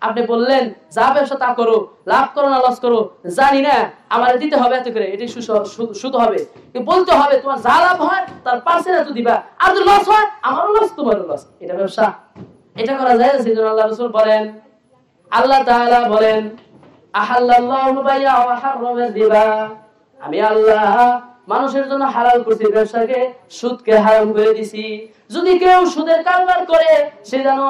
আপনি বললেন যা ব্যবসা তা করো, লাভ করো না লস করো জানি না, আমার দিতে হবে এত করে, এটাই সুদ হবে। বলতে হবে তোমার যা লাভ হয় তার পার্সেন্ট এত দিবা, আর যদি লস হয় আমারও লস তোমারও লস। এটা ব্যবসা। এটা করা যায় না। সেজন্য আল্লাহ রাসূল বলেন, আল্লাহ তাআলা বলেন, আহাল্লাল্লাহু বাই'a ওয়া হারামা রিবা, আমি আল্লাহ মানুষের জন্য হালাল করছি ব্যবসাকে, সুদকে হারাম করে দিছি। যদি কেউ সুদের কারবার করে সে জানো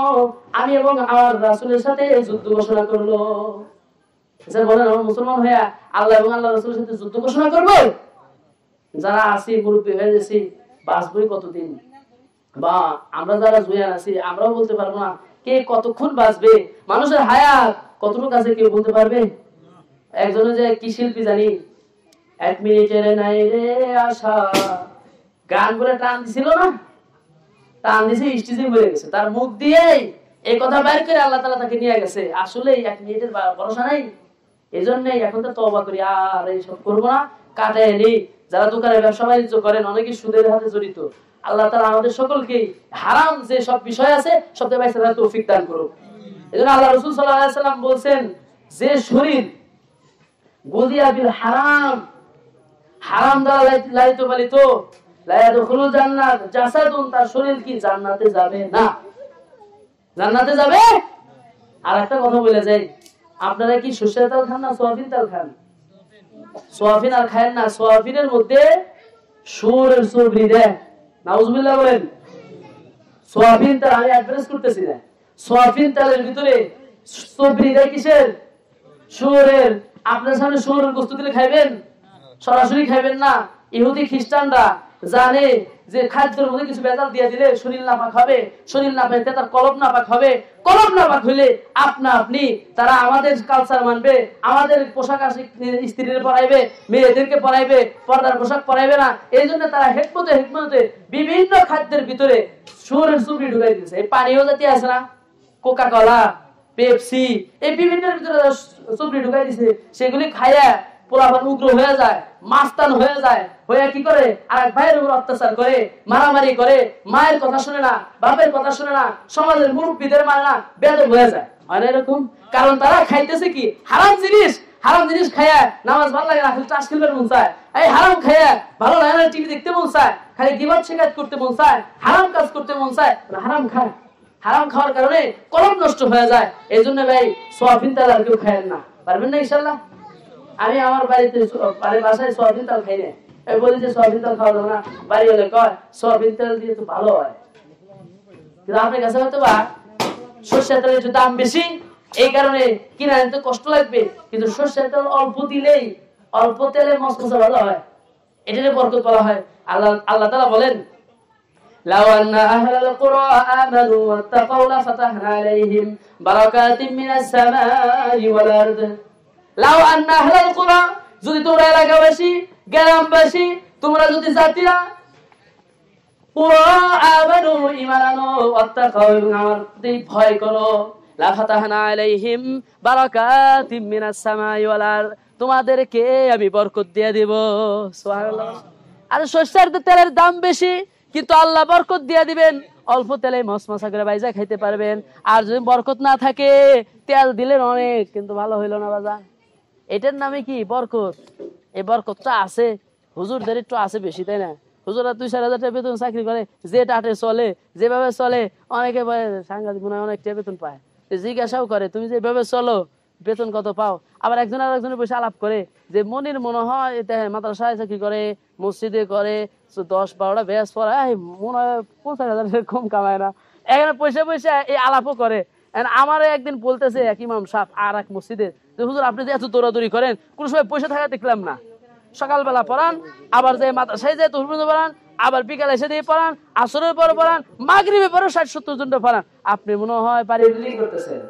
আমি এবং আমার রাসূলের সাথে যুদ্ধ ঘোষণা করলো। স্যার বলেন, আমরা মুসলমান হয়ে আল্লাহ এবং আল্লাহ রাসূলের সাথে যুদ্ধ ঘোষণা করব? যারা আছি মুরব্বী হয়ে গেছি, বাঁচবই কতদিন? বা আমরা যারা জুয়ান আছি আমরাও বলতে পারবো না কে কতক্ষণ বাঁচবে। মানুষের হায়াত কতটুকু আছে কেউ বলতে পারবে? একজনে যে কি শিল্পী জানি, 1 মিনিটের নাই রে আশা গান বলে টান দিছিল না, টান দিছে স্টেজে মরে গেছে। তার মুখ দিয়ে এই কথা বাইর করে আল্লাহ তাআলা তাকে নিয়ে গেছে। আসলে 1 মিনিটের ভরসা নাই। এজন্যই এখন তো তওবা করি, আর এইসব করবো না, কাটায় নেই। যারা দোকানে ব্যবসা বাণিজ্য করেন অনেকে সুদের হাতে জড়িত। আল্লাহ তাআলা আমাদের সকলকে হারাম যে সব বিষয় আছে সব থেকে বাইরে থাকার তৌফিক দান করুক। এজন্য আল্লাহ রাসূল সাল্লাল্লাহু আলাইহি ওয়াসাল্লাম বলেন, যে শরীর গুদিয়া বিল হারাম, হারাম দ্বারা লালিত পালিত, লা ইয়াদখুলুল জান্নাত জাসাদুন, তার শরীর কি জান্নাতে যাবে না। জান্নাতে যাবে। আর একটা কথা বলে যাই, আপনারা কি সরষের তেল খান না সয়াবিন তেল খান? সয়াবিন আর খায়েন না। সয়াবিনের মধ্যে শুয়োরের চর্বি দেয়, নাউজুবিল্লাহ বলেন। সয়াবিন তেল আমি অ্যাডভাইস করতেছি না, সয়াবিন তেলের ভিতরে চর্বি দেয় কিসের? শুয়োরের। আপনার সামনে শুয়োরের গোশত দিলে খাইবেন? সরাসরি খাইবেন না। ইহুদি খ্রিস্টানরা জানে যে খাদ্যের মধ্যে কিছু ভেজাল দিয়ে দিলে শরীর নাপাক হবে, শরীর নাপাক তার কলব নাপাক হবে, কলব নাপাক হইলে আপনি তারা আমাদের কালচার মানবে, আমাদের পোশাক স্ত্রীদের পরাইবে, মেয়েদেরকে পরাইবে, পর্দার পোশাক পরাইবে না। এই জন্য তারা হেকমতে বিভিন্ন খাদ্যের ভিতরে শুয়োরের চর্বি ঢুকাই দিয়েছে। এই পানীয় জাতীয় আছে না, কোকা কোলা, পেপসি, এই বিভিন্নের ভিতরে চর্বি ঢুকাই দিয়েছে। সেগুলি খাইয়া পোলাপান উগ্র হয়ে যায়, মাস্তান হয়ে যায়, হয়ে কি করে আর এক ভাইয়ের উপর অত্যাচার করে, মারামারি করে, মায়ের কথা শুনে না, বাপের কথা শুনে না, সমাজের মুরব্বীদের মানে না, বেয়াদব হয়ে যায়। হয় না এরকম? কারণ তারা খাইতেছে কি? হারাম জিনিস। হারাম জিনিস খাইয়া নামাজ ভালো লাগে না, খালি চাষ খেলতে মন চায়। এই হারাম খাইয়া ভালো লাগে না, টিভি দেখতে মন চায়, খালি গীবত শিকায়ত করতে মন চায়, হারাম কাজ করতে মন চায়, হারাম খায়। হারাম খাওয়ার কারণে কলম নষ্ট হয়ে যায়। এই জন্য ভাই সয়াবিন তেল আর কেউ খায়েন না। পারবেন না ইনশাল্লাহ? আমি আমার বাড়িতে বাসায় সয়াবিন তেল খাই না। আমি বলি যে সয়াবিন তেল খাওয়া যাবে না, বাড়ি হলে কয় সয়াবিন তেল দিয়ে তো ভালো হয়। কিন্তু আপনার কাছে হয়তো বা সরষের তেলের একটু দাম বেশি, এই কারণে কিনা আনতে কষ্ট লাগবে। কিন্তু সরষের তেল অল্প দিলেই, অল্প তেলে মশমশা ভালো হয়, এটারে বরকত বলা হয়। আল্লাহ তাআলা বলেন, লাউ আন্না আহলাল কুরা আমানু ওয়াত্তাকাউ লাফাতাহনা আলাইহিম বারাকাতিম মিনাস সামাই ওয়াল আরদ। লাউ আন্না আহলাল কুরা, যদি তোমরা এলাকাবাসী, গ্রামবাসী, তোমরা যদি জাতিরা কুরা আমানু ঈমান আনো, ওয়াত্তাকাউ আমার প্রতি ভয় করো, লাফাতাহনা আলাইহিম বারাকাতিম মিনাস সামাই ওয়াল আরদ, তোমাদেরকে আমি বরকত দিয়ে দেব। সুবহানাল্লাহ। আর সরষের তেলের দাম বেশি, কিন্তু আল্লাহ বরকত দিয়ে দিবেন। অল্প তেলে মশমশা করে বাইজা খাইতে পারবেন। আর যদি বরকত না থাকে, তেল দিলেন অনেক কিন্তু ভালো হইল না বাজার। এটার নামে কি? বরকত। এই বরকতটা আছে, হুজুরদের একটু আছে বেশি, তাই না? হুজুরা 2-4 হাজার টাকা বেতন চাকরি করে, যে টাটে চলে, যেভাবে চলে, অনেকে সাংঘাতিক মনে হয় অনেক টাকা বেতন পায়। জিজ্ঞাসাও করে তুমি যেভাবে চলো বেতন কত পাও। আবার একজন আর একজনের বসে আলাপ করে যে মনির মনে হয় মাদ্রাসায় চাকরি করে, মসজিদে করে, 10-12টা ব্যাচ পড়ায়, মনে হয় 50,000 কম কামায় না। এখানে পয়সা পয়সা এই আলাপও করে। আমার একদিন বলতেছে এক ইমাম সাহেব আর এক মসজিদে, যে হুজুর আপনি যে এত দৌড়াদৌড়ি করেন, কোন সময় পয়সা থাকা দেখলাম না। সকালবেলা পড়ান, আবার যে মাদ্রাসায় যায় তহবিল পড়ান, আবার বিকালে এসে দিয়ে পড়ান, আসরের পরে পড়ান, মাগরিবের পরে 60-70 জনটা পড়ান। আপনি মনে হয় পারি বিল্ডিং করতেছেন।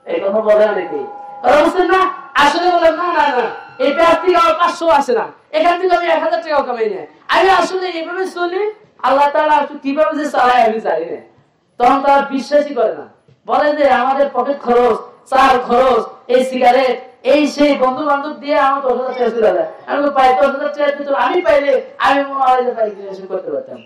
এই কথা বলে অনেকে, কথা বুঝছেন না? আসলে বলেন না না না, এই ব্যাস থেকে আমার 500 আসে না, এখান থেকে আমি 1000 টাকাও কামাই না। আমি আসলে এইভাবে চলি, আল্লাহ তাআলা কিভাবে যে চালায় আমি জানি না। তখন তারা বিশ্বাসই করে না, বলে যে আমাদের পকেট খরচ, চাল খরচ, এই সিগারেট, এই সেই বন্ধু বান্ধব দিয়ে আমার 10,000 টাকা চলে যায়। আমি পাই 10,000 টাকা দিতে, আমি পাইলে আমি মনে হয় যে তাই করতে পারতাম।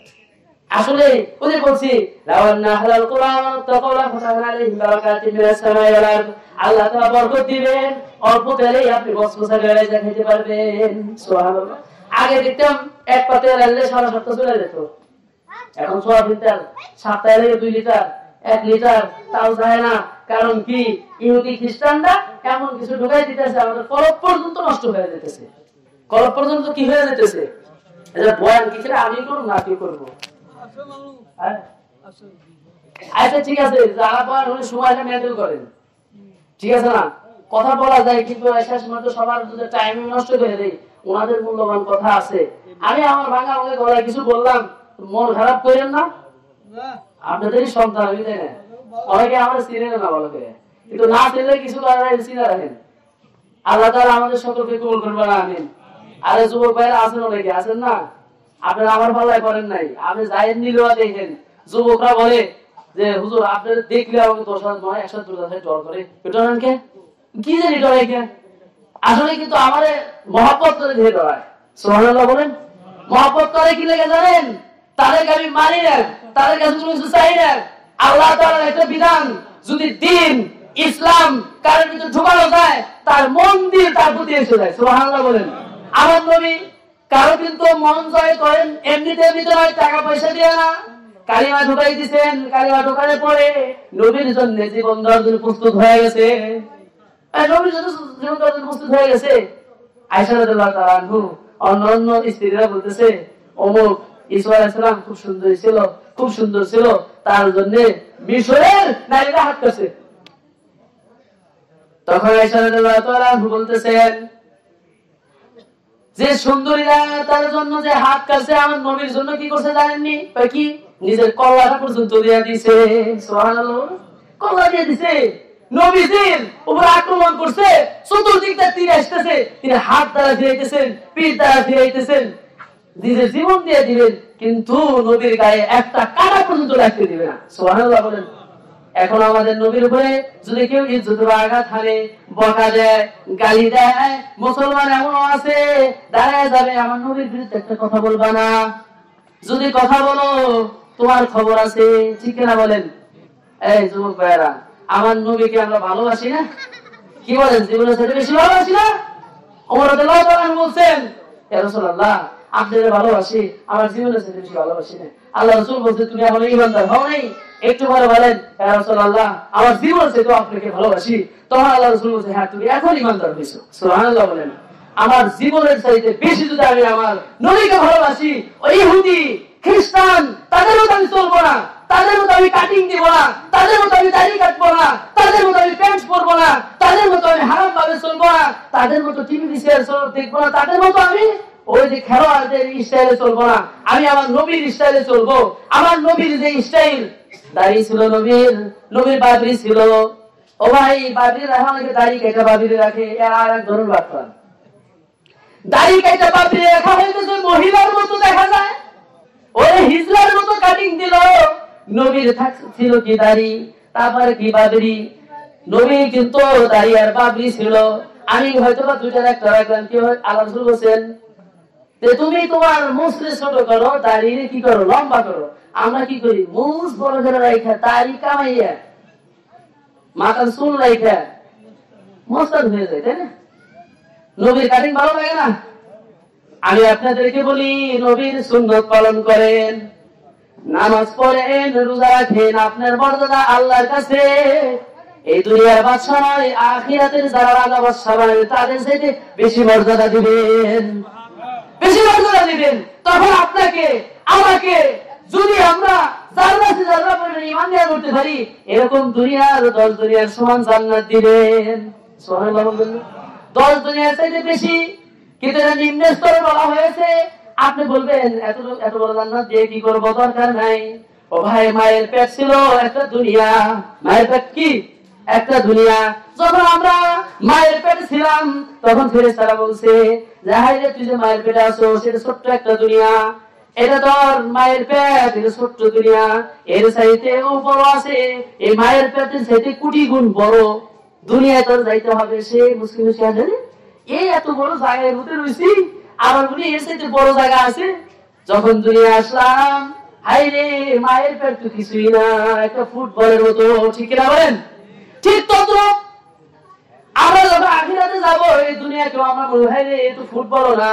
আসলে ওই যে বলছি, লাওয়ান্না হালাল কুরআন তাকাওলা ফাতাহনা আলাইহিম বারাকাতিন মিনাস সামাই ওয়াল আরদ, আল্লাহ তাআলা বরকত দিবেন, অল্প তেলেই আপনি বছবছা গাড়ি খেতে পারবেন। সুবহানাল্লাহ। আগে দেখতাম এক পাতে রাখলে 7.5 চলে যেত, এখন সোয়াবিন তেল সপ্তাহে 2 লিটার 1 লিটার তাও যায় না। কারণ কি, ইহুদি খ্রিস্টানরা এমন কিছু ঢুকাই দিতেছে, আমাদের কলব পর্যন্ত নষ্ট হয়ে যেতেছে। কলব পর্যন্ত কি হয়ে যেতেছে? এটা বয়ান কি ছিল, আমি করব না কি করব? আচ্ছা ঠিক আছে, যারা বয়ান হলে সময়টা মেনটেন করেন, ঠিক আছে না? কথা বলা যায় কিন্তু শেষ পর্যন্ত সবার যদি টাইম নষ্ট করে দেই, ওনাদের মূল্যবান কথা আছে। আমি আমার ভাঙা ভাঙা গলায় কিছু বললাম, মন খারাপ করেন না, আপনাদেরই সন্তান আমি, তাই না? অনেকে আমার চিনে না ভালো করে, কিন্তু না চিনলে কিছু চিনে রাখেন। আল্লাহ তাআলা আমাদের সকলকে কবুল করবেন, আমিন। আরে যুবক ভাইরা আছেন, অনেকে আছেন না, আপনারা আমার ভালাই করেন নাই, আপনি জায়েদ নিলেও দেখেন যুবকরা বলে যে হুজুর আপনাদের দেখলে আমাকে 10,000 নয় 100 ডর করে, এটা কে কি জানি ডরাই কে? আসলে কিন্তু আমারে মহব্বত করে দিয়ে ডরায়। সুবহানাল্লাহ বলেন। মহব্বত করে কি লেগে জানেন? তাদেরকে আমি মানি না, তাদের কাছে কোনো কিছু চাই না। আল্লাহ তাআলার একটা বিধান, যদি দিন ইসলাম কারোর ভিতরে ঢোকানো যায়, তার মন দিয়ে তার প্রতি এসে যায়। সুবহানাল্লাহ বলেন। আমার নবী কারো কিন্তু মন জয় করেন এমনিতে এমনিতে নয়, টাকা পয়সা দিয়ে না, কালিমা ঢুকাই দিয়েছেন। কালিমা ঢোকানোর পরে নবীর জন্য জীবন দেওয়ার জন্য প্রস্তুত হয়ে গেছে, নবীর জন্য জীবন দেওয়ার জন্য প্রস্তুত হয়ে গেছে। আয়েশা রাদিয়াল্লাহু তাআলা আনহু অন্য স্ত্রীরা বলতেছে, অমুক ঈসা আলাইহিস সালাম খুব সুন্দর ছিল, খুব সুন্দর ছিল, তার জন্য মিশরের নারীরা হাত কাছে। তখন আয়েশা রাদিয়াল্লাহু তাআলা আনহু বলতেছেন যে সুন্দরীরা তার জন্য যে হাত কাছে, আমার নবীর জন্য কি করছে জানেননি? কি নিজের কল্লাটা পর্যন্ত দিয়ে দিছে। সুবহানাল্লাহ, কল্লা দিয়ে দিছে। নবীজির উপর আক্রমণ করছে, চতুর্দিক থেকে তীর আসতেছে, তিনি হাত দ্বারা ফিরাইতেছেন, পিঠ দ্বারা ফিরাইতেছেন, নিজের জীবন দিয়ে দিবেন, কিন্তু নবীর গায়ে একটা কাঁটা পর্যন্ত রাখতে দিবে না। সুবহানাল্লাহ বলেন। এখন আমাদের নবীর উপরে যদি কেউ ইজ্জতের আঘাত হানে, বকা দেয়, গালি দেয়, মুসলমান এমনও আছে দাঁড়ায় যাবে, আমার নবীর বিরুদ্ধে একটা কথা বলবা না, যদি কথা বলো তোমার খবর আছে, ঠিক না বলেন? এই যুবক ভাইয়েরা, আমার নবীকে আমরা ভালোবাসি না? কি বলেন, জীবনের সাথে বেশি ভালোবাসি না? ওমর রাদিয়াল্লাহু তাআলা বলছেন, ইয়া রাসূলুল্লাহ আপনাদের ভালোবাসি, আমার জীবনের সাথে বেশি ভালোবাসি না। আল্লাহ রাসূল বলতে, তুমি এখনো ঈমানদার হও নাই? একটু পরে বলেন, ইয়া রাসূলুল্লাহ আমার জীবনের সাথে আপনাকে ভালোবাসি। তখন আল্লাহ রাসূল বলতে, হ্যাঁ তুমি এখন ঈমানদার হইছো। সুবহানাল্লাহ বলেন। আমার জীবনের চাইতে বেশি যদি আমি আমার নবীকে ভালোবাসি, ওই ইহুদি খ্রিস্টান তাদের মতো আমি চলবো না, তাদের মতো আমি কাটিং দিব না, তাদের মতো আমি দাড়ি কাটবো না, তাদের মতো আমি প্যান্ট পরবো না, তাদের মতো আমি হারাম ভাবে চলবো না, তাদের মতো টিভি সিরিয়াল দেখবো না, তাদের মতো আমি ওই যে খেলোয়াড়দের স্টাইলে চলবো না, আমি আমার নবীর স্টাইলে চলবো। আমার নবীর যে স্টাইল, দাড়ি ছিল নবীর, নবীর বাবরি ছিল। ও ভাই, বাবরি রাখা অনেকে দাড়ি কেটে বাবরি রাখে, এর আর এক ধরনের বার্তা। দাড়ি কেটে বাবরি রাখা হইতেছে মহিলার মতো দেখা যায়, ওই হিজলার মতো কাটিং দিল। নবীর ছিল কি দাড়ি, তারপরে কি বাবরি। নবী কিন্তু দাড়ি আর বাবরি ছিল। আমি হয়তো বা দুইটার একটা রাখলাম, কি হয় আল্লাহ রাসূল বলেন যে তুমি তোমার মুছরে ছোট করো, দাড়ি কি করো লম্বা করো। আমরা কি করি, মুছ বড় করে রাখা, দাড়ি কামাইয়া মাথার চুল রাখা মোস্তাদ হয়ে যায়, তাই না? নবীর কাটিং ভালো লাগে না? আমি আপনাদেরকে বলি, নবীর সুন্নাত পালন করেন, নামাজ পড়েন, রোজা রাখেন, আপনার মর্যাদা আল্লাহর কাছে এই দুনিয়ার বাদশা নয়, আখিরাতের যারা রাজা বাদশা বানাবে তাদের চাইতে বেশি মর্যাদা দিবেন, বেশি মর্যাদা দিবেন। তখন আপনাকে আমাকে যদি আমরা জান্নাতে যাওয়ার পরে ঈমান নিয়ে করতে পারি, এরকম দুনিয়ার 10 দুনিয়ার সমান জান্নাত দিবেন। সুবহানাল্লাহ বলুন। 10 দুনিয়ার চাইতে বেশি, কিন্তু এটা নিম্ন স্তরে বলা হয়েছে। আপনি বলবেন এত এত বড় জান্নাত দিয়ে কি করবো, দরকার নাই। ও ভাই, মায়ের পেট ছিল একটা দুনিয়া, মায়ের পেট কি একটা দুনিয়া। যখন আমরা মায়ের পেটে ছিলাম তখন ফেরেশতারা বলছে যে হায় রে, তুই যে মায়ের পেটে আছো সেটা ছোট্ট একটা দুনিয়া, এটা তোর মায়ের পেট, এটা ছোট্ট দুনিয়া, এর চাইতে ও বড় আছে, এই মায়ের পেটের চাইতে কোটি গুণ বড় দুনিয়ায় তোর যাইতে হবে। সে মুসলিম জানে এই এত বড় জায়গার মধ্যে রয়েছি, আমার মনে এর চাইতে বড় জায়গা আছে। যখন দুনিয়া আসলাম, হাই রে, মায়ের পেট তো কিছুই না, একটা ফুটবলের মতো, ঠিক না বলেন? ঠিক তত আমরা যখন আখিরাতে যাবো, এই দুনিয়াকেও আমরা বলবো হাই রে, এ তো ফুটবলও না,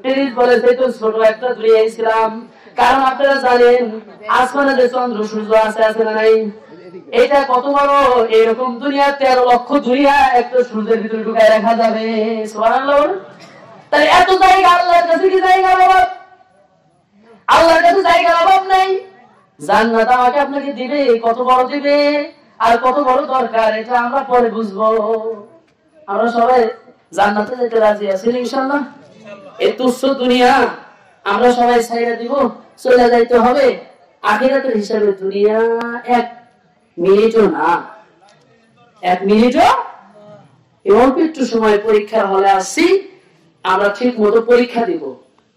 টেনিস বলে সেই তো ছোট একটা দুনিয়ায় ছিলাম। কারণ আপনারা জানেন আসমানে যে চন্দ্র সূর্য আছে, আছে না নাই? এটা কত বড়, এরকম দুনিয়া 13 লক্ষ দুনিয়া একটা সূর্যের ভিতরে ঢুকায় রাখা যাবে। সুবহানাল্লাহ। তাহলে এত জায়গা আল্লাহর কাছে কি জায়গার অভাব? আল্লাহর কাছে জায়গার অভাব নাই। জান্নাত আমাকে আপনাকে দিবে, কত বড় দিবে আর কত বড় দরকার, এটা আমরা পরে বুঝবো। আমরা সবাই জান্নাতে যেতে রাজি আছি ইনশাআল্লাহ। এই তুচ্ছ দুনিয়া আমরা সবাই ছাইড়া দিব, চলে যাইতে হবে। আখিরাতের হিসাবে দুনিয়া 1 মিনিটও না, 1 মিনিটও। অল্প একটু সময় পরীক্ষার হলে আসছি, আমরা ঠিক মতো পরীক্ষা দিব।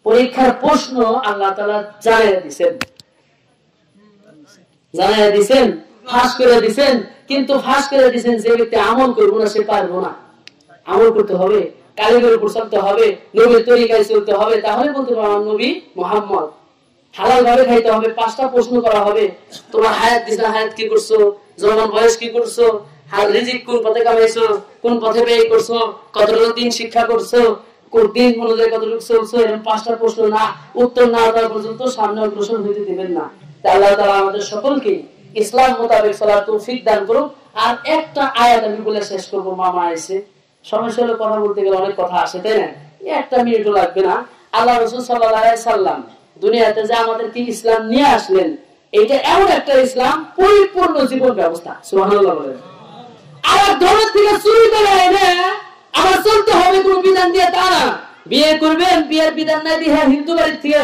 পরীক্ষার প্রশ্ন আল্লাহ তাআলা জানিয়ে দিয়েছেন, ফাঁস করে দিয়েছেন। কিন্তু ফাঁস করে দিয়েছেন যে ব্যক্তি আমল করবো না সে পারবো না। আমল করতে হবে, কালিমের উপর চলতে হবে, নবীর তরিকায় চলতে হবে, তাহলে বলতে পারবো নবী মুহাম্মদ। হালাল ভাবে খাইতে হবে। 5টা প্রশ্ন করা হবে, তোমার হায়াত দিস না, হায়াত কি করছো, জওয়ান বয়স কি করছো, রিজিক কোন পথে কামাইছো, কোন পথে ব্যয় করছো, কতটুকু দিন শিক্ষা করছো, কোন দিন অনুযায়ী কতটুকু চলছো, এরকম 5টা প্রশ্ন না উত্তর না দেওয়া পর্যন্ত সামনে অগ্রসর হইতে দিবেন না। আল্লাহ তাআলা আমাদের সকলকে ইসলাম মোতাবেক চলার তৌফিক দান করুন। আর একটা আয়াত আমি বলে শেষ করবো, মামা এসে সমস্যা হলে কথা বলতে গেলে অনেক কথা আসে, তাই না? 1 মিনিটও লাগবে না। আল্লাহ রাসূল সাল্লাল্লাহু আলাইহি সাল্লাম দুনিয়াতে যে আমাদেরকে ইসলাম নিয়ে আসলেন, এইটা এমন একটা ইসলাম পরিপূর্ণ জীবন ব্যবস্থা। সুবহানাল্লাহ বলেন। আর ধর্মের থেকে চুরি করে এনে আমার চলতে হবে কোন বিধান দিয়ে, তা না। বিয়ে করবেন, বিয়ের বিধান না দিয়ে হিন্দু বাড়ির থেকে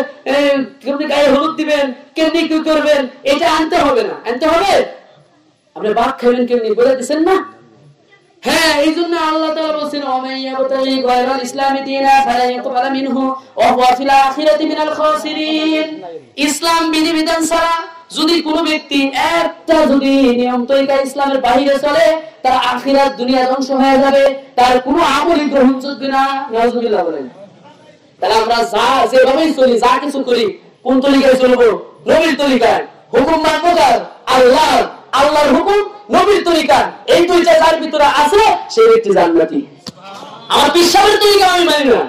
কেমনি গায়ে হলুদ দিবেন, কেমনি কি করবেন, এটা আনতে হবে না। আনতে হবে আপনি ভাত খাবেন কেমনি বলে দিচ্ছেন না? হ্যাঁ, এই জন্য আল্লাহ তাআলা বলেছেন ওমাইয়াবতাগি গায়রাল ইসলামি দীনা ফালা ইয়াকবাল মিনহু ওয়া হুয়া ফিল আখিরাতি মিনাল খাসিরিন। ইসলাম বিধিবিধান ছাড়া যদি কোনো ব্যক্তি একটা যদি নিয়ম তরিকা ইসলামের বাইরে চলে, তার আখিরাত দুনিয়া ধ্বংস হয়ে যাবে, তার কোনো আমলই গ্রহণযোগ্য না। নাউজুবিল্লাহ বলেন। তাহলে আমরা যেভাবেই চলি, যা কিছু করি, কোন তরিকায় চলবো? নবীর তরিকায়। হুকুম মানবো কার? আল্লাহর হুকুম, নবীর তরিকা। এই দুইটা যার ভিতরে আছে সেই ব্যক্তি জান্নাতি। আমার পিসাবের তরিকা আমি মানি না।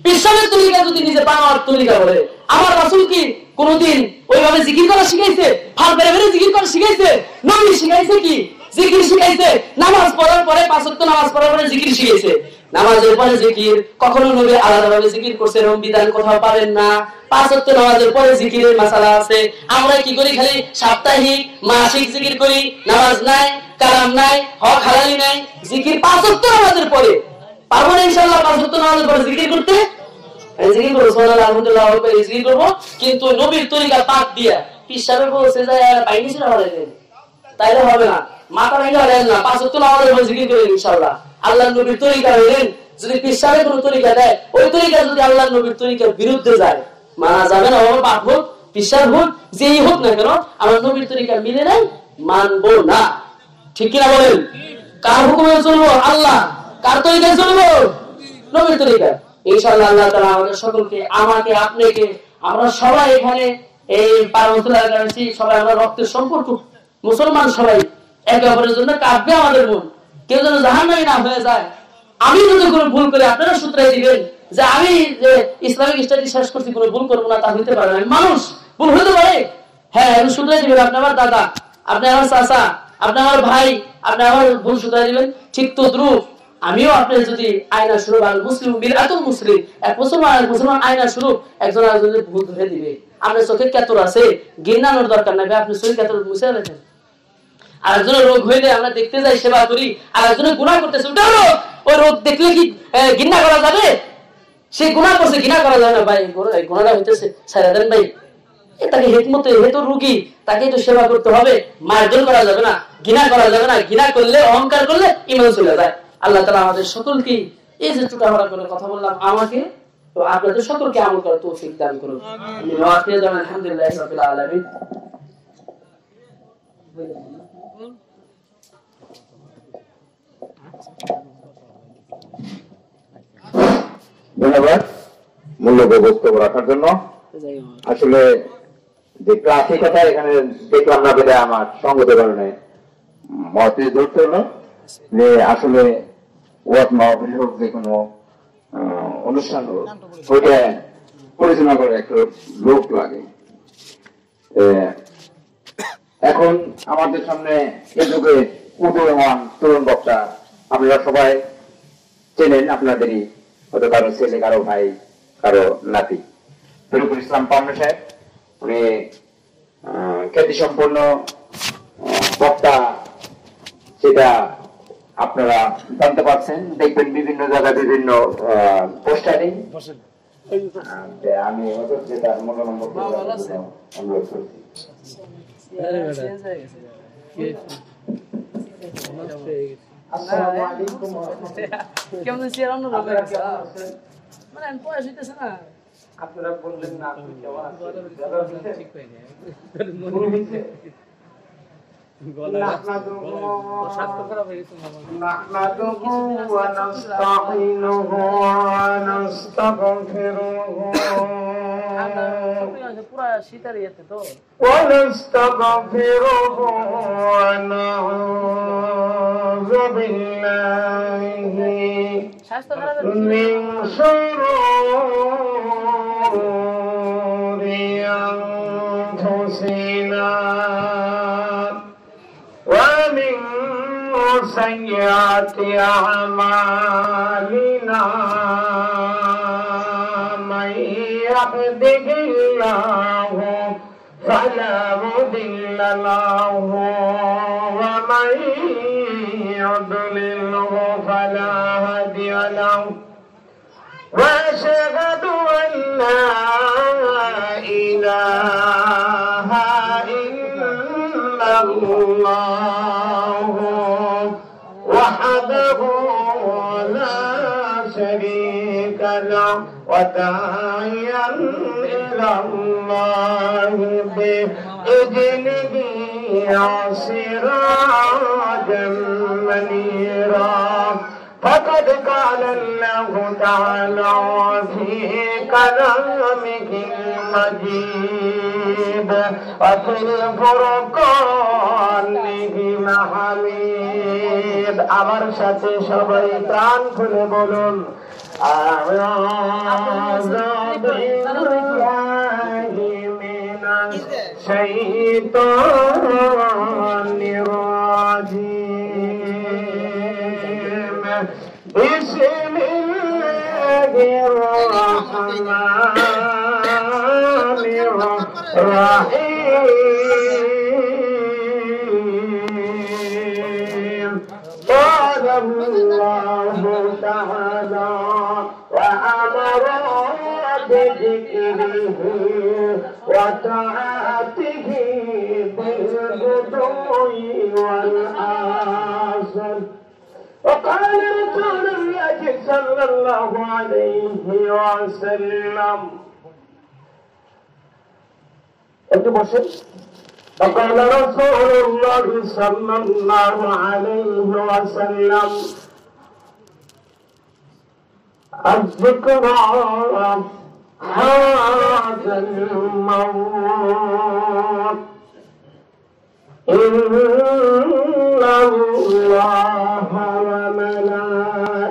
পিসাবের তরিকা যদি নিজে বানার তরিকা বলে, আমার রাসূল কি কোনদিন ওইভাবে জিকির করা শিখাইছে? ফাল বেরে বেরে জিকির করা শিখাইছে? নবী শিখাইছে কি? জিকির শিখাইছে। নামাজ পড়ার পরে 5 ওয়াক্ত নামাজ পড়ার পরে জিকির শিখাইছে। নামাজের পরে জিকির কখনো নবী আলাদাভাবে জিকির করছে এরকম বিধান কোথাও পাবেন না। 5 ওয়াক্ত নামাজের পরে জিকিরের মাসালা আছে। আমরা কি করি? খালি সাপ্তাহিক মাসিক জিকির করি, নামাজ নাই, কালাম নাই, হক হালালি নাই, জিকির 5 ওয়াক্ত নামাজের পরে। পারবো না ইনশাআল্লাহ 5 ওয়াক্ত নামাজের পরে জিকির করতে? জিকির করবো, সুবহানাল্লাহ আলহামদুলিল্লাহ জিকির করবো, কিন্তু নবীর তরিকা বাদ দিয়া পিসাবের বলছে যায় বাইরে ছিল হলাইলেন, তাইলে হবে না। মাথা ভেঙে হলেন না, 5 ওয়াক্ত নামাজের পরে জিকির করেন ইনশাআল্লাহ। আল্লাহর নবীর তরিকা হলেন, যদি পিসাবের কোনো তরিকা দেয়, ওই তরিকা যদি আল্লাহর নবীর তরিকার বিরুদ্ধে যায়, মানা যাবে না। আমার বাপ হোক, পিসাব হোক, যেই হোক না কেন, আমার নবীর তরিকা মিলে নাই, মানবো না। ঠিক কিনা বলেন? কার হুকুমে চলবো? আল্লাহ। কার তরিকায় চলবো? নবীর তরিকা। ইনশাআল্লাহ আল্লাহ তাআলা আমাদের সকলকে, আমাকে, আপনাকে, আমরা সবাই এখানে এই পারমতুল্লাহ গাছি, সবাই আমরা রক্তের সম্পর্ক, মুসলমান সবাই একে অপরের জন্য কাঁদবে আমাদের মন। কেউ যেন জাহান্নামী না হয়ে যায়। আমি যদি কোনো ভুল করি আপনারা সূত্রাই দিবেন যে আমি যে ইসলামিক স্টাডি শেষ করছি কোনো ভুল করবো না, তা হইতে পারে না। মানুষ ভুল হতে পারে, হ্যাঁ, আমি সূত্রাই দিবেন। আপনি আমার দাদা, আপনি আমার চাচা, আপনি আমার ভাই, আপনি আমার ভুল সূত্রাই দিবেন। ঠিক তদ্রুপ আমিও আপনি যদি আয়না স্বরূপ আল মুসলিম বিরাতুল মুসলিম, এক মুসলমান আয়না স্বরূপ একজন আরেকজনের ভুল ধরে দিবে। আপনার চোখে কেতর আছে, ঘৃণানোর দরকার নাই, আপনি চোখে কেতর মুছে রাখেন। আরেকজনের রোগ হইলে আমরা দেখতে যাই, সেবা করি, আরেকজনের গুনাহ করতেছে, ওটা রোগ। ওই রোগ দেখলে কি ঘৃণা করা যাবে? সে গুনাহ করছে, ঘৃণা করা যায় না ভাই, গুনাহটা হইতেছে ছাইরা দেন ভাই। তাকে হিকমতে, হে তো রুগী, তাকে তো সেবা করতে হবে, মারধর করা যাবে না, ঘৃণা করা যাবে না। ঘৃণা করলে, অহংকার করলে ঈমান চলে যায়। আল্লাহ তাআলা আমাদের সকলকে, এই যে টুটাফাটা করে কথা বললাম, আমাকে তো আপনাদের সকলকে আমল করার তৌফিক দান করুন। আলহামদুলিল্লাহি রাব্বিল আলামিন। ধন্যবাদ মূল্যবান বক্তব্য রাখার জন্য। আসলে যে ক্লাসিকতা এখানে দেখলাম না বলে আমার সঙ্গত কারণে মতে ধরতে হলো যে আসলে ওয়াজ মাহফিল হোক, যে কোনো অনুষ্ঠান হোক, ওইটা পরিচালনা করে একটা লোক লাগে। এখন আমাদের সামনে এ যুগে উদীয়মান তরুণ বক্তা, আপনারা সবাই চেনেন, আপনাদেরই হয়তো কারো ছেলে, কারো ভাই, কারো নাতি, তরিকুল ইসলাম পান্না সাহেব। উনি খ্যাতি সম্পন্ন বক্তা, সেটা আপনারা জানতে পারছেন, দেখবেন বিভিন্ন জায়গায় বিভিন্ন পোস্টারে। আমি তার মনোনয়ন অনুরোধ করছি। আপনারা বললেন না পুরা শীতের ইয়েতে তো ونستغفره ونعوذ بالله من شرور أنفسنا ومن سيئات أعمالنا من يهده الله فلا مضل له ومن يضلله فلا هادي له وأشهد أن لا إله إلا الله وحده لا شريك له وداعيا إلى الله بإذنه سراجا منيرا فقد قال الله تعالى في كلامه المجيد وفي الفرقانه الحميد আমার সাথে সবাই প্রাণ খুলে বলুন أعوذ بالله من الشيطان الرجيم بسم الله الرحمن الرحيم قال الله تعالى وأمر بذكره وطاعته بالغدو والآصال وقال رسول الله صلى الله عليه وسلم وقال رسول الله صلى الله عليه وسلم الذكر هذا الموت إن الله وملائكته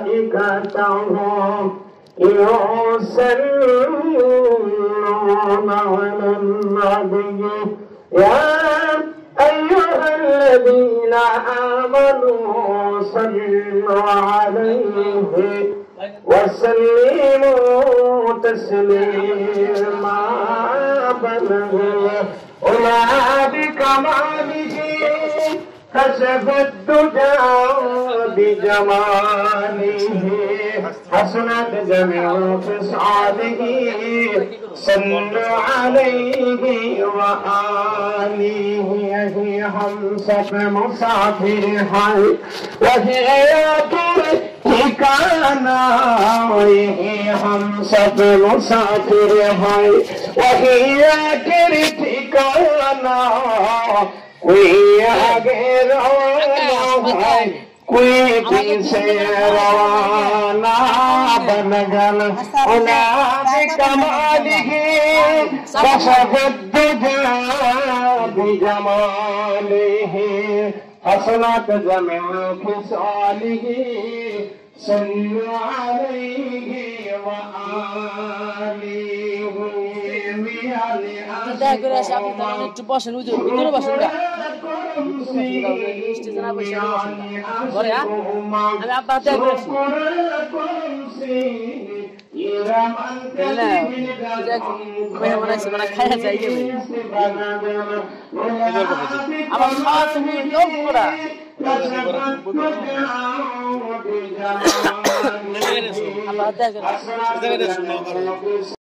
يصلون على النبي يا أيها الذين آمنوا صلوا عليه وسلموا تسليما بلغ أولئك بكماله كشف الدجى بجماله حسنت جميع خصاله صلوا عليه وآله هي همسة مسافر حي وهي ठिकाना वही हम सब मुसाफिर हैं वही आखिर ठिकाना कोई आगे रवाना है कोई पीछे रवाना बन गल उनाद कमालिही कशफ दुजा बिजमालिही हसनत जमीअ खिसालिही सल्लु अलैहि व आलिहि দেখা করে আসি আপনি তারা একটু বসেন ওই যে ভিতরে বসেন না ঘরে আমি আব্বা দেখা করে আসি খাইয়া যাই আমার খাওয়া তুমি করা আল্লাহ দেখা